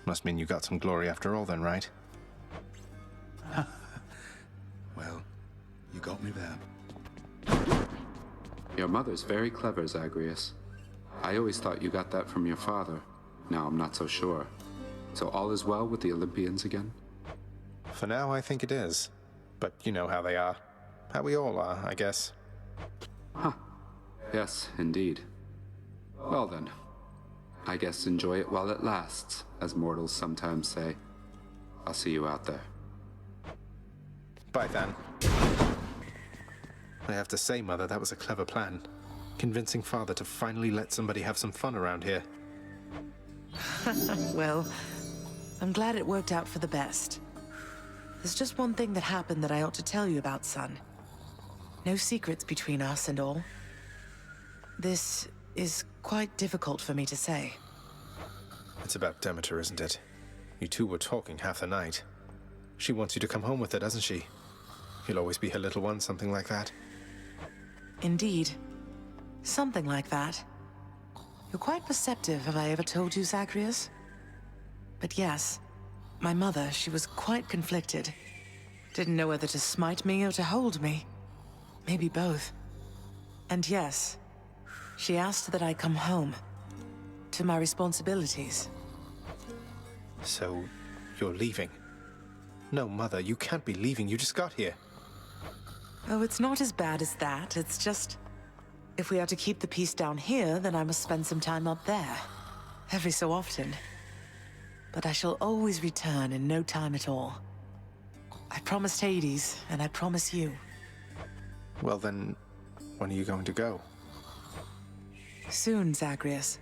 Must mean you got some glory after all then, right? Well, you got me there. Your mother's very clever, Zagreus. I always thought you got that from your father. Now I'm not so sure. So all is well with the Olympians again? For now, I think it is. But you know how they are. How we all are, I guess. Huh. Yes, indeed. Well then, I guess enjoy it while it lasts, as mortals sometimes say. I'll see you out there. Bye, then. I have to say, Mother, that was a clever plan. Convincing Father to finally let somebody have some fun around here. Well, I'm glad it worked out for the best. There's just one thing that happened that I ought to tell you about, son. No secrets between us and all. This is quite difficult for me to say. It's about Demeter, isn't it? You two were talking half the night. She wants you to come home with her, doesn't she? You'll always be her little one, something like that. Indeed. Something like that. You're quite perceptive, have I ever told you, Zagreus? But yes, my mother, she was quite conflicted. Didn't know whether to smite me or to hold me. Maybe both. And yes, she asked that I come home. To my responsibilities. So, you're leaving? No, Mother, you can't be leaving. You just got here. Oh, it's not as bad as that. It's just... if we are to keep the peace down here, then I must spend some time up there. Every so often. But I shall always return in no time at all. I promised Hades, and I promise you. Well then, when are you going to go? Soon, Zagreus.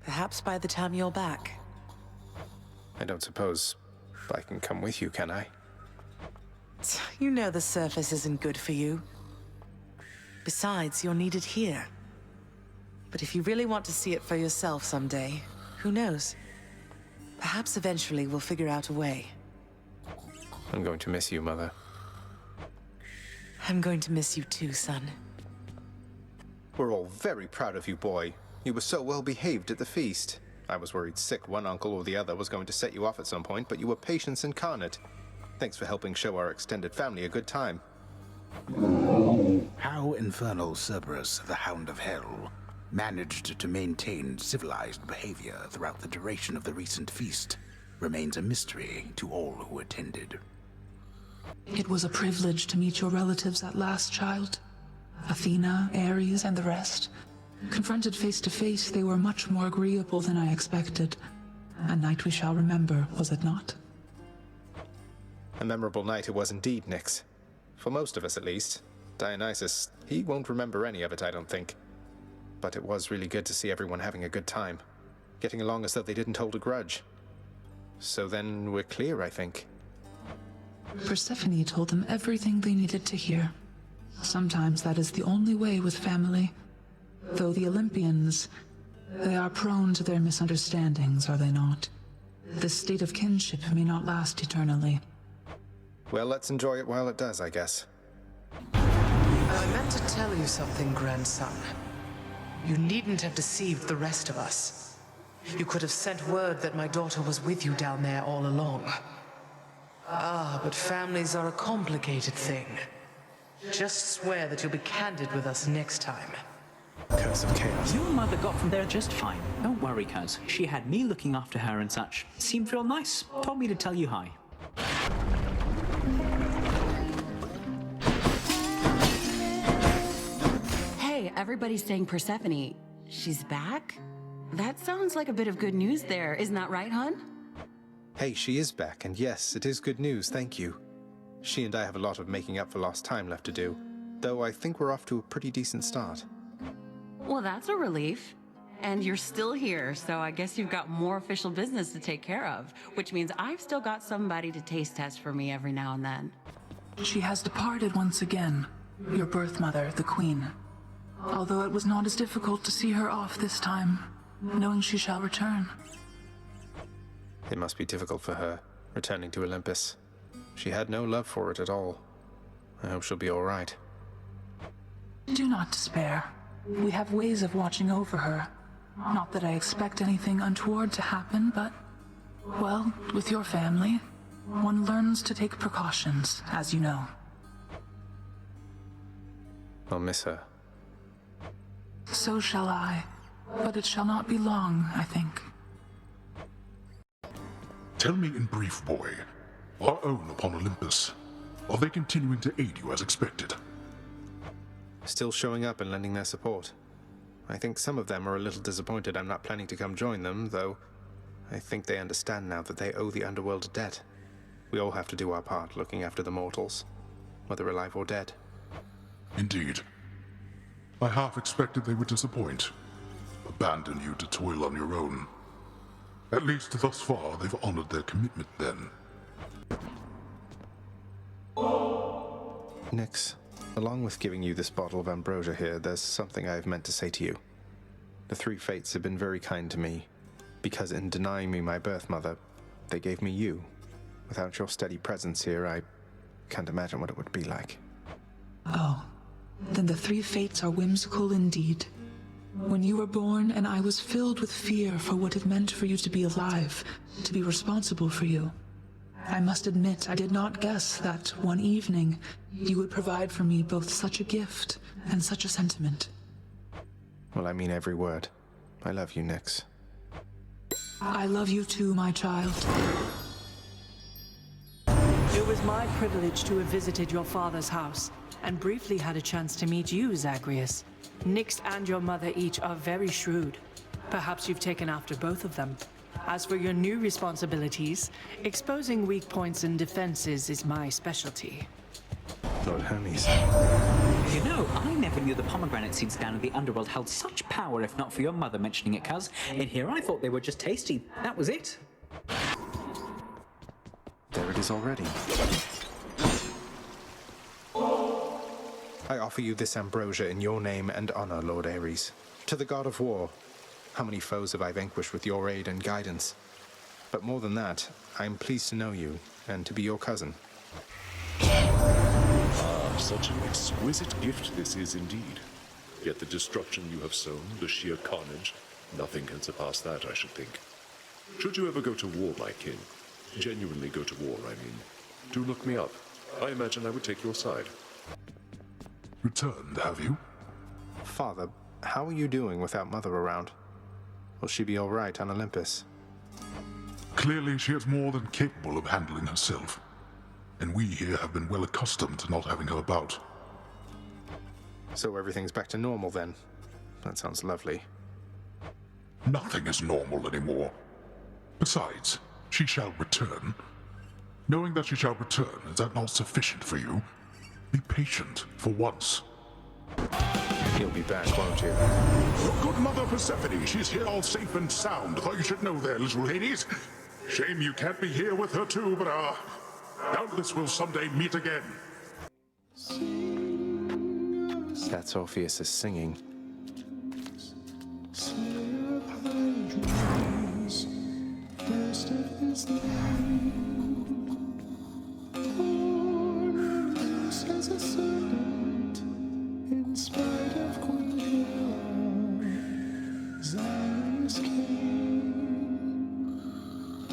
Perhaps by the time you're back. I don't suppose I can come with you, can I? You know the surface isn't good for you. Besides, you're needed here. But if you really want to see it for yourself someday, who knows? Perhaps eventually we'll figure out a way. I'm going to miss you, Mother. I'm going to miss you too, son. We're all very proud of you, boy. You were so well behaved at the feast. I was worried sick one uncle or the other was going to set you off at some point, but you were patience incarnate. Thanks for helping show our extended family a good time. How infernal Cerberus, the Hound of Hell, managed to maintain civilized behavior throughout the duration of the recent feast remains a mystery to all who attended. It was a privilege to meet your relatives at last, child. Athena, Ares, and the rest. Confronted face to face, they were much more agreeable than I expected. A night we shall remember, was it not? A memorable night it was indeed, Nyx. For most of us, at least. Dionysus, he won't remember any of it, I don't think. But it was really good to see everyone having a good time. Getting along as though they didn't hold a grudge. So then we're clear, I think. Persephone told them everything they needed to hear. Sometimes that is the only way with family. Though the Olympians, they are prone to their misunderstandings, are they not? This state of kinship may not last eternally. Well, let's enjoy it while it does, I guess. I meant to tell you something, grandson. You needn't have deceived the rest of us. You could have sent word that my daughter was with you down there all along. Ah, but families are a complicated thing. Just swear that you'll be candid with us next time. Curse of chaos. Your mother got from there just fine. Don't worry, cuz. She had me looking after her and such. Seemed real nice. Told me to tell you hi. Hey, everybody's saying Persephone. She's back? That sounds like a bit of good news there. Isn't that right, hon? Hey, she is back, and yes, it is good news, thank you. She and I have a lot of making up for lost time left to do, though I think we're off to a pretty decent start. Well, that's a relief. And you're still here, so I guess you've got more official business to take care of, which means I've still got somebody to taste test for me every now and then. She has departed once again, your birth mother, the Queen. Although it was not as difficult to see her off this time, knowing she shall return. It must be difficult for her, returning to Olympus. She had no love for it at all. I hope she'll be all right. Do not despair. We have ways of watching over her. Not that I expect anything untoward to happen, but, well, with your family, one learns to take precautions, as you know. I'll miss her. So shall I, but it shall not be long, I think. Tell me in brief, boy. Our own upon Olympus. Are they continuing to aid you as expected? Still showing up and lending their support. I think some of them are a little disappointed I'm not planning to come join them, though I think they understand now that they owe the underworld a debt. We all have to do our part looking after the mortals, whether alive or dead. Indeed. I half expected they would disappoint. Abandon you to toil on your own. At least thus far, they've honored their commitment then. Nyx, along with giving you this bottle of ambrosia here, there's something I have meant to say to you. The three fates have been very kind to me, because in denying me my birth mother, they gave me you. Without your steady presence here, I can't imagine what it would be like. Oh, then the three fates are whimsical indeed. When you were born, and I was filled with fear for what it meant for you to be alive, to be responsible for you. I must admit, I did not guess that one evening you would provide for me both such a gift and such a sentiment. Well, I mean every word. I love you, Nyx. I love you too, my child. It was my privilege to have visited your father's house, and briefly had a chance to meet you, Zagreus. Nyx and your mother each are very shrewd. Perhaps you've taken after both of them. As for your new responsibilities, exposing weak points and defenses is my specialty. Lord Hermes. You know, I never knew the pomegranate seeds down in the underworld held such power, if not for your mother mentioning it, cuz. In here I thought they were just tasty. That was it. There it is already. I offer you this ambrosia in your name and honor, Lord Ares. To the god of war. How many foes have I vanquished with your aid and guidance? But more than that, I am pleased to know you, and to be your cousin. Ah, such an exquisite gift this is indeed. Yet the destruction you have sown, the sheer carnage, nothing can surpass that, I should think. Should you ever go to war, my kin, genuinely go to war, I mean, do look me up. I imagine I would take your side. Returned, have you? Father, how are you doing without Mother around? Will she be all right on Olympus? Clearly she is more than capable of handling herself. And we here have been well accustomed to not having her about. So everything's back to normal then? That sounds lovely. Nothing is normal anymore. Besides, she shall return. Knowing that she shall return, is that not sufficient for you? Be patient for once. You'll be back, won't you? Your good mother Persephone, she's here all safe and sound. Thought you should know there, little Hades. Shame you can't be here with her too, but doubtless we'll someday meet again. That's Orpheus' singing. In spite of Queen Hera, Zion's king,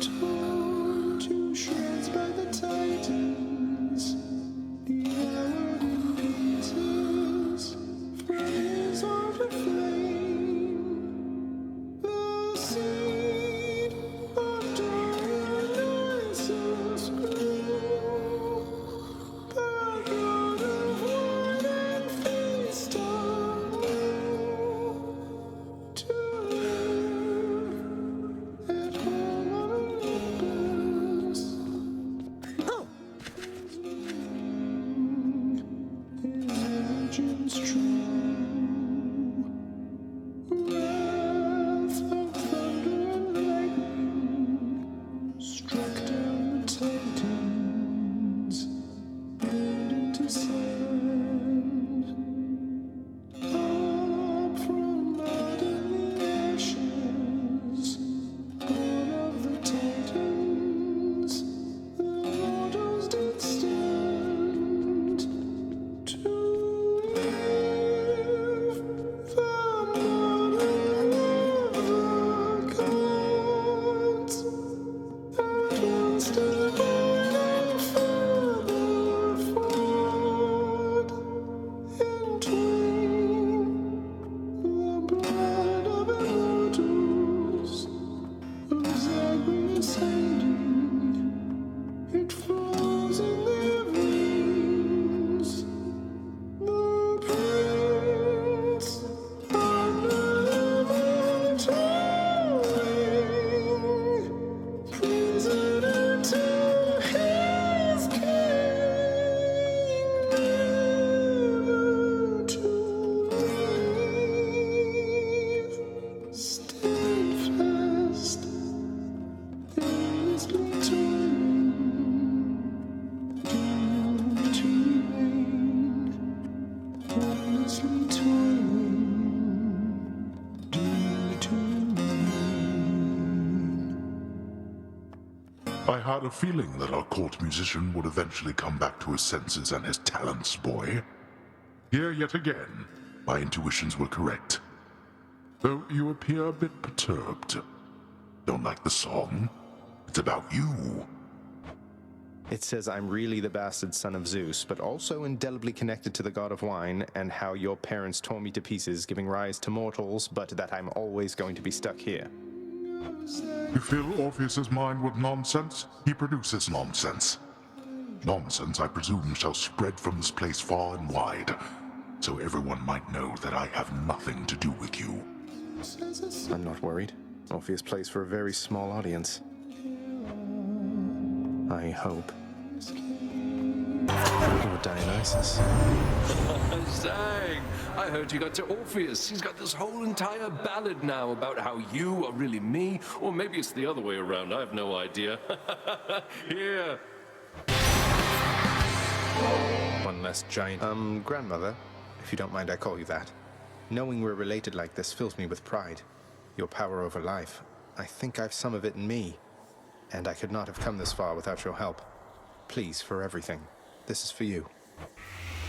torn to shreds by the Titans, devoured in pieces from his altar flame. The seed of Dionysus grew. The god of wine and feast on you to live at home on Olympus. His virgins true. Wrath of thunder and lightning struck down the Titans, burned into sand. Up from mud and the ashes, born of the Titans, the mortals did stand to live the mother of the gods, at once divine and further forward, in twain, the blood of immortals, of Zagreus ending, it flows in their veins. The prince unlimited, prisoner to his king, never to leave. Steadfast in his return, doomed to remain. Endlessly toiling, doomed to I had a feeling that our court musician would eventually come back to his senses and his talents, boy. Here yet again, my intuitions were correct. Though you appear a bit perturbed. Don't like the song? It's about you. It says I'm really the bastard son of Zeus, but also indelibly connected to the god of wine, and how your parents tore me to pieces, giving rise to mortals, but that I'm always going to be stuck here. You fill Orpheus's mind with nonsense, he produces nonsense. Nonsense, I presume, shall spread from this place far and wide, so everyone might know that I have nothing to do with you. I'm not worried. Orpheus plays for a very small audience. I hope. Poor Dionysus. Zang! I heard you got to Orpheus. He's got this whole entire ballad now about how you are really me, or maybe it's the other way around. I have no idea. Here. One less giant. Grandmother, if you don't mind I call you that. Knowing we're related like this fills me with pride. Your power over life. I think I've some of it in me. And I could not have come this far without your help. Please, for everything. This is for you.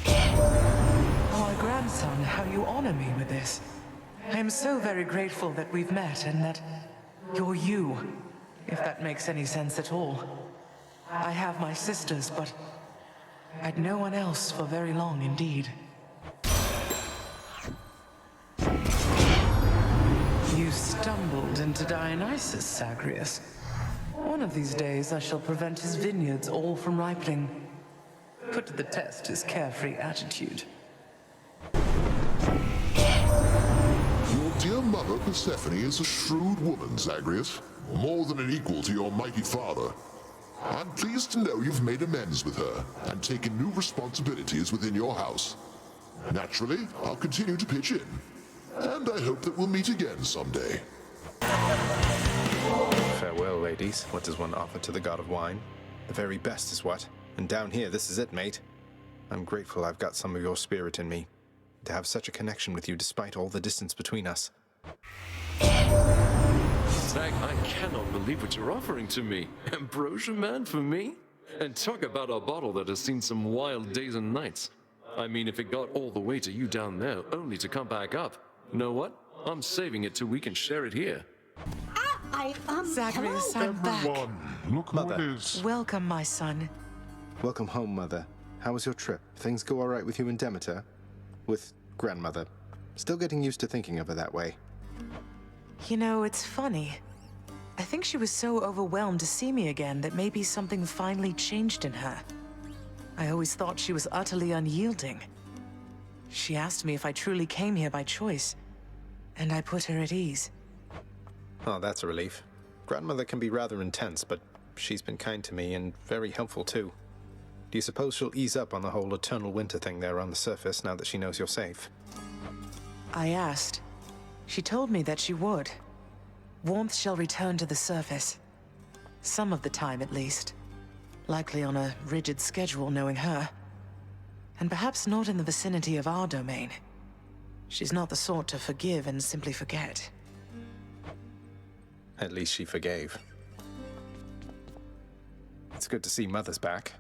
Oh, my grandson, how you honor me with this. I am so very grateful that we've met and that you're you, if that makes any sense at all. I have my sisters, but I'd no one else for very long indeed. You stumbled into Dionysus, Zagreus. One of these days I shall prevent his vineyards all from ripening. Put to the test his carefree attitude. Your dear mother, Persephone, is a shrewd woman, Zagreus. More than an equal to your mighty father. I'm pleased to know you've made amends with her and taken new responsibilities within your house. Naturally, I'll continue to pitch in. And I hope that we'll meet again someday. Farewell, ladies. What does one offer to the god of wine? The very best is what? And down here, this is it, mate. I'm grateful I've got some of your spirit in me. To have such a connection with you despite all the distance between us. Zag, I cannot believe what you're offering to me. Ambrosia, man, for me? And talk about a bottle that has seen some wild days and nights. I mean, if it got all the way to you down there, only to come back up. You know what? I'm saving it till we can share it here. Zagreus, hello? I'm back. Look who it is. Welcome, my son. Welcome home, Mother. How was your trip? Things go all right with you and Demeter? With Grandmother. Still getting used to thinking of her that way. You know, it's funny. I think she was so overwhelmed to see me again that maybe something finally changed in her. I always thought she was utterly unyielding. She asked me if I truly came here by choice, and I put her at ease. Oh, that's a relief. Grandmother can be rather intense, but she's been kind to me and very helpful too. Do you suppose she'll ease up on the whole eternal winter thing there on the surface now that she knows you're safe? I asked. She told me that she would. Warmth shall return to the surface. Some of the time, at least. Likely on a rigid schedule, knowing her. And perhaps not in the vicinity of our domain. She's not the sort to forgive and simply forget. At least she forgave. It's good to see Mother's back.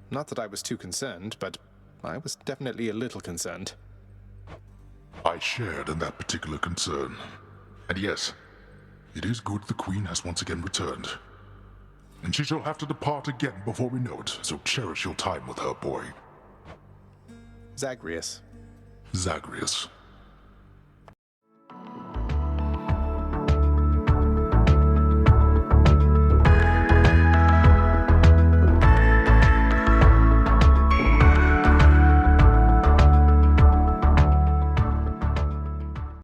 Not that I was too concerned, but I was definitely a little concerned. I shared in that particular concern. And yes, it is good the Queen has once again returned. And she shall have to depart again before we know it, so cherish your time with her, boy. Zagreus. Zagreus.